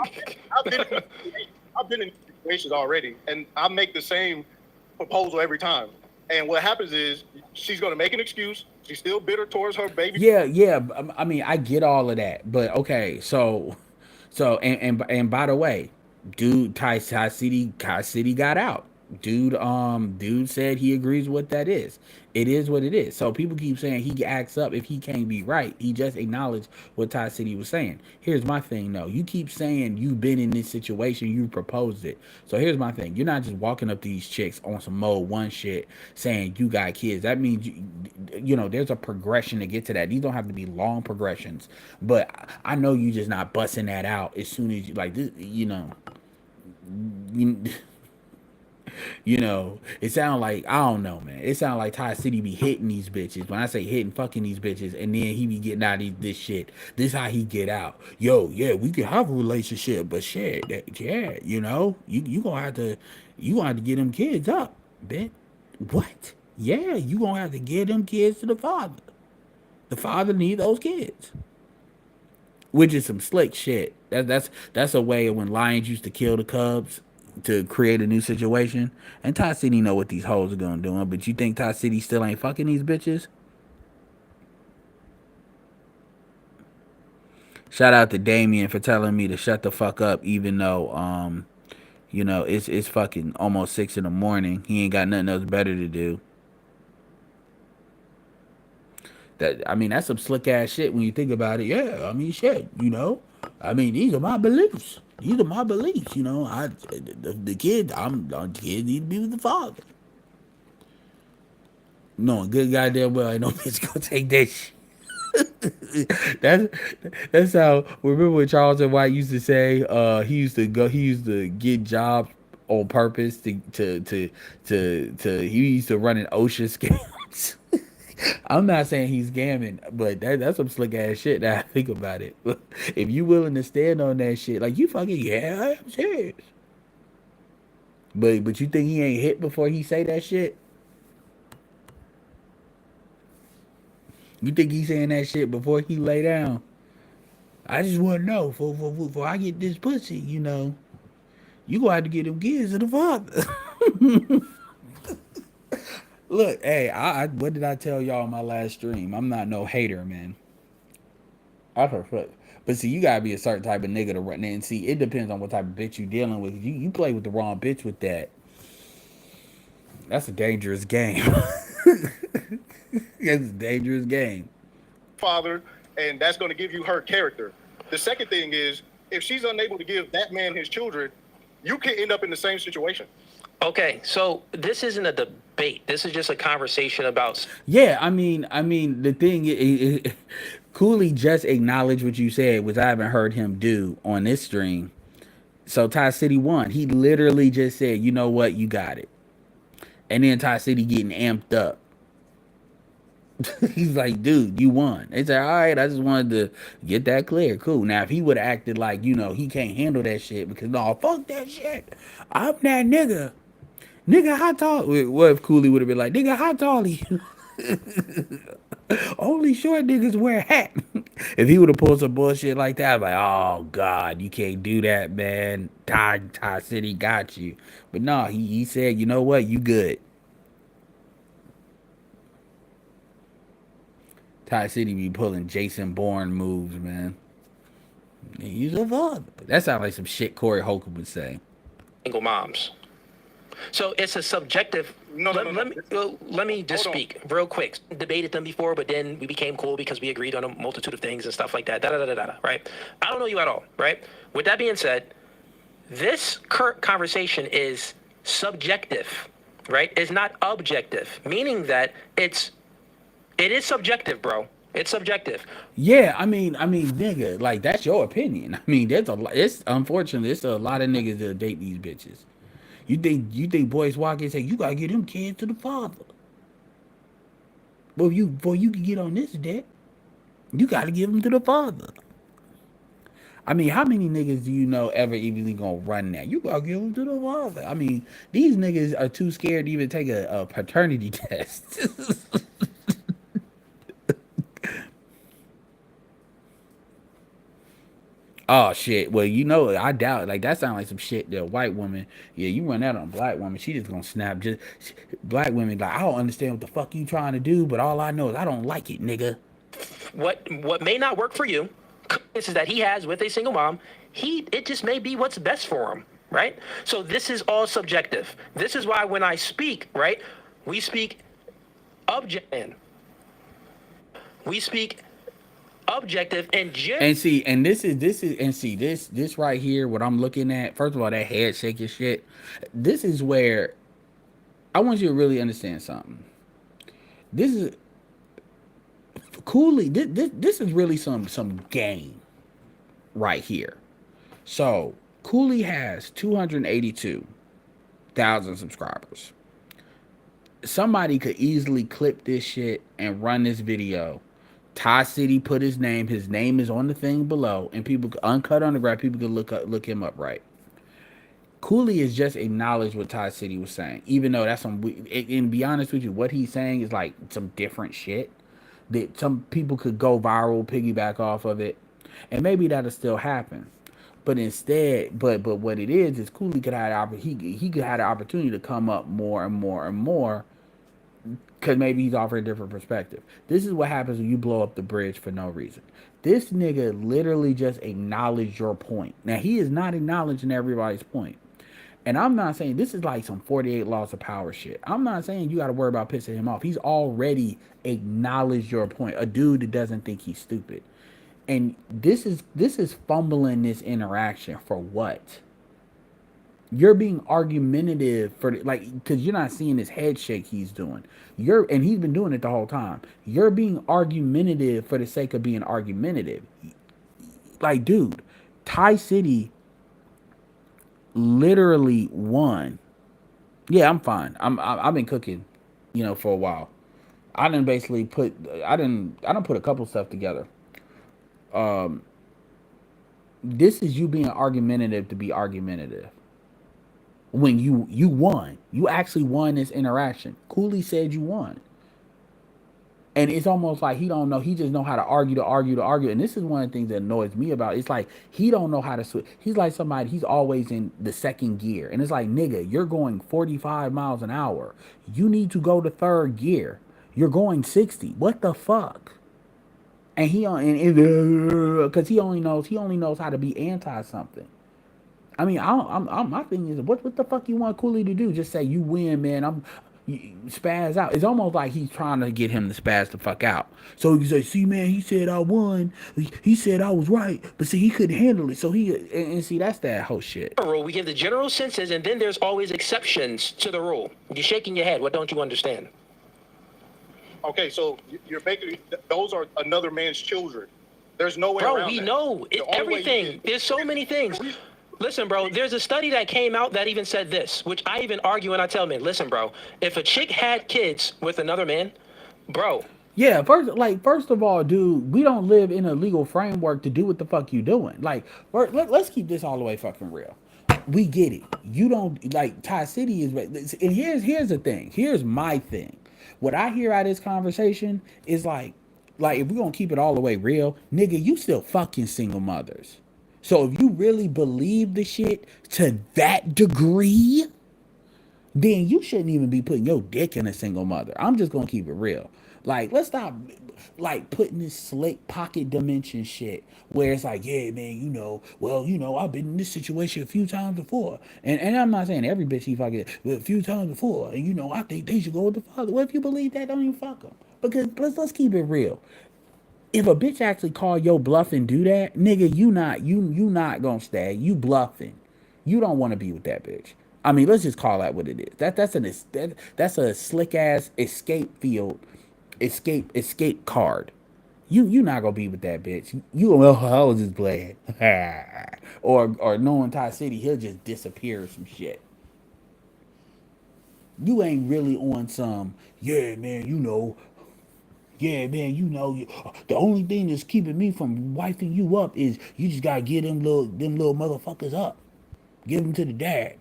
I've been in situations already, and I make the same proposal every time. And what happens is she's going to make an excuse. She's still bitter towards her baby. Yeah. I mean, I get all of that, but okay. And by the way, dude, Ty City got out. Dude said he agrees with what that is. It is what it is. So people keep saying he acts up if he can't be right. He just acknowledged what Ty City was saying. Here's my thing though. You keep saying you've been in this situation, you proposed it. So here's my thing. You're not just walking up to these chicks on some mode one shit saying you got kids. That means you know there's a progression to get to that. These don't have to be long progressions. But I know you just not busting that out as soon as you like this, you know. You know, it sound like, I don't know, man. It sound like Ty City be hitting these bitches. When I say hitting, fucking these bitches, and then he be getting out of this shit. This how he get out. Yo, yeah, we can have a relationship, but shit, yeah, you know, you gonna have to get them kids up, bitch. What? Yeah, you gonna have to get them kids to the father. The father need those kids. Which is some slick shit. That's a way of when lions used to kill the cubs to create a new situation. And Ty City know what these hoes are gonna do. But you think Ty City still ain't fucking these bitches? Shout out to Damien for telling me to shut the fuck up, even though you know, it's fucking almost 6 a.m. He ain't got nothing else better to do. I mean, that's some slick ass shit when you think about it. Yeah, I mean, shit, you know. I mean, these are my beliefs. These are my beliefs, you know. The kid, the kid need to be with the father. No, good goddamn well, I know bitch gonna take that shit. that's how. Remember what Charleston White used to say? He used to get jobs on purpose to he used to run an OSHA scams. I'm not saying he's scamming, but that's some slick ass shit that I think about it. If you willing to stand on that shit, like you fucking, yeah, I'm serious. But you think he ain't hit before he say that shit? You think he's saying that shit before he lay down? I just want to know before I get this pussy, you know, you gonna have to get them kids to the father. Look, hey, what did I tell y'all in my last stream? I'm not no hater, man. I prefer, but see, you gotta be a certain type of nigga to run in. And see, it depends on what type of bitch you dealing with. You play with the wrong bitch with that. That's a dangerous game. It's a dangerous game. Father, and that's going to give you her character. The second thing is, if she's unable to give that man his children, you can end up in the same situation. Okay, so this isn't a debate. This is just a conversation about. Yeah, I mean, the thing, Cooley just acknowledged what you said, which I haven't heard him do on this stream. So Ty City won. He literally just said, "You know what? You got it." And then Ty City getting amped up. He's like, dude, you won. They said, all right, I just wanted to get that clear. Cool. Now, if he would have acted like, you know, he can't handle that shit because, no, fuck that shit. I'm that nigga. Nigga, how tall? What if Cooley would have been like, nigga, how tall are you? Only short niggas wear a hat. If he would have pulled some bullshit like that, I'm like, oh, God, you can't do that, man. Ty City got you. But no, he said, you know what? You good. Ty City be pulling Jason Bourne moves, man. He's a father. That sounds like some shit Corey Holcomb would say. Single moms. So it's a subjective. Let me just speak real quick. Debated them before, but then we became cool because we agreed on a multitude of things and stuff like that. Right? I don't know you at all. Right? With that being said, this current conversation is subjective. Right? It's not objective, meaning that it is subjective, bro. It's subjective. Yeah, I mean, nigga, like that's your opinion. I mean, it's unfortunately, it's a lot of niggas that date these bitches. You think boys walk in and say, you gotta get them kids to the father. But before you can get on this dick, you got to give them to the father. I mean, how many niggas do you know ever even gonna run that? You gotta give them to the father. I mean, these niggas are too scared to even take a paternity test. Oh shit. Well, you know, I doubt. Like that sounds like some shit that a white woman. Yeah, you run that on a black woman, she just gonna snap. Black women like, I don't understand what the fuck you trying to do, but all I know is I don't like it, nigga. What may not work for you is that he has with a single mom. It just may be what's best for him, right? So this is all subjective. This is why when I speak, right, we speak objective. We speak objective and And see, and this is and see this right here. What I'm looking at. First of all, that head shaking shit. This is where I want you to really understand something. This is Cooley. This is really some game right here. So Cooley has 282,000 subscribers. Somebody could easily clip this shit and run this video. Ty City put his name. His name is on the thing below, and people uncut underground. People could look him up, right? Cooley has just acknowledged what Ty City was saying, even though that's some. And be honest with you, what he's saying is like some different shit that some people could go viral, piggyback off of it, and maybe that'll still happen. But instead, but what it is Cooley could have he could have the opportunity to come up more and more and more, because maybe he's offering a different perspective. This is what happens when you blow up the bridge for no reason. This nigga literally just acknowledged your point. Now he is not acknowledging everybody's point. And I'm not saying this is like some 48 laws of power shit. I'm not saying you got to worry about pissing him off. He's already acknowledged your point. A dude that doesn't think he's stupid. And this is fumbling this interaction for what? You're being argumentative for like, because you're not seeing this head shake he's doing. And he's been doing it the whole time. You're being argumentative for the sake of being argumentative. Like, dude, Ty City literally won. Yeah, I'm fine. I've been cooking, for a while. I didn't basically I don't put a couple stuff together. This is you being argumentative to be argumentative. When you won, you actually won this interaction. Cooley said you won, and it's almost like he don't know. He just know how to argue. And this is one of the things that annoys me about it. It's like he don't know how to switch. He's like somebody. He's always in the second gear, and it's like, nigga, you're going 45 miles an hour. You need to go to third gear. You're going 60. What the fuck? And because he only knows how to be anti something. I mean, my thing is, what the fuck you want Cooley to do? Just say you win, man. Spaz out. It's almost like he's trying to get him to spaz the fuck out. So he say, see, man, he said I won. He said I was right, but see, he couldn't handle it. So and see, that's that whole shit. We give the general senses, and then there's always exceptions to the rule. You're shaking your head. What don't you understand? Okay, so you're making those are another man's children. There's no way around that. Bro, we know. It's everything. There's so many things. Listen, bro, there's a study that came out that even said this, which I even argue and I tell men, listen, bro, if a chick had kids with another man, bro. Yeah, first of all, dude, we don't live in a legal framework to do what the fuck you doing. Like, let's keep this all the way fucking real. We get it. You don't, like, Ty City is, and here's the thing. Here's my thing. What I hear out of this conversation is like if we're gonna keep it all the way real, nigga, you still fucking single mothers. So if you really believe the shit to that degree, then you shouldn't even be putting your dick in a single mother. I'm just gonna keep it real. Like, let's stop like putting this slick pocket dimension shit where it's like, yeah, man, I've been in this situation a few times before. And I'm not saying every bitch he fucking a few times before. And I think they should go with the father. Well, if you believe that, don't even fuck them. Because let's keep it real. If a bitch actually call your bluff and do that, nigga, you not gonna stay. You bluffing. You don't want to be with that bitch. I mean, let's just call that what it is. That's a slick ass escape card. You not gonna be with that bitch. You I was just playing. or knowing Ty City, he'll just disappear or some shit. You ain't really on some, yeah, man, yeah, man, you know, the only thing that's keeping me from wifing you up is you just gotta get them little motherfuckers up. Give them to the dad.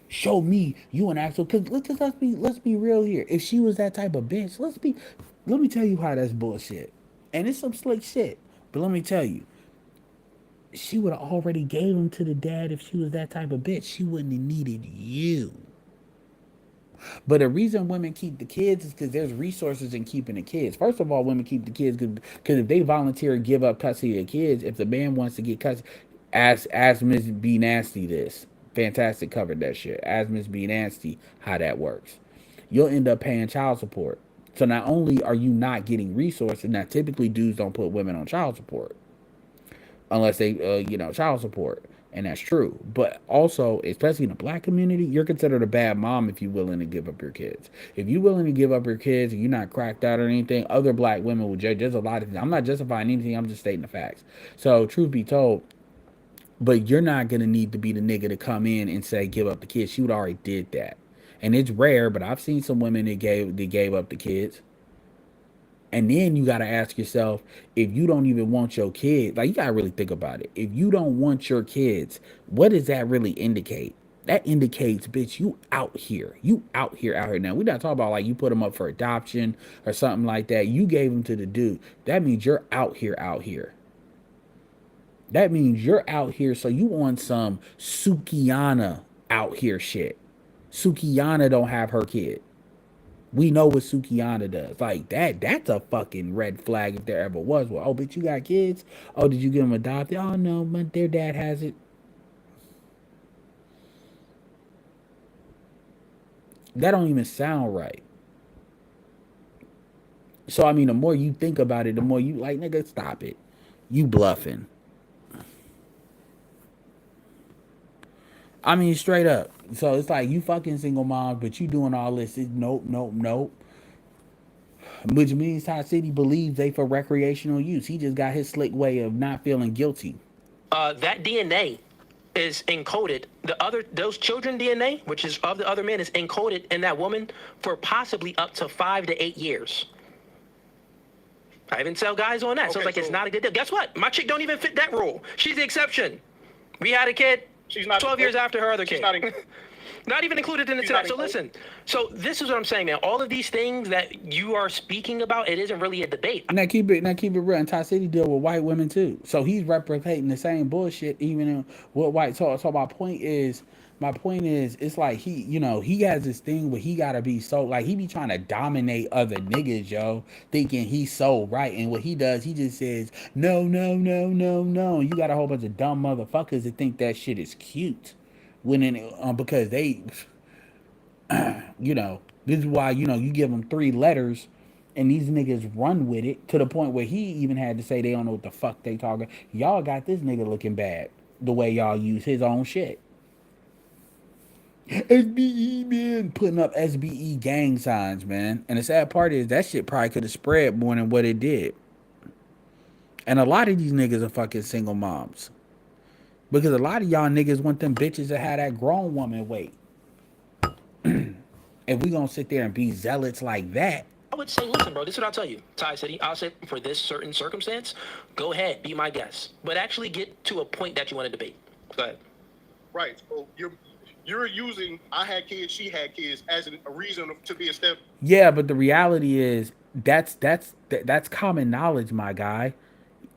Show me you an actual. Cause let's be real here. If she was that type of bitch, let me tell you how that's bullshit. And it's some slick shit. But let me tell you, she would have already gave him to the dad if she was that type of bitch. She wouldn't have needed you. But the reason women keep the kids is because there's resources in keeping the kids. First of all, women keep the kids because if they volunteer to give up custody of kids, if the man wants to get custody, ask Miss B Nasty this. Fantastic covered that shit. Ask Miss B Nasty how that works. You'll end up paying child support. So not only are you not getting resources, now typically dudes don't put women on child support unless they, child support. And that's true. But also, especially in the black community, you're considered a bad mom if you're willing to give up your kids. If you're willing to give up your kids and you're not cracked out or anything, other black women will judge. There's a lot of things. I'm not justifying anything. I'm just stating the facts. So, truth be told, but you're not going to need to be the nigga to come in and say, give up the kids. She would already did that. And it's rare, but I've seen some women that gave up the kids. And then you got to ask yourself, if you don't even want your kids, like you got to really think about it. If you don't want your kids, what does that really indicate? That indicates, bitch, you out here. You out here. Now, we're not talking about like you put them up for adoption or something like that. You gave them to the dude. That means you're out here. That means you're out here. So you on some Sukiyana out here shit. Sukiyana don't have her kid. We know what Sukiyana does. Like that's a fucking red flag if there ever was one. Oh, but you got kids? Oh, did you get them adopted? Oh no, but their dad has it. That don't even sound right. So I mean, the more you think about it, the more you like, nigga, stop it. You bluffing. I mean, straight up. So it's like you fucking single mom, but you doing all this. Nope. Which means Todd City believes they for recreational use. He just got his slick way of not feeling guilty. That DNA is encoded. Those children DNA, which is of the other men, is encoded in that woman for possibly up to 5 to 8 years. I even tell guys on that. Okay, so it's like, it's not a good deal. Guess what? My chick don't even fit that rule. She's the exception. We had a kid. She's not 12 years after her other kid. Not even included in the tonight. So listen. So this is what I'm saying, man. All of these things that you are speaking about, it isn't really a debate. Now keep it real. And Ty City deal with white women too. So he's replicating the same bullshit. Even in what white talk. So my point is, it's like he has this thing where he gotta be so like he be trying to dominate other niggas, yo, thinking he's so right. And what he does, he just says no. You got a whole bunch of dumb motherfuckers that think that shit is cute. Because they, this is why, you give them 3 letters and these niggas run with it to the point where he even had to say they don't know what the fuck they talking. Y'all got this nigga looking bad the way y'all use his own shit. SBE, man, putting up SBE gang signs, man. And the sad part is that shit probably could have spread more than what it did. And a lot of these niggas are fucking single moms. Because a lot of y'all niggas want them bitches to have that grown woman weight. If we gonna sit there and be zealots like that. I would say, listen, bro, this is what I'll tell you. Ty City, I'll say for this certain circumstance, go ahead, be my guest. But actually get to a point that you want to debate. Go ahead. Right. So you're using I had kids, she had kids as a reason to be a step. Yeah, but the reality is that's common knowledge, my guy.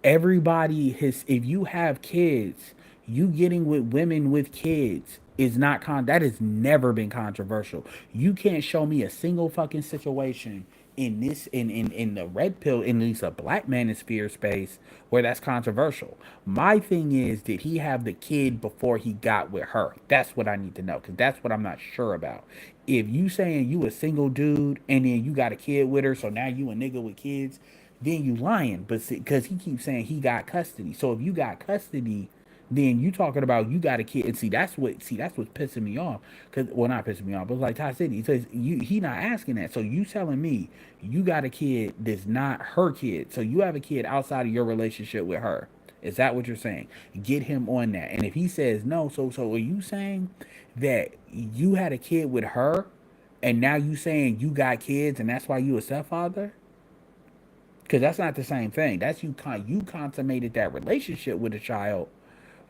Everybody if you have kids, you getting with women with kids is not that has never been controversial. You can't show me a single fucking situation in the red pill, in at least a black manosphere space, where that's controversial. My thing is, did he have the kid before he got with her? That's what I need to know, because that's what I'm not sure about. If you saying you a single dude and then you got a kid with her, so now you a nigga with kids, then you lying. But because he keeps saying he got custody. So if you got custody, then you talking about you got a kid. And that's what's pissing me off. Not pissing me off, but like Ty City, he says he not asking that. So you telling me you got a kid that's not her kid. So you have a kid outside of your relationship with her. Is that what you're saying? Get him on that. And if he says no, so are you saying that you had a kid with her and now you saying you got kids and that's why you a stepfather? Because that's not the same thing. That's you consummated that relationship with a child,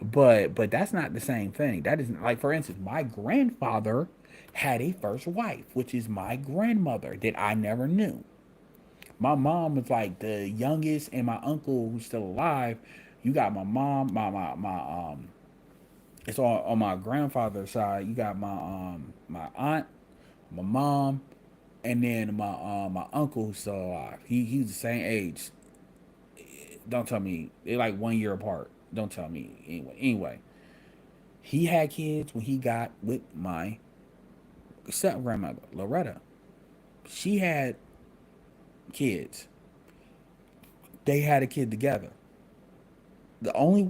but that's not the same thing. That isn't like, for instance, my grandfather had a first wife, which is my grandmother that I never knew. My mom was like the youngest, and my uncle who's still alive. You got my mom, my it's on my grandfather's side. You got my aunt, my mom, and then my uncle who's still alive. He's the same age. Don't tell me they're like 1 year apart. Don't tell me anyway. He had kids when he got with my step grandmother, Loretta. She had kids. They had a kid together. The only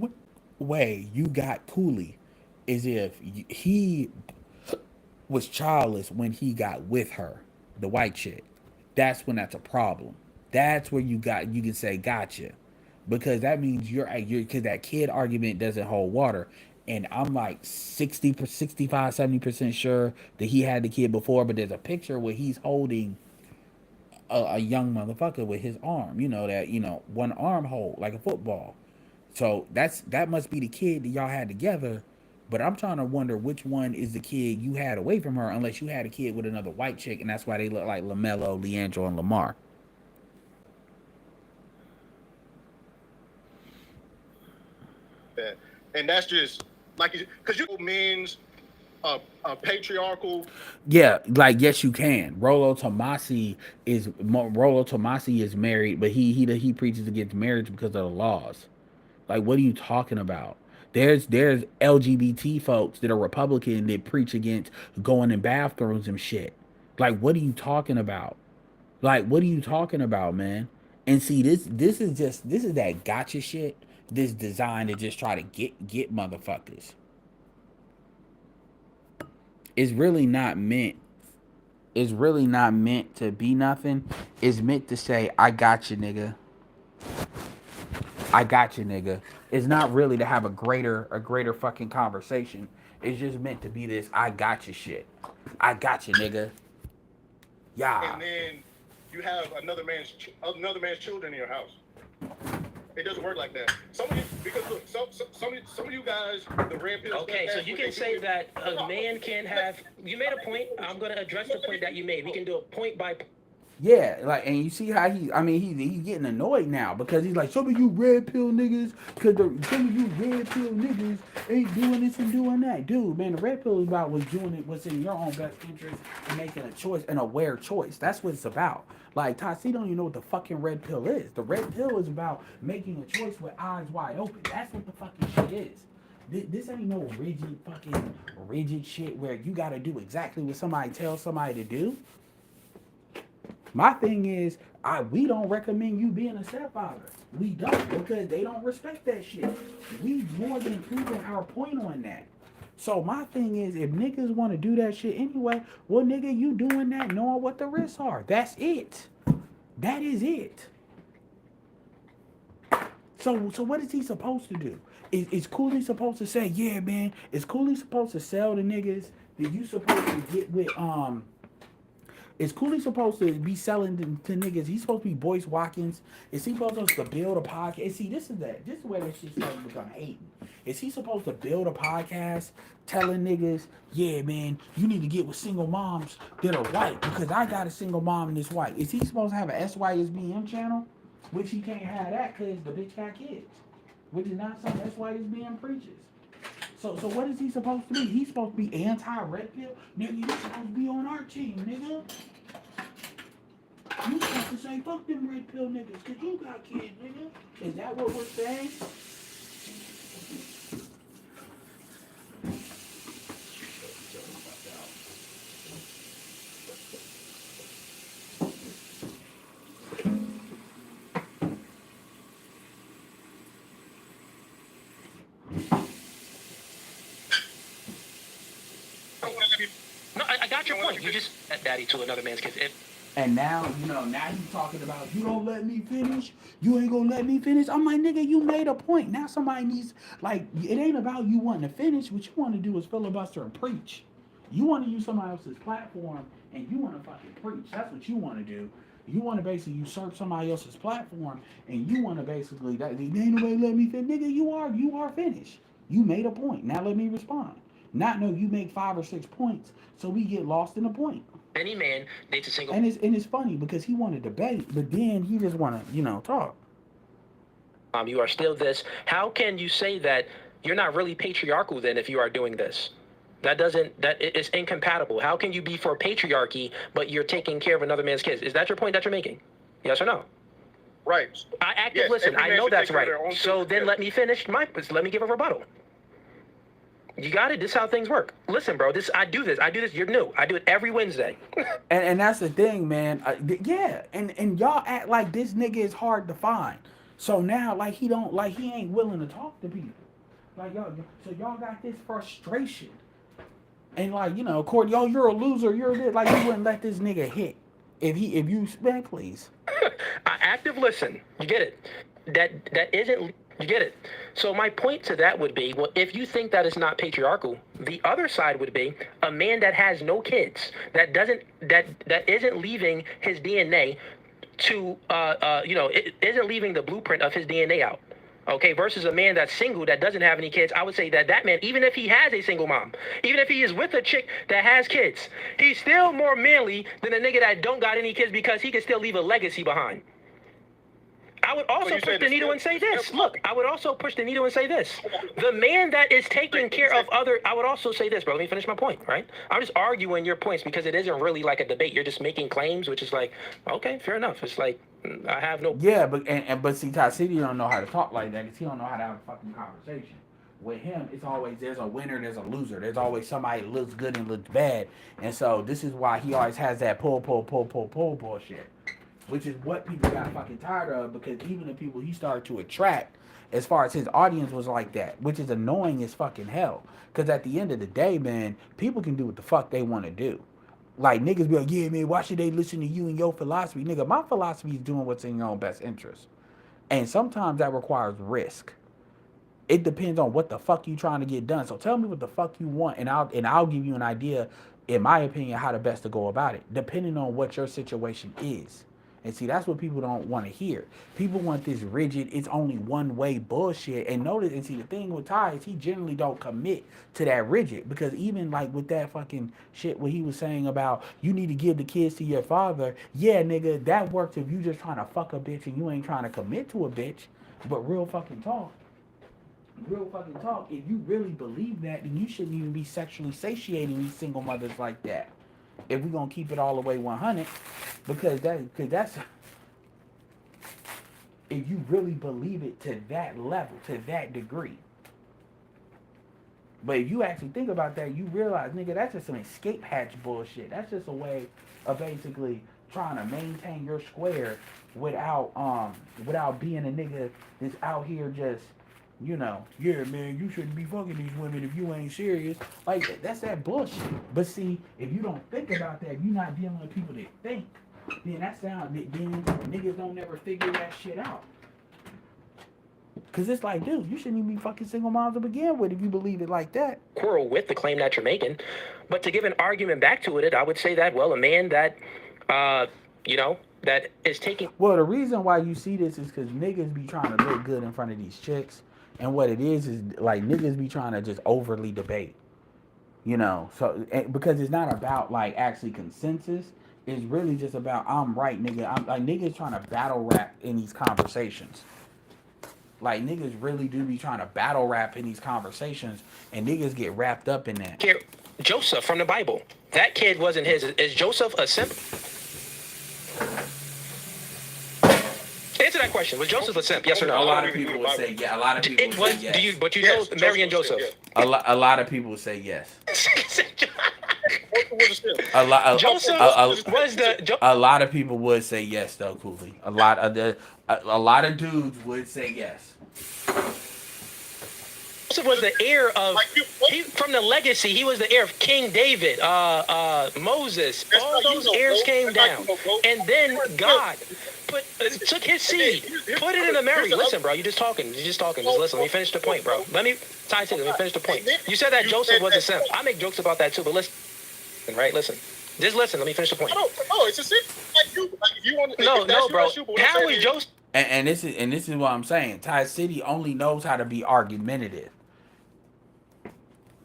way you got Cooley is if he was childless when he got with her, the white chick. That's when that's a problem. That's where you can say gotcha, because that means you're because that kid argument doesn't hold water. And I'm like 60, 65, 70% sure that he had the kid before, but there's a picture where he's holding a young motherfucker with his arm, that, one arm hold like a football. So that must be the kid that y'all had together. But I'm trying to wonder which one is the kid you had away from her, unless you had a kid with another white chick, and that's why they look like LaMelo, Leandro, and Lamar. Yeah. And that's just like, because you means a patriarchal. Yeah, like, yes, you can. Rollo Tomasi is married, but he preaches against marriage because of the laws. Like, what are you talking about? There's LGBT folks that are Republican that preach against going in bathrooms and shit. Like, what are you talking about? Like, what are you talking about, man? And see, this is that gotcha shit. This designed to just try to get motherfuckers. It's really not meant. It's really not meant to be nothing. It's meant to say, I got you, nigga. I got you, nigga. It's not really to have a greater fucking conversation. It's just meant to be this I got you shit. I got you, nigga. Yeah. And then you have another man's children in your house. It doesn't work like that. Some of you, because look, some of you guys, the red pill. Okay, so you can say that a man can have. You made a point. I'm going to address the point that you made. We can do it point by point. Yeah, like, and you see how he's getting annoyed now because he's like, some of you red pill niggas, some of you red pill niggas ain't doing this and doing that. Dude, man, the red pill is about what's in your own best interest and making a choice, an aware choice. That's what it's about. Like, Tassi don't even know what the fucking red pill is. The red pill is about making a choice with eyes wide open. That's what the fucking shit is. This ain't no rigid shit where you gotta do exactly what somebody tells somebody to do. My thing is, we don't recommend you being a stepfather. We don't, because they don't respect that shit. We more than proven our point on that. So my thing is, if niggas want to do that shit anyway, well, nigga, you doing that knowing what the risks are. That's it. That is it. So what is he supposed to do? Is Cooley supposed to say, yeah, man? Is Cooley supposed to sell the niggas that you supposed to get with Is Cooley supposed to be selling to niggas? He's supposed to be Boyce Watkins. Is he supposed to build a podcast? And see, this is where this shit starts to become hating. Is he supposed to build a podcast telling niggas, yeah, man, you need to get with single moms that are white because I got a single mom and it's white? Is he supposed to have a SYSBM channel? Which he can't have that because the bitch got kids. Which is not something SYSBM preaches. So what is he supposed to be? He's supposed to be anti-red pill? Nigga, you supposed to be on our team, nigga. You supposed to say, fuck them red pill niggas, cause you got kids, nigga. Is that what we're saying? No, I got your point. You just daddy to another man's kids. And now you talking about, you don't let me finish. You ain't gonna let me finish. I'm like, nigga, you made a point. Now somebody needs, like, it ain't about you wanting to finish. What you want to do is filibuster and preach. You want to use somebody else's platform and you want to fucking preach. That's what you want to do. You want to basically usurp somebody else's platform, and you want to basically that ain't nobody let me finish. Nigga, you are finished. You made a point. Now let me respond. Not no, you make 5 or 6 points, so we get lost in the point. Any man dates a single. And it's funny because he want to debate, but then he just want to talk. You are still this. How can you say that you're not really patriarchal then if you are doing this? That is incompatible. How can you be for patriarchy but you're taking care of another man's kids? Is that your point that you're making? Yes or no? Right. Listen, I know that's right. So then let me finish let me give a rebuttal. You got it. This is how things work. Listen, bro. I do this. You're new. I do it every Wednesday. and that's the thing, man. Yeah. And y'all act like this nigga is hard to find. So now, he ain't willing to talk to people. Y'all got this frustration. And Court, you're a loser. You're this. You wouldn't let this nigga hit. If you man, please. Active listen. You get it. That isn't. You get it. So my point to that would be, well, if you think that is not patriarchal, the other side would be a man that has no kids, that isn't leaving his DNA to it isn't leaving the blueprint of his DNA out. Okay, versus a man that's single that doesn't have any kids. I would say that man, even if he has a single mom, even if he is with a chick that has kids, he's still more manly than a nigga that don't got any kids because he can still leave a legacy behind. I would also push the needle and say this. Look, I would also push the needle and say this. The man that is taking care of I would also say this, bro. Let me finish my point, right? I'm just arguing your points because it isn't really like a debate. You're just making claims, which is like, okay, fair enough. It's like, I have no... Yeah, but see, Todd City don't know how to talk like that because he don't know how to have a fucking conversation. With him, it's always there's a winner, there's a loser. There's always somebody that looks good and looks bad. And so this is why he always has that pull bullshit. Which is what people got fucking tired of because even the people he started to attract as far as his audience was like that, which is annoying as fucking hell. Because at the end of the day, man, people can do what the fuck they want to do. Niggas be like, yeah, man, why should they listen to you and your philosophy? Nigga, my philosophy is doing what's in your own best interest. And sometimes that requires risk. It depends on what the fuck you trying to get done. So tell me what the fuck you want, and I'll give you an idea, in my opinion, how the best to go about it, depending on what your situation is. And see, that's what people don't want to hear. People want this rigid, it's only one way bullshit. And notice, and see, the thing with Ty is he generally don't commit to that rigid. Because even with that fucking shit what he was saying about you need to give the kids to your father. Yeah, nigga, that works if you just trying to fuck a bitch and you ain't trying to commit to a bitch. But real fucking talk, if you really believe that, then you shouldn't even be sexually satiating these single mothers like that. If we're going to keep it all the way 100, because that's, if you really believe it to that level, to that degree. But if you actually think about that, you realize, nigga, that's just some escape hatch bullshit. That's just a way of basically trying to maintain your square without being a nigga that's out here just, yeah, man, you shouldn't be fucking these women if you ain't serious. That's that bullshit. But see, if you don't think about that, if you're not dealing with people that think, then then niggas don't never figure that shit out. Cause it's like, dude, you shouldn't even be fucking single moms to begin with if you believe it like that. Quarrel with the claim that you're making. But to give an argument back to it, I would say that, well, a man that, that is taking... Well, the reason why you see this is because niggas be trying to look good in front of these chicks. And what it is niggas be trying to just overly debate, so because it's not about actually consensus. It's really just about I'm right, nigga. I'm niggas trying to battle rap in these conversations. Niggas really do be trying to battle rap in these conversations, and niggas get wrapped up in that. Joseph from the Bible, that kid wasn't his. Is Joseph a simp? Answer that question. Was Joseph a simp? Yes or no? A lot of people would say yeah. A lot of people would say yes. But you know Mary and Joseph. A lot of people would say yes. A lot of people would say yes though, Cooley. A lot of dudes would say yes. Joseph was the heir of from the legacy. He was the heir of King David, Moses. All those heirs came down, and then God took his seed, put it in a Mary. Listen, bro, you're just talking. Just listen. Let me finish the point, bro. Let me finish the point. You said that Joseph was a simp. I make jokes about that too, but listen, right? Listen. Just listen. Let me finish the point. No, it's a simp. if you want, No, bro. How is Joseph? And this is what I'm saying. Ty City only knows how to be argumentative.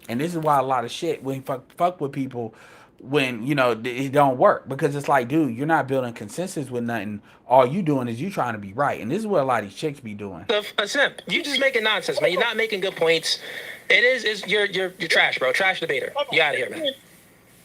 And this is why a lot of shit when fuck with people when it don't work, because it's like, dude, you're not building consensus with nothing. All you doing is you trying to be right, and this is what a lot of these chicks be doing. A simp. You just making nonsense, man. You're not making good points. You're trash, bro. Trash debater. You out of here, man.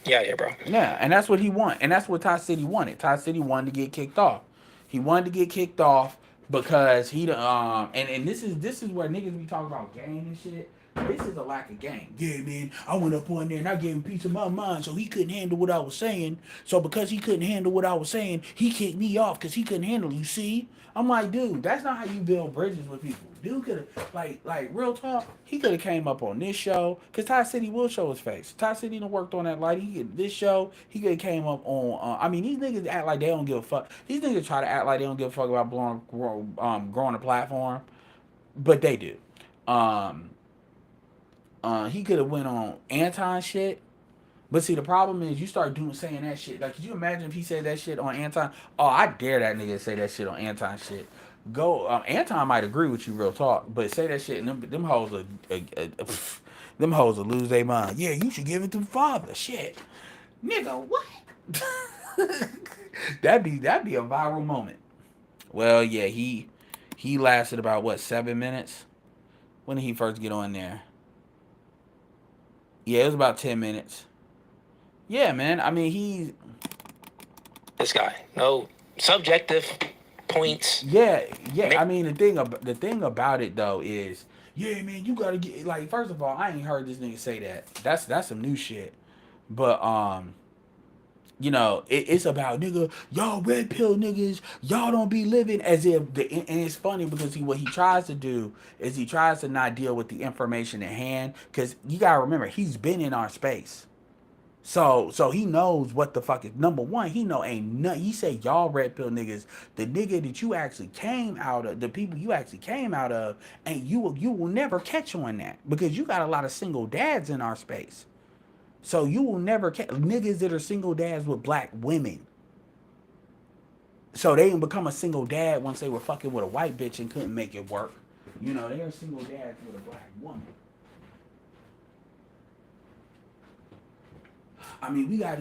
You out of here, bro. Yeah, and that's what he want, and that's what Ty City wanted. Ty City wanted to get kicked off. He wanted to get kicked off because and this is where niggas be talking about game and shit. This is a lack of game. Yeah, man, I went up on there and I gave him a piece of my mind so he couldn't handle what I was saying. So because he couldn't handle what I was saying, he kicked me off because he couldn't handle it. You see? I'm like, dude, that's not how you build bridges with people. Dude could have, like real talk, he could have came up on this show, because Ty City will show his face. Ty City done worked on that light. This show, he could have came up on, I mean, these niggas act like they don't give a fuck. These niggas try to act like they don't give a fuck about growing a platform, but they do. He could have went on Anton shit. But see, the problem is you start saying that shit. Like, could you imagine if he said that shit on Anton? Oh, I dare that nigga to say that shit on Anton shit. Go, Anton might agree with you, real talk, but say that shit, and them hoes them hoes will lose their mind. Yeah, you should give it to the father. Shit, nigga, what? that'd be a viral moment. Well, yeah, he lasted about what, 7 minutes? When did he first get on there? Yeah, it was about 10 minutes. Yeah, man. I mean, this guy. No subjective points. Yeah. I mean, the thing about it though is, yeah, man, you gotta get, like, first of all, I ain't heard this nigga say that. That's some new shit. But it's about, nigga, y'all red pill niggas, y'all don't be living as if and it's funny because what he tries to do is he tries to not deal with the information at hand, because you gotta remember, he's been in our space. So he knows what the fuck is. Number one, he know ain't nothing. He say y'all red pill niggas, the nigga that you actually came out of, the people you actually came out of, and you will never catch on that, because you got a lot of single dads in our space. So you will never catch niggas that are single dads with black women. So they didn't become a single dad once they were fucking with a white bitch and couldn't make it work. They are single dads with a black woman. I mean, we got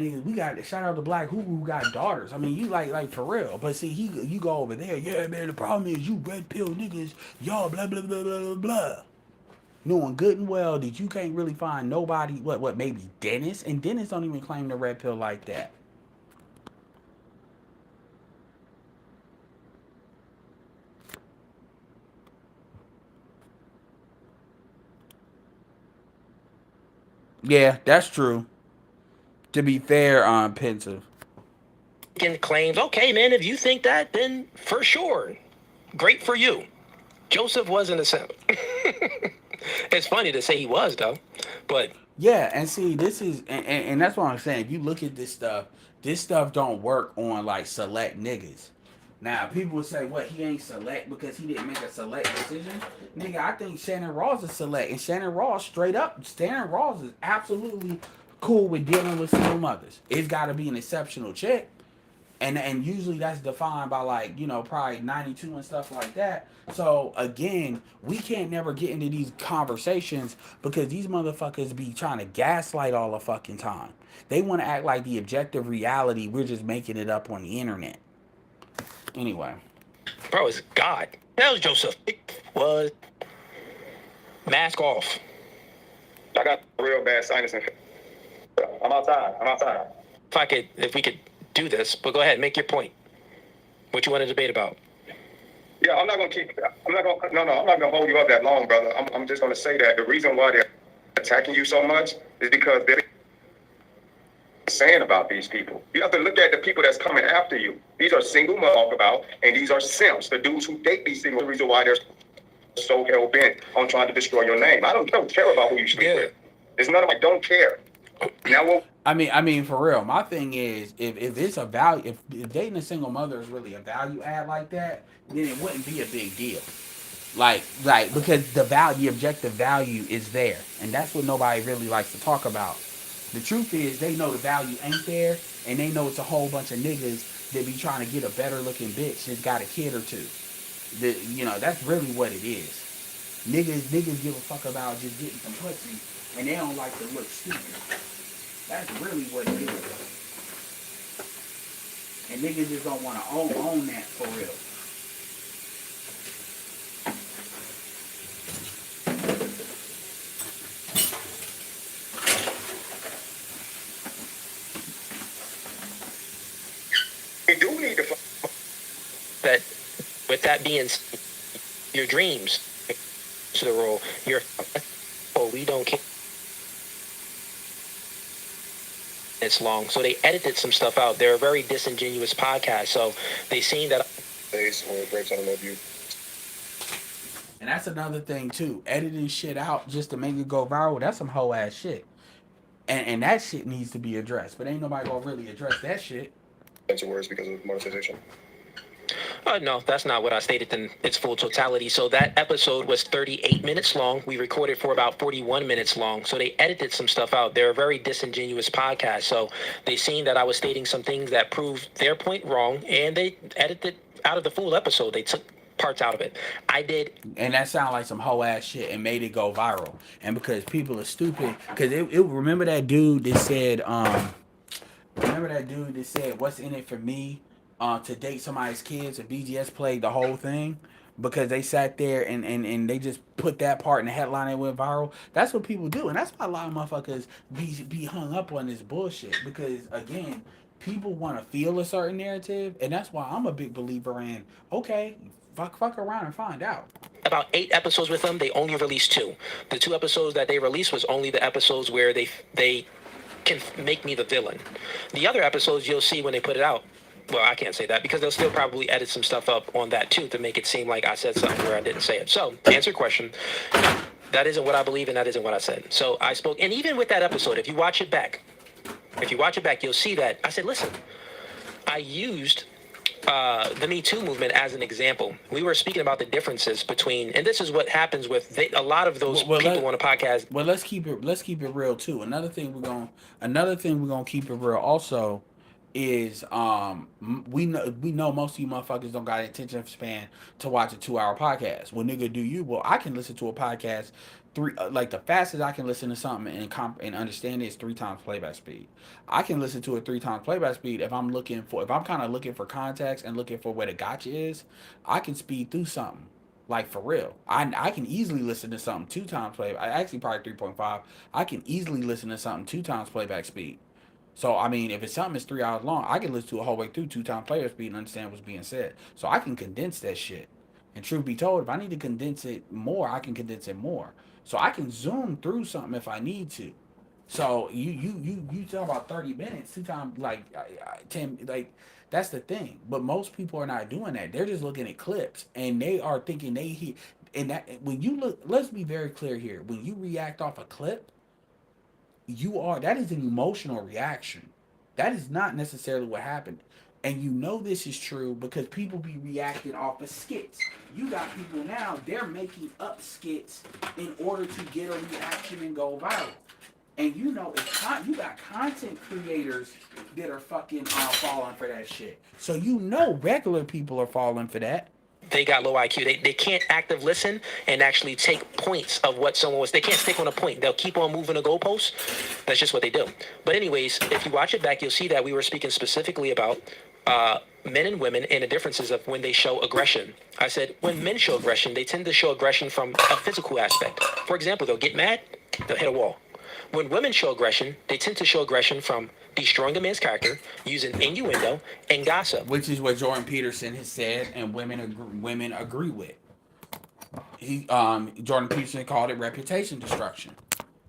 shout out to Black who got daughters. I mean, you like for real. But see, you go over there, yeah, man, the problem is you red pill niggas, y'all blah blah blah blah blah blah. Knowing good and well that you can't really find nobody, what maybe Dennis, and Dennis don't even claim the red pill like that. Yeah, that's true. To be fair, pensive. Claims, okay, man, if you think that, then for sure. Great for you. Joseph wasn't a simp. It's funny to say he was, though. But yeah, and see, this is, and that's what I'm saying. If you look at this stuff don't work on like select niggas. Now, people will say, what, he ain't select because he didn't make a select decision? Nigga, I think Shannon Ross is select. And Shannon Ross, Shannon Ross is absolutely cool with dealing with single mothers. It's got to be an exceptional chick. And usually that's defined by, like, probably 92 and stuff like that. So, again, we can't never get into these conversations because these motherfuckers be trying to gaslight all the fucking time. They want to act like the objective reality, we're just making it up on the internet. Anyway. Bro, it's God. That was Joseph. Was mask off. I got real bad sinus infection. I'm outside. If we could do this, but go ahead, make your point. What you want to debate about? Yeah, I'm not going to hold you up that long, brother. I'm just going to say that the reason why they're attacking you so much is because they're saying about these people. You have to look at the people that's coming after you. These are single talk about, and these are simps, the dudes who date these single. The reason why they're so hell bent on trying to destroy your name. I don't care about who you sleep with. It's none of I don't care. Now, I mean, for real. My thing is, if it's a value, if dating a single mother is really a value add like that, then it wouldn't be a big deal. Like because the objective value is there, and that's what nobody really likes to talk about. The truth is, they know the value ain't there, and they know it's a whole bunch of niggas that be trying to get a better looking bitch that's got a kid or two. That's really what it is. Niggas give a fuck about just getting some pussy, and they don't like to look stupid. That's really what it is. And niggas just don't want to own that for real. We do need to. That, with that being, your dreams to the role, we don't care. It's long, so they edited some stuff out. They're a very disingenuous podcast, so they seen that. And that's another thing too. Editing shit out just to make it go viral, that's some hoe ass shit. And that shit needs to be addressed. But ain't nobody gonna really address that shit. That's words because of monetization. No, that's not what I stated in its full totality. So that episode was 38 minutes long. We recorded for about 41 minutes long. So they edited some stuff out. They're a very disingenuous podcast. So they seen that I was stating some things that proved their point wrong, and they edited out of the full episode. They took parts out of it. I did. And that sounded like some hoe ass shit and made it go viral. And because people are stupid, because remember that dude that said, what's in it for me? To date somebody's kids, and BGS played the whole thing because they sat there and they just put that part in the headline and went viral. That's what people do, and that's why a lot of motherfuckers be hung up on this bullshit, because again, people want to feel a certain narrative, and that's why I'm a big believer in, okay, fuck around and find out. About 8 episodes with them, they only released 2. The 2 episodes that they released was only the episodes where they can make me the villain. The other episodes you'll see when they put it out. Well, I can't say that because they'll still probably edit some stuff up on that too to make it seem like I said something where I didn't say it. So, to answer your question, that isn't what I believe and that isn't what I said. So, I spoke, and even with that episode, if you watch it back, you'll see that I said, listen, I used the Me Too movement as an example. We were speaking about the differences between, and this is what happens with a lot of those people on a podcast. Well, let's keep it real too. Another thing we're gonna keep it real also is we know most of you motherfuckers don't got an attention span to watch a 2-hour podcast. Well, nigga, do you? Well, I can listen to a podcast the fastest I can listen to something and understand it is 3 times playback speed. I can listen to it 3 times playback speed if I'm kind of looking for context and looking for where the gotcha is. I can speed through something. Like, for real. I can easily listen to something 2 times playback. Actually, probably 3.5. I can easily listen to something 2 times playback speed. So, I mean, if it's something that's 3 hours long, I can listen to a whole way through 2 times playback speed and understand what's being said. So I can condense that shit. And truth be told, if I need to condense it more, I can condense it more. So I can zoom through something if I need to. So you talk about 30 minutes, 2 times, 10, that's the thing. But most people are not doing that. They're just looking at clips and they are thinking they hear. And that when you look, let's be very clear here. When you react off a clip, that is an emotional reaction. That is not necessarily what happened. And you know this is true because people be reacting off of skits. You got people now, they're making up skits in order to get a reaction and go viral. And you know, you got content creators that are fucking falling for that shit. So you know regular people are falling for that. They got low IQ. They can't active listen and actually take points of what someone was. They can't stick on a point. They'll keep on moving the goalposts. That's just what they do. But anyways, if you watch it back, you'll see that we were speaking specifically about men and women and the differences of when they show aggression. I said when men show aggression, they tend to show aggression from a physical aspect. For example, they'll get mad, they'll hit a wall. When women show aggression, they tend to show aggression from destroying a man's character, using innuendo, and gossip. Which is what Jordan Peterson has said, and women agree with. Jordan Peterson called it reputation destruction.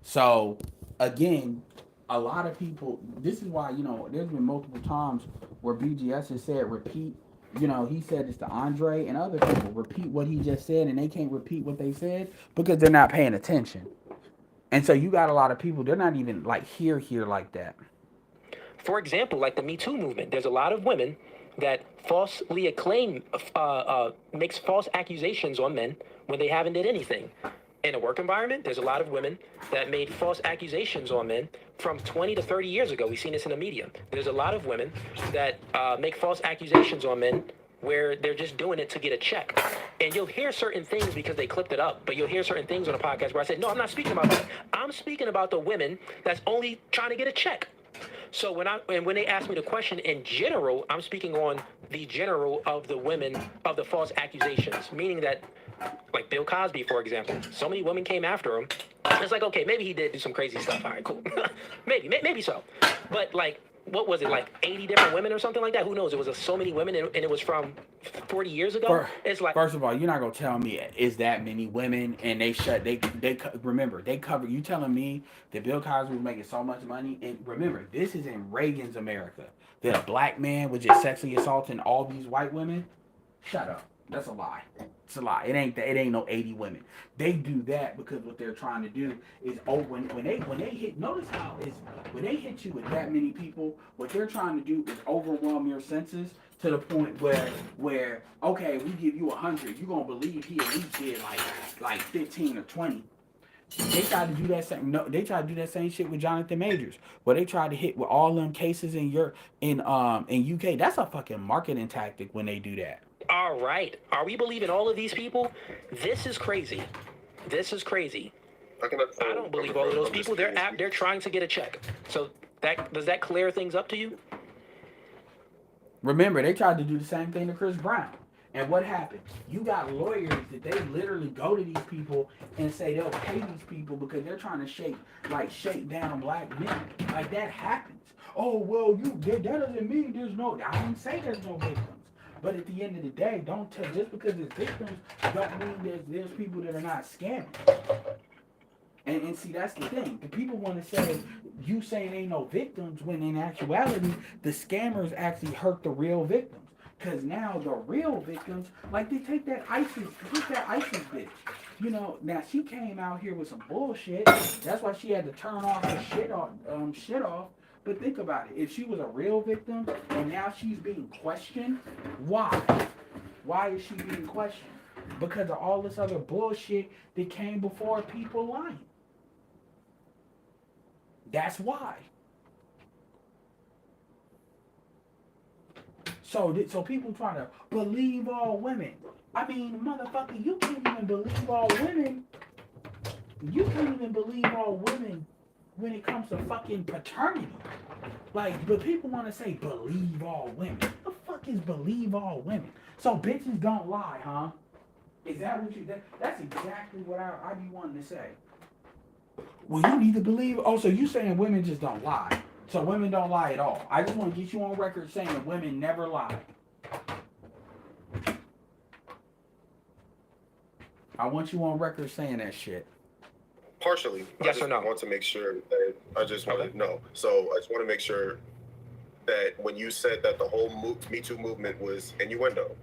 So, again, a lot of people, this is why, there's been multiple times where BGS has said repeat, he said this to Andre and other people, repeat what he just said, and they can't repeat what they said because they're not paying attention. And so you got a lot of people, they're not even here like that. For example, like the Me Too movement, there's a lot of women that falsely makes false accusations on men when they haven't did anything. in a work environment, there's a lot of women that made false accusations on men from 20 to 30 years ago. We've seen this in the media. There's a lot of women that make false accusations on men where they're just doing it to get a check. And you'll hear certain things because they clipped it up, but you'll hear certain things on a podcast where I said, no, I'm not speaking about that. I'm speaking about the women that's only trying to get a check. So when they ask me the question in general, I'm speaking on the general of the women of the false accusations, meaning that, like Bill Cosby, for example, so many women came after him. It's like, okay, maybe he did do some crazy stuff. All right, cool. maybe so. But like, what was it, like 80 different women or something like that? Who knows? It was so many women, and it was from 40 years ago. It's like, first of all, you're not gonna tell me is that many women, and they remember they cover. You telling me that Bill Cosby was making so much money, and remember, this is in Reagan's America, that a black man was just sexually assaulting all these white women. Shut up. That's a lie. It's a lie. It ain't no 80 women. They do that because what they're trying to do is when they hit. Notice how is when they hit you with that many people, what they're trying to do is overwhelm your senses to the point where okay, we give you 100, you're gonna believe he at least did like 15 or 20. They tried to do that same. No, they tried to do that same shit with Jonathan Majors, where they tried to hit with all them cases in UK. That's a fucking marketing tactic when they do that. All right. Are we believing all of these people? This is crazy. This is crazy. I don't believe all of those people. They're trying to get a check. So does that clear things up to you? Remember, they tried to do the same thing to Chris Brown. And what happened? You got lawyers that they literally go to these people and say they'll pay these people because they're trying to shake down black men. Like, that happens. Oh, well, that doesn't mean there's no. I didn't say there's no victims. But at the end of the day, don't tell just because it's victims don't mean there's people that are not scamming. And see, that's the thing. The people want to say you saying ain't no victims when in actuality the scammers actually hurt the real victims. Because now the real victims, like they take that ISIS bitch. You know, now she came out here with some bullshit. That's why she had to turn off her shit off. But think about it. If she was a real victim and now she's being questioned, why? Why is she being questioned? Because of all this other bullshit that came before people lying. That's why. So people trying to believe all women. I mean, motherfucker, you can't even believe all women. You can't even believe all women when it comes to fucking paternity. Like, but people want to say believe all women. What the fuck is believe all women? So bitches don't lie, huh? Is that what you? That's exactly what I be wanting to say. Well, you need to believe. Oh, so you saying women just don't lie? So women don't lie at all. I just want to get you on record saying women never lie. I want you on record saying that shit. Partially. Yes or no? I want to make sure that I just want to know. So I just want to make sure that when you said that the whole Me Too movement was innuendo,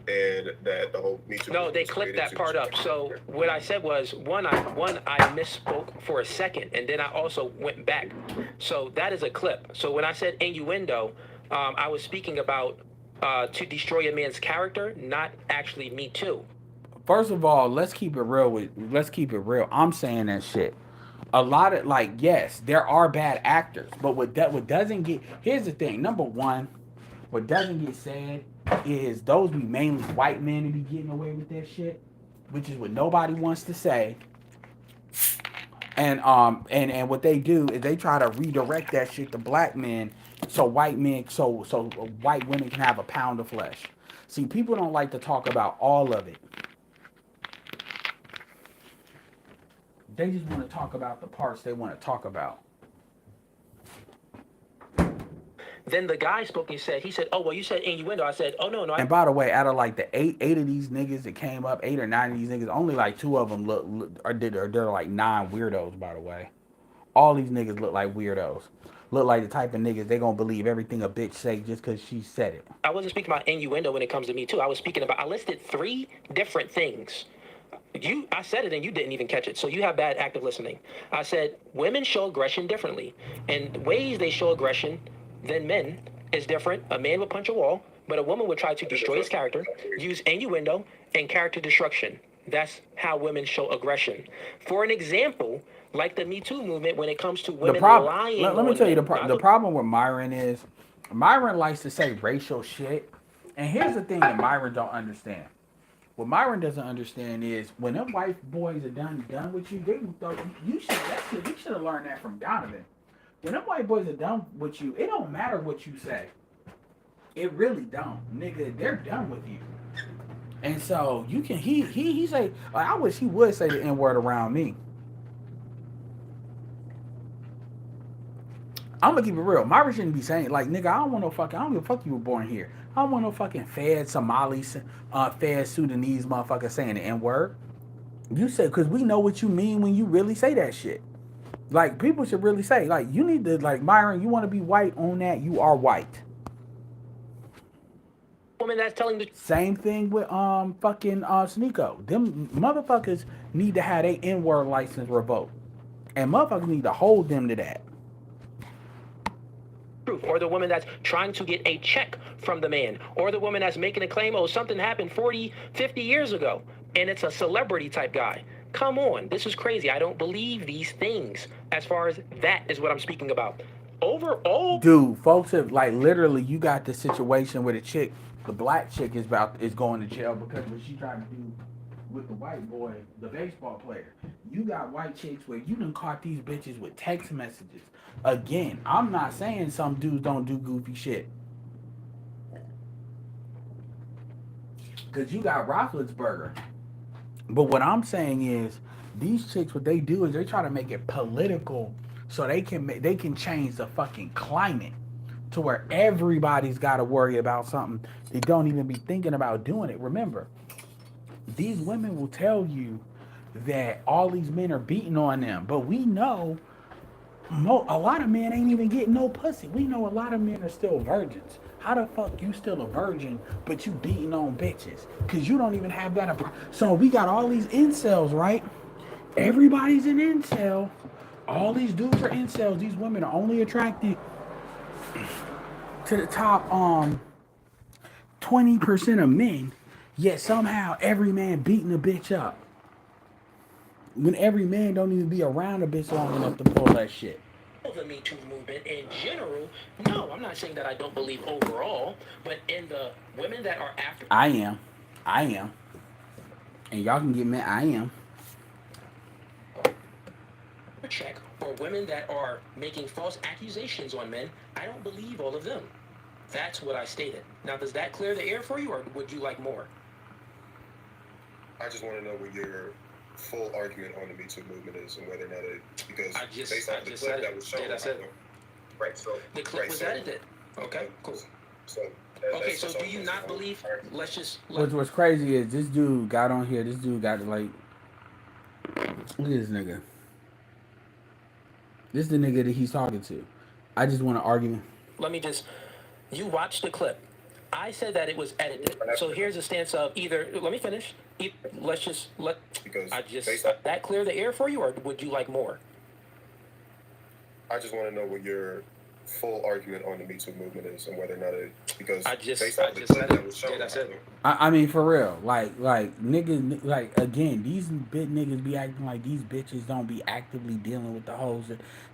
and that the whole Me Too No, they clipped that part up. So what I said was one I misspoke for a second, and then I also went back. So that is a clip. So when I said innuendo, I was speaking about to destroy a man's character, not actually Me Too. First of all, let's keep it real. I'm saying that shit. A lot of, like, yes, there are bad actors, but what doesn't get, here's the thing. Number one, what doesn't get said is those be mainly white men that be getting away with that shit, which is what nobody wants to say. And what they do is they try to redirect that shit to black men, so white women can have a pound of flesh. See, people don't like to talk about all of it. They just want to talk about the parts they want to talk about. Then the guy spoke and he said, oh, well, you said innuendo. I said, oh, no. And by the way, out of like the eight of these niggas that came up, 8 or 9 of these niggas, only like 2 of them they're like 9 weirdos, by the way. All these niggas look like weirdos. Look like the type of niggas they gonna believe everything a bitch say just because she said it. I wasn't speaking about innuendo when it comes to Me Too. I listed 3 different things. I said it and you didn't even catch it. So you have bad active listening. I said women show aggression differently. And ways they show aggression than men is different. A man would punch a wall, but a woman would try to destroy his character, use innuendo and character destruction. That's how women show aggression. For an example, like the Me Too movement, when it comes to The women problem. lying Let me on tell you men. the problem with Myron is Myron likes to say racial shit, and here's the thing that Myron don't understand. What Myron doesn't understand is when them white boys are done with you, they thought you should you should have learned that from Donovan. When them white boys are done with you, it don't matter what you say. It really don't, nigga. They're done with you. And so you can he say like, I wish he would say the N word around me. I'm gonna keep it real. Myra shouldn't be saying like nigga. I don't give a fuck you were born here. I don't want no fucking Fed Somali, Fed Sudanese motherfucker saying the N word. You said because we know what you mean when you really say that shit. Like people should really say like you need to like Myron. You want to be white on that? You are white. Woman that's telling the Same thing with fucking Sneeko. Them motherfuckers need to have their N-word license revoked. And motherfuckers need to hold them to that. truth, or the woman that's trying to get a check from the man, or the woman that's making a claim, oh, something happened 40, 50 years ago, and it's a celebrity type guy. Come on, this is crazy. I don't believe these things as far as that is what I'm speaking about. Overall, dude, folks have like literally you got the situation where the chick, the black chick is going to jail because what she tried to do with the white boy, the baseball player. You got white chicks where you done caught these bitches with text messages. Again, I'm not saying some dudes don't do goofy shit. Cause you got Roethlisberger. But what I'm saying is these chicks, what they do is they try to make it political so they can change the fucking climate to where everybody's got to worry about something. They don't even be thinking about doing it. Remember, these women will tell you that all these men are beating on them, but we know a lot of men ain't even getting no pussy. We know a lot of men are still virgins. How the fuck you still a virgin, but you beating on bitches? Cause you don't even have that. So we got all these incels, right? Everybody's an incel. All these dudes are incels. These women are only attracted to the top 20% of men. Yet somehow every man beating a bitch up. When every man don't even be around a bitch long enough to pull that shit. the Me Too movement in general, no, I'm not saying that I don't believe overall, but in the women that are after. I am. And y'all can get me. I am. Check, or women that are making false accusations on men, I don't believe all of them. That's what I stated. Now, does that clear the air for you, or would you like more? I just want to know what your full argument on the Me Too movement is and whether or not it, because based on the clip that was shown, right? So the clip was edited. Okay, cool. So okay, so do you not believe? Let's just. What's crazy is this dude got on here. This dude got like, look at this nigga. This is the nigga that he's talking to. I just want to argue. Let me just. You watched the clip. I said that it was edited. So here's a stance of either. Let me finish. Let's just let. Because I just that clear the air for you, or would you like more? I just want to know what your full argument on the Me Too movement is and whether or not it, because based on the clip that was shown, I mean for real, like niggas, like again, these bit niggas be acting like these bitches don't be actively dealing with the hoes.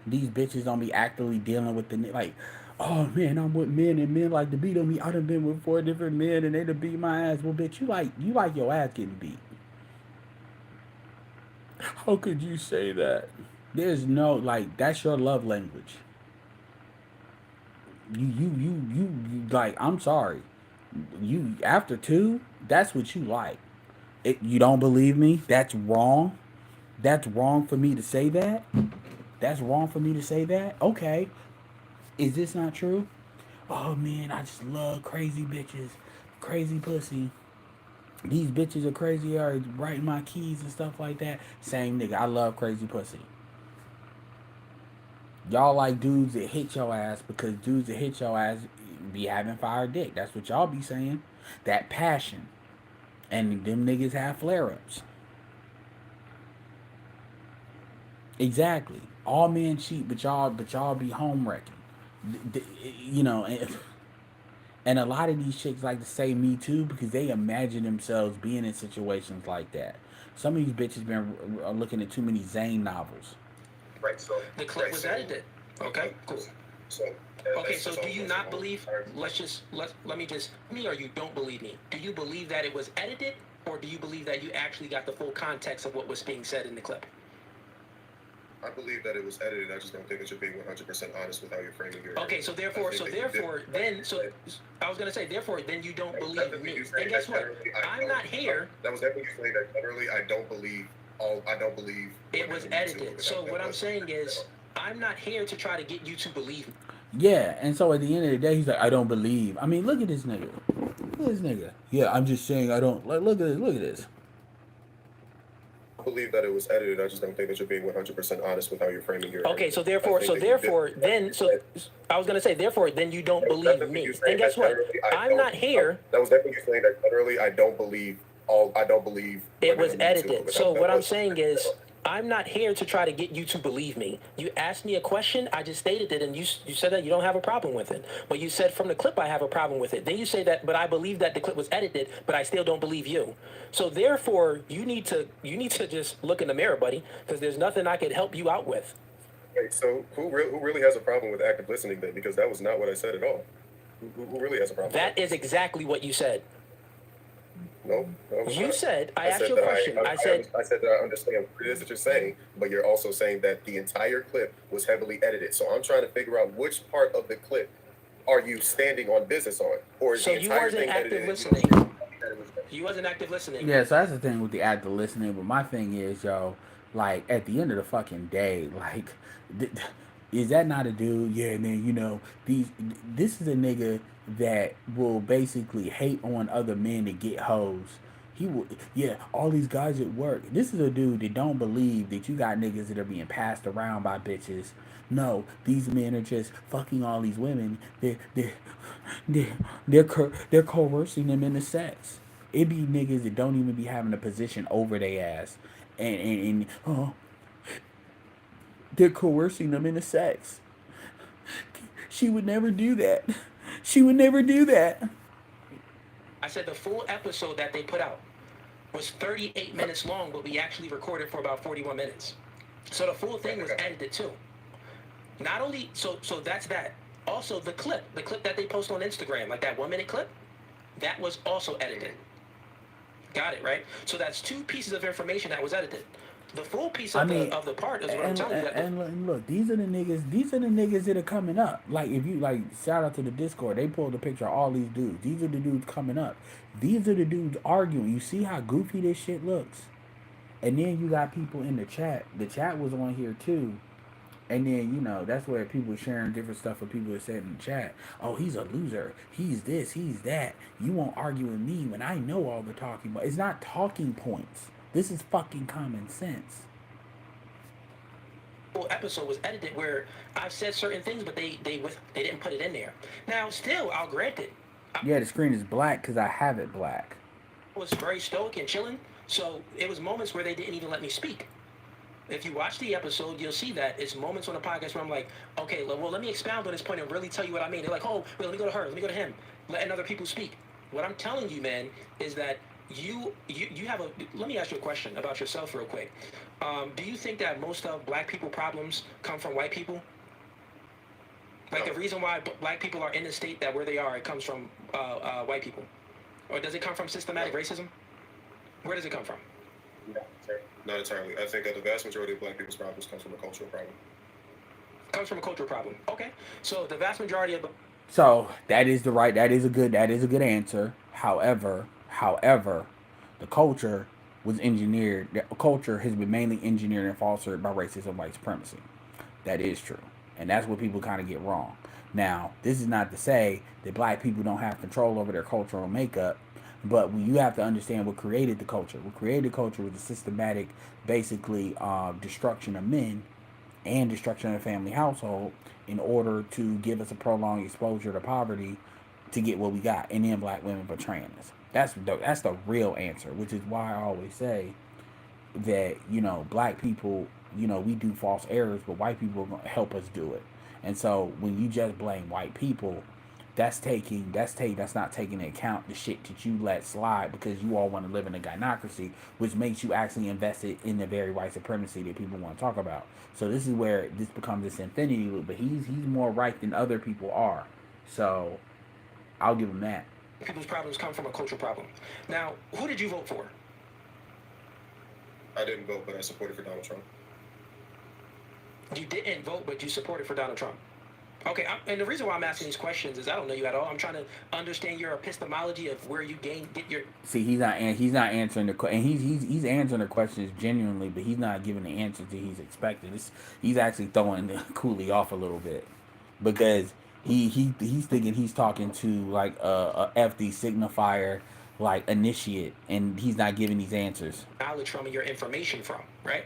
These bitches don't be actively dealing with the like. Oh man, I'm with men and men like to beat on me. I done been with 4 different men and they done beat my ass. Well, bitch, you like your ass getting beat. How could you say that? There's no like that's your love language. You like I'm sorry. You after 2, that's what you like. You don't believe me? That's wrong. That's wrong for me to say that. That's wrong for me to say that. Okay. Is this not true? Oh man, I just love crazy bitches, crazy pussy. These bitches are crazy, are writing my keys and stuff like that. Same nigga, I love crazy pussy. Y'all like dudes that hit your ass because dudes that hit your ass be having fire dick. That's what y'all be saying. That passion. And them niggas have flare-ups. Exactly. All men cheat, but y'all be home wrecking. You know, And a lot of these chicks like to say me too because they imagine themselves being in situations like that. Some of these bitches been looking at too many Zane novels. Right. So the clip was edited. Okay, cool. So Okay, so do you not believe? Let me just me or you don't believe me. Do you believe that it was edited, or do you believe that you actually got the full context of what was being said in the clip? I believe that it was edited. I just don't think that you're being 100% honest with how you're framing your. Okay, so therefore, I was gonna say, therefore, then you don't believe me. And guess what? I'm not here. That was definitely saying that generally I don't believe all. I don't believe it was edited. So what I'm saying is, I'm not here to try to get you to believe me. Yeah, and so at the end of the day, he's like, I don't believe. I mean, look at this nigga. Look at this nigga. Yeah, I'm just saying I don't. Like, look at this. Look at this. I believe that it was edited. I just don't think that you're being 100% honest with how you're framing your. Okay, so therefore, I was gonna say, therefore, then you don't believe me. And guess what? I'm not here. That was definitely saying that generally I don't believe all. I don't believe it was edited. So what I'm saying is, I'm not here to try to get you to believe me. You asked me a question, I just stated it, and you said that you don't have a problem with it. But you said from the clip I have a problem with it. Then you say that, but I believe that the clip was edited, but I still don't believe you. So therefore, you need to just look in the mirror, buddy, because there's nothing I could help you out with. Wait, so who really has a problem with active listening then? Because that was not what I said at all. Who really has a problem? That is exactly what you said. No, you said, I asked you a question. I said that I understand what it is that you're saying, but you're also saying that the entire clip was heavily edited. So I'm trying to figure out which part of the clip are you standing on business on, or is so the entire thing edited? You wasn't active listening. Yeah, so that's the thing with the active listening. But my thing is, yo, like at the end of the fucking day, like, is that not a dude? Yeah, man. You know, this is a nigga that will basically hate on other men to get hoes. He will, yeah, all these guys at work. This is a dude that don't believe that you got niggas that are being passed around by bitches. No, these men are just fucking all these women. They're coercing them into sex. It be niggas that don't even be having a position over their ass, and they're coercing them into sex. She would never do that. She would never do that. I said the full episode that they put out was 38 minutes long, but we actually recorded for about 41 minutes. So the full thing was edited too. Not only, so that's that. Also the clip that they post on Instagram, like that 1 minute clip, that was also edited. Got it, right? So that's 2 pieces of information that was edited. The full piece of the part is what I'm telling you. And look, these are the niggas that are coming up. Like, if you, like, shout out to the Discord, they pulled a picture of all these dudes. These are the dudes coming up. These are the dudes arguing. You see how goofy this shit looks? And then you got people in the chat. The chat was on here too. And then, you know, that's where people are sharing different stuff for people that said in the chat. Oh, he's a loser. He's this, he's that. You won't argue with me when I know all the talking points. It's not talking points. This is fucking common sense. Full episode was edited where I've said certain things, but they didn't put it in there. Now, still, I'll grant it. Yeah, the screen is black because I have it black. I was very stoic and chilling, so it was moments where they didn't even let me speak. If you watch the episode, you'll see that it's moments on the podcast where I'm like, okay, well, let me expound on this point and really tell you what I mean. They're like, oh, well, let me go to her, let me go to him, letting other people speak. What I'm telling you, man, is that you have a. Let me ask you a question about yourself real quick. Do you think that most of black people problems come from white people? Like the reason why black people are in the state that where they are, it comes from white people, or does it come from systematic racism? Where does it come from? Not entirely. I think that the vast majority of black people's problems comes from a cultural problem. Comes from a cultural problem. Okay, so the vast majority of. So that is a good answer. However, the culture was engineered. The culture has been mainly engineered and fostered by racism and white supremacy. That is true, and that's what people kind of get wrong. Now, this is not to say that black people don't have control over their cultural makeup, but you have to understand what created the culture. What created the culture was the systematic, basically, destruction of men and destruction of the family household in order to give us a prolonged exposure to poverty to get what we got, and then black women portraying us. That's the real answer, which is why I always say that, you know, black people, you know, we do false errors, but white people are going to help us do it. And so when you just blame white people, that's not taking into account the shit that you let slide because you all want to live in a gynocracy, which makes you actually invested in the very white supremacy that people want to talk about. So this is where this becomes this infinity loop. But he's more right than other people are. So I'll give him that. People's problems come from a cultural problem. Now, who did you vote for? I didn't vote, but I supported for Donald Trump. You didn't vote, but you supported for Donald Trump. Okay, and the reason why I'm asking these questions is I don't know you at all. I'm trying to understand your epistemology of where you get your. See, he's not answering the question. He's answering the questions genuinely, but he's not giving the answers that he's expecting. He's actually throwing Cooley off a little bit because he's thinking he's talking to like a FD signifier like initiate, and he's not giving these answers. Knowledge from and your information from, right?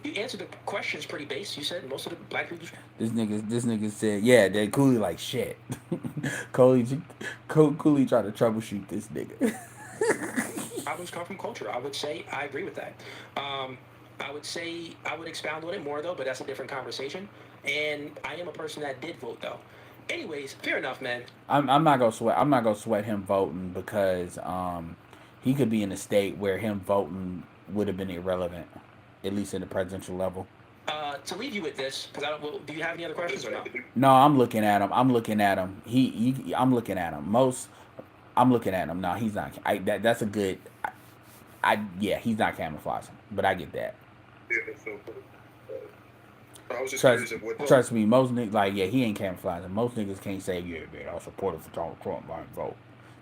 You answered the questions pretty base. You said most of the black people. This nigga said, yeah, that Cooley like shit. Cooley tried to troubleshoot this nigga. Problems come from culture. I would say I agree with that. I would say I would expound on it more though, but that's a different conversation. And I am a person that did vote though. Anyways, fair enough, man. I'm not gonna sweat him voting because he could be in a state where him voting would have been irrelevant, at least in the presidential level. To leave you with this, because do you have any other questions or not? No, I'm looking at him. I'm looking at him. I'm looking at him. I'm looking at him. No, he's not. That's a good. Yeah, he's not camouflaging, but I get that. I was just trust me, most niggas like he ain't camouflaging. Most niggas can't say man, I was supportive for Donald Trump by vote.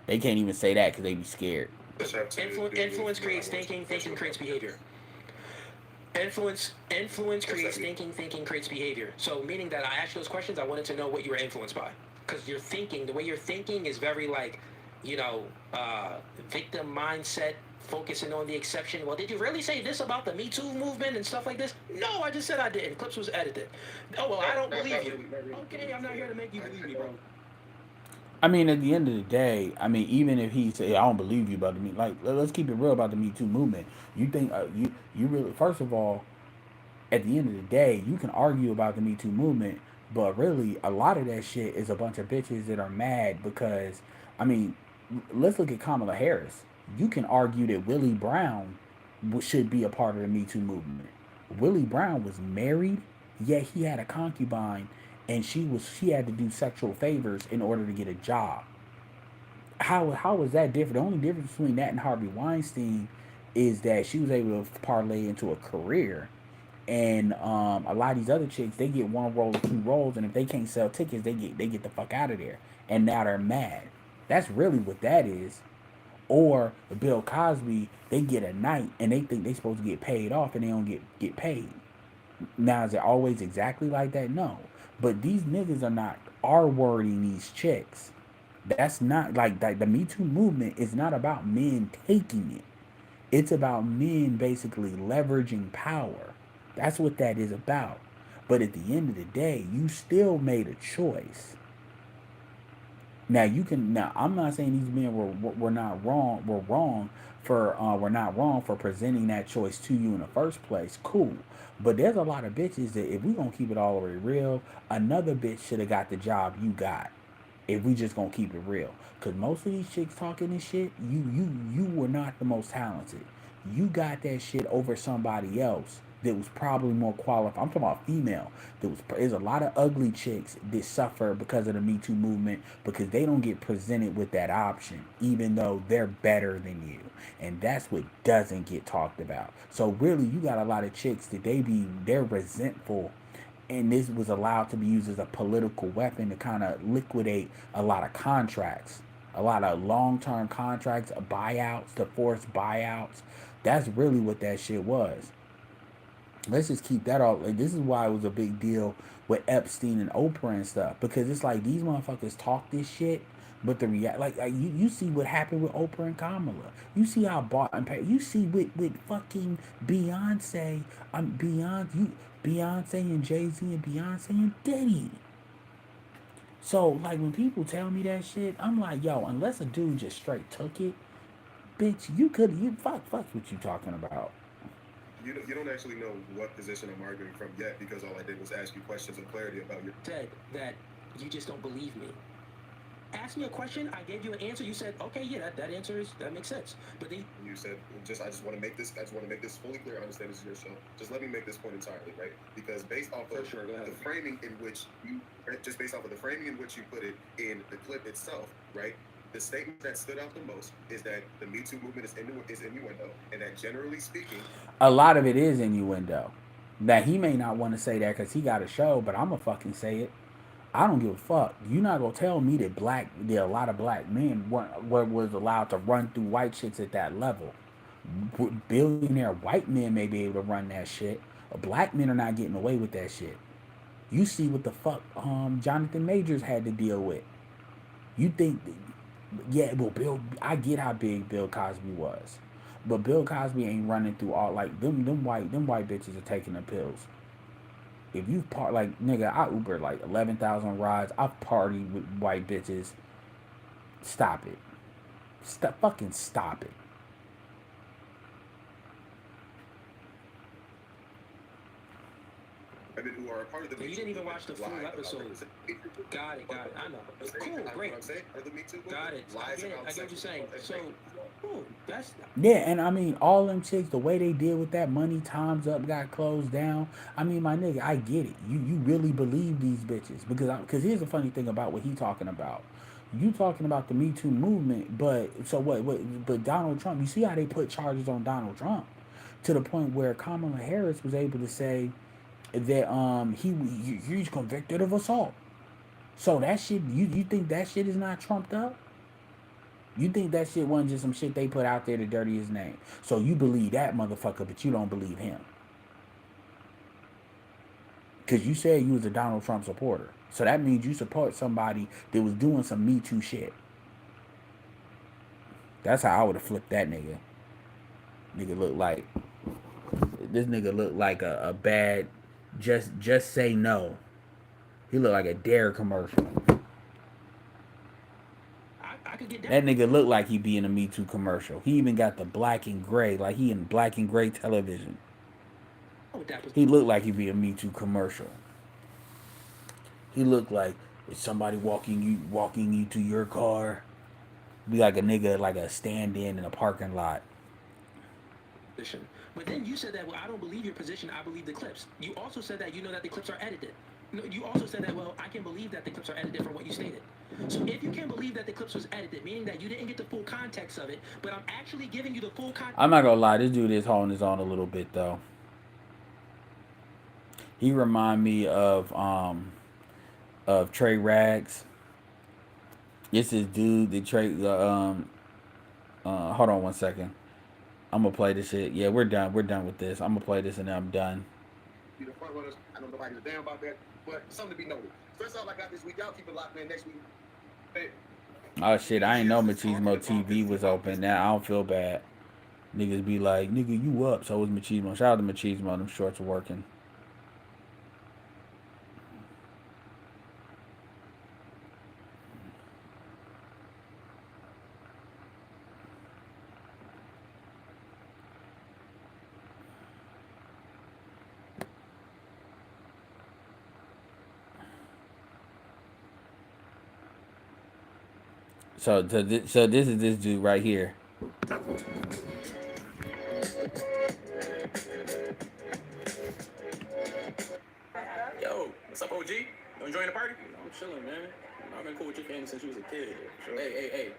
They can't even say that because they be scared. Influence creates thinking. Thinking creates behavior. Influence creates thinking creates behavior. So meaning that I asked those questions, I wanted to know what you were influenced by. Because you're thinking, the way you're thinking is very like, victim mindset, focusing on the exception. Well, did you really say this about the Me Too movement and stuff like this? No, I just said I didn't. Clips was edited. Oh, well, I don't believe you. Okay, I'm not here to make you believe me, bro. I mean, at the end of the day, even if he say I don't believe you about the Me, like let's keep it real about the Me Too movement. You think you really, first of all, at the end of the day, you can argue about the Me Too movement, but really a lot of that shit is a bunch of bitches that are mad because let's look at Kamala Harris. You can argue that Willie Brown should be a part of the Me Too movement. Willie Brown was married, yet he had a concubine. And she had to do sexual favors in order to get a job. How was that different? The only difference between that and Harvey Weinstein is that she was able to parlay into a career. And a lot of these other chicks, they get one role or two roles, and if they can't sell tickets, they get the fuck out of there. And now they're mad. That's really what that is. Or Bill Cosby, they get a night and they think they're supposed to get paid off and they don't get paid. Now is it always exactly like that? No. But these niggas are not R-wording these chicks. That's not like the Me Too movement is not about men taking it. It's about men basically leveraging power. That's what that is about. But at the end of the day, you still made a choice. Now I'm not saying these men were not wrong. We're not wrong for presenting that choice to you in the first place. Cool. But there's a lot of bitches that if we gonna keep it all the way real, another bitch should have got the job you got. If we just gonna keep it real. Cause most of these chicks talking this shit, you were not the most talented. You got that shit over somebody else that was probably more qualified. I'm talking about female. There's a lot of ugly chicks that suffer because of the Me Too movement because they don't get presented with that option, even though they're better than you. And that's what doesn't get talked about. So really, you got a lot of chicks that they're resentful, and this was allowed to be used as a political weapon to kind of liquidate a lot of contracts, a lot of long-term contracts, buyouts, to force buyouts. That's really what that shit was. Let's just keep that all. Like, this is why it was a big deal with Epstein and Oprah and stuff, because it's like these motherfuckers talk this shit, but the you see what happened with Oprah and Kamala. You see how bought and paid. You see with fucking Beyonce, Beyonce and Jay-Z and Beyonce and Diddy. So like when people tell me that shit, I'm like, yo, unless a dude just straight took it, bitch, fuck what you talking about. You don't actually know what position I'm arguing from yet because all I did was ask you questions of clarity about your. Said that you just don't believe me. asked me a question. I gave you an answer. You said, okay, yeah, that makes sense. But then You said, I just want to make this. I just want to make this fully clear. I understand this is your show. Just let me make this point entirely, right? Because based off of the framing in which you, just based off of the framing in which you put it in the clip itself, right? The statement that stood out the most is that the Me Too movement is innuendo, and that generally speaking, a lot of it is innuendo. That he may not want to say that because he got a show, but I'ma fucking say it. I don't give a fuck. You're not gonna tell me that a lot of black men was allowed to run through white chicks at that level. Billionaire white men may be able to run that shit. Black men are not getting away with that shit. You see what the fuck Jonathan Majors had to deal with. You think, yeah, well, I get how big Bill Cosby was, but Bill Cosby ain't running through all like them white bitches are taking the pills. If you like nigga, I Uber like 11,000 rides. I've partied with white bitches. Stop it. Fucking stop it. who are a part of the you didn't even watch the full episode. Got it. I know. Cool, great. Got it. I get what you're saying. So, cool. Yeah, and I mean, all them chicks, the way they deal with that money, Time's Up got closed down. I mean, my nigga, I get it. You really believe these bitches because here's the funny thing about what he talking about. You talking about the Me Too movement, but so what? But Donald Trump, you see how they put charges on Donald Trump to the point where Kamala Harris was able to say that he's convicted of assault. So that shit, you think that shit is not trumped up? You think that shit wasn't just some shit they put out there to dirty his name? So you believe that motherfucker, but you don't believe him. Because you said you was a Donald Trump supporter. So that means you support somebody that was doing some Me Too shit. That's how I would have flipped that nigga. This nigga looked like a bad just say no. He looked like a Dare commercial. I could get that nigga looked like he be in a Me Too commercial. He even got the black and gray, like he in black and gray television. He looked like he be a Me Too commercial. He looked like it's somebody walking you to your car. Be like a nigga, like a stand-in in a parking lot. But then you said that, well, I don't believe your position. I believe the clips. You also said that you know that the clips are edited. No, you also said that, well, I can believe that the clips are edited from what you stated. So if you can believe that the clips was edited, meaning that you didn't get the full context of it, but I'm actually giving you the full context. I'm not gonna lie, this dude is holding his own a little bit though. He remind me of Trey Rags. It's this dude that Trey hold on one second. I'm gonna play this shit. Yeah, we're done with this. I'm gonna play this and then I'm done. Be the front runners. I know nobody's a damn about that, but something to be noted. First off, I got this week. Y'all keep it locked, man. Next week. Hey. Oh shit, I ain't know Machismo TV was open. Now I don't feel bad. Niggas be like, nigga, you up. So was Machismo. Shout out to Machismo. Them shorts are working. So this is this dude right here. Yo, what's up, OG? You enjoying the party? I'm chilling, man. I've been cool with your family since you was a kid. Sure. Hey,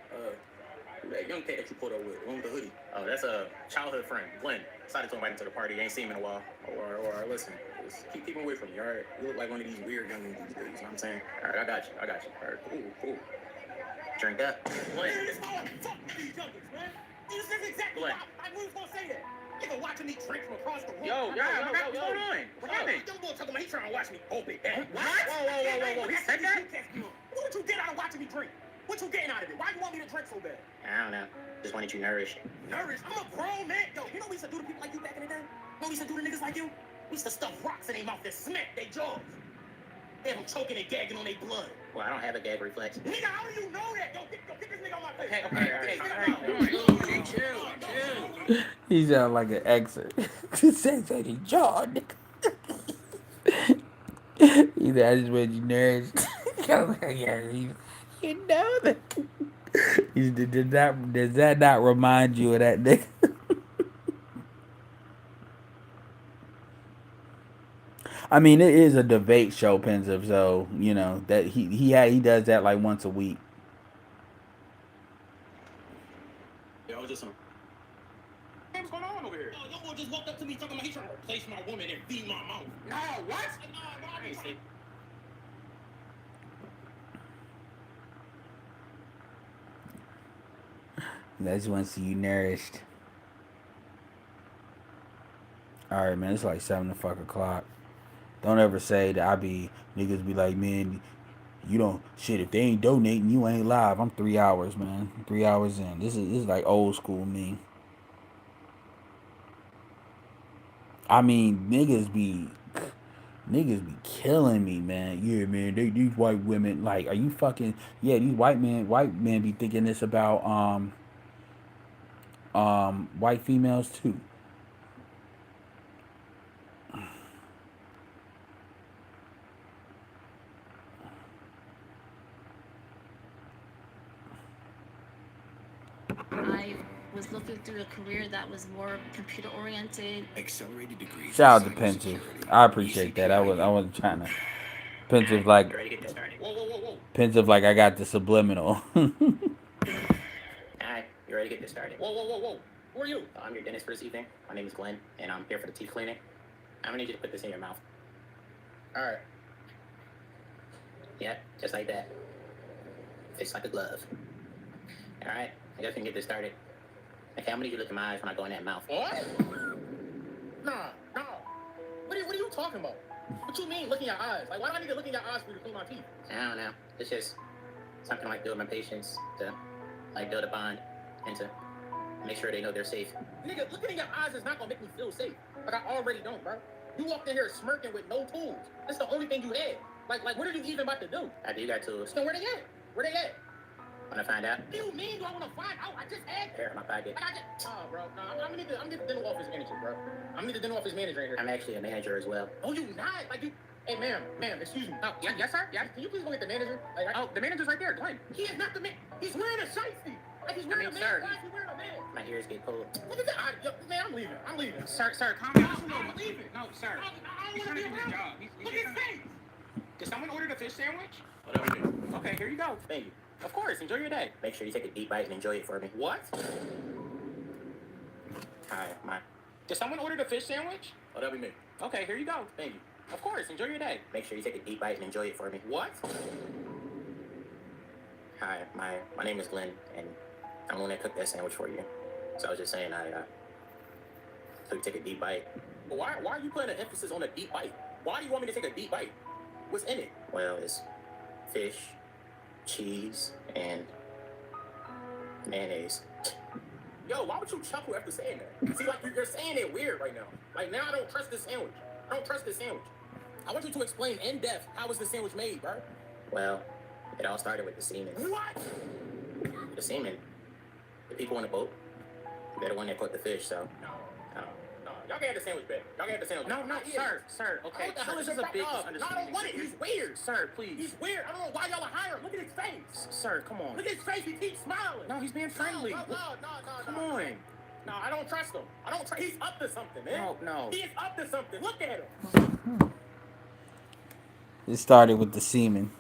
that young cat that you pulled up with, one with the hoodie. Oh, that's a childhood friend, Glenn. Decided to invite him to the party. Ain't seen him in a while. Or listen, just keep him away from you, all right? You look like one of these weird young niggas these days, you know what I'm saying? All right, I got you. All right, cool. Drink up. Glenn. Fuck these youngins, man. This is exactly why I was gonna say that. Nigga watching me drink from across the room. Yo, what's going on? What happened? Young boy talking about he trying to watch me open. What? Whoa. He said that? What would you get out of watching me drink? What you getting out of it? Why you want me to drink so bad? I don't know. Just wanted you nourished. Nourished? I'm a grown man. Yo, you know what we used to do to people like you back in the day? You know what we used to do to niggas like you? We used to stuff rocks in their mouth and smack their jaws. They have them choking and gagging on their blood. Well, I don't have a gag reflex. Nigga, how do you know that? Yo, get this nigga on my face. Okay, chill. He sound like an exit. He says that he jaw, nigga. He said, I just made you nervous. You know that. Does that not remind you of that nigga? I mean, it is a debate show, Pensive. So you know that he does that like once a week. Yeah, I was just on. What's going on over here? Oh, your boy just walked up to me talking about he trying to replace my woman and feed my mouth. No, what? I ain't say. I just want to see you nourished. All right, man. It's like 7 o'clock. Don't ever say that niggas be like, man, you don't shit. If they ain't donating, you ain't live. I'm 3 hours, man. 3 hours in. This is like old school me. I mean, niggas be killing me, man. Yeah, man. These white women, like, are you fucking? Yeah, these white men be thinking this about white females too. I was looking through a career that was more computer oriented. Accelerated degrees. Shout out to Pensive. I appreciate that. I wasn't trying to. Pensive like. Whoa. Pensive like I got the subliminal. Alright, you ready to get this started? Whoa. Who are you? I'm your dentist for this evening. My name is Glenn, and I'm here for the teeth cleaning. I'm gonna need you to put this in your mouth. Alright. Yeah, just like that. Fits like a glove. Alright, I guess we can get this started. Okay, I'm gonna need you to look in my eyes when I go in that mouth. What? Nah. What are you talking about? What you mean, look in your eyes? Like, why do I need to look in your eyes for you to clean my teeth? I don't know. It's just something like build my patience to like build a bond and to make sure they know they're safe. Nigga, looking in your eyes is not gonna make me feel safe. Like, I already don't, bro. You walked in here smirking with no tools. That's the only thing you had. Like, what are you even about to do? I do got tools. So where they at? Wanna find out? What do you mean? Do I want to find out? I just asked. Here in my pocket. Bro. No, I'm gonna need the dental office manager, bro. I'm gonna need the dental office manager in here. I'm actually a manager as well. Oh, you not? Like you? Hey, ma'am, excuse me. Yes, sir. Yeah, can you please go get the manager? The manager's right there, Glenn. He is not the man. He's wearing a shiesty. Like he's wearing a mask. Why is he wearing a mask? My ears get cold. Look at that. Man, I'm leaving. Sir, calm down. I'm leaving. No, sir. He's trying to do his job. Look at his face. Did someone order the fish sandwich? Whatever you do. Okay, here you go. Thank you. Of course, enjoy your day. Make sure you take a deep bite and enjoy it for me. What? Hi, Did someone order the fish sandwich? Whatever you do. Okay, here you go. Thank you. Of course, enjoy your day. Make sure you take a deep bite and enjoy it for me. What? Hi, my name is Glenn, and I'm the one that cooked that sandwich for you. So I was just saying, so you take a deep bite. But why are you putting an emphasis on a deep bite? Why do you want me to take a deep bite? What's in it? Well, it's fish, cheese, and mayonnaise. Yo, why would you chuckle after saying that? See, like, you're saying it weird right now. Like, now I don't trust this sandwich. I want you to explain in depth how was the sandwich made, bro? Well, it all started with the semen. What? The semen. The people on the boat, they're the one that caught the fish, so. No. Y'all can have the sandwich back. No, sir. Okay, What the hell this is is a big No, I misunderstanding. don't want it. He's weird. Sir, please. He's weird. I don't know why y'all are hiring. Look at his face. Sir, come on. Look at his face. He keeps smiling. No, he's being friendly. No. Come on. No, I don't trust him. He's up to something, man. No. He is up to something. Look at him. It started with the semen.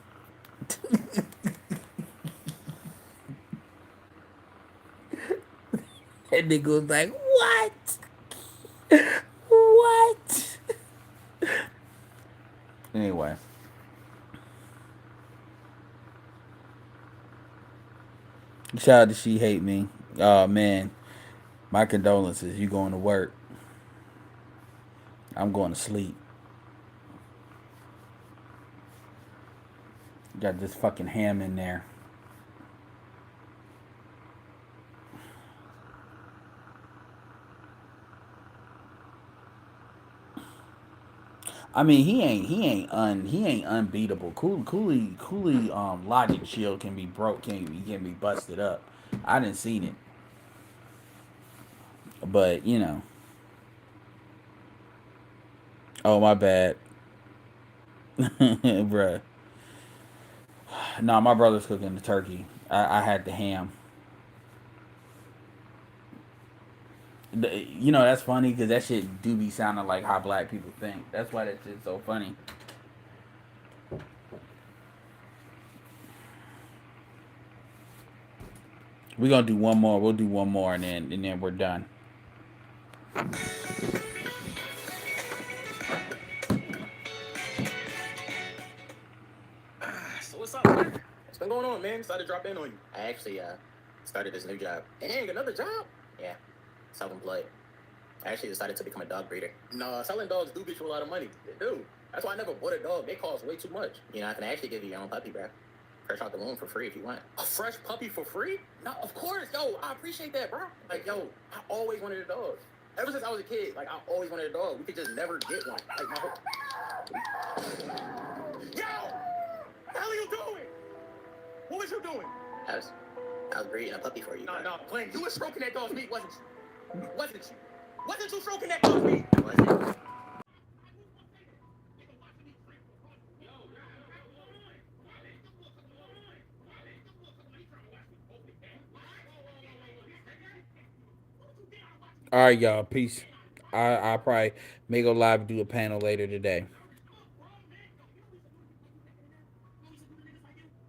That nigga was like, what? What? Anyway. Shout out to She Hate Me. Oh, man. My condolences. You going to work. I'm going to sleep. Got this fucking ham in there. I mean, he ain't unbeatable. Cooley, logic shield can be broke, can be busted up. I didn't seen it, but you know. Oh, my bad, bruh. No, my brother's cooking the turkey. I had the ham. You know that's funny because that shit do be sounding like how black people think. That's why that shit's so funny. We're gonna do one more. We'll do one more and then we're done. So what's up, man? What's been going on, man? Decided to drop in on you. I actually started this new job. Dang, another job? Yeah, self-employed. I actually decided to become a dog breeder. No, selling dogs do get you a lot of money. They do. That's why I never bought a dog. They cost way too much. You know, I can actually give you your own puppy, bro. Fresh out the womb for free if you want. A fresh puppy for free? No, of course. Yo, I appreciate that, bro. Like, yo, I always wanted a dog. Ever since I was a kid, like, I always wanted a dog. We could just never get one. Like, my whole... Yo! What the hell are you doing? What was you doing? I was breeding a puppy for you. No, Glenn, you were stroking that dog's meat, wasn't you? Wasn't you? Wasn't you stroking that dog's meat? Wasn't. All right, y'all. Peace. I probably may go live and do a panel later today.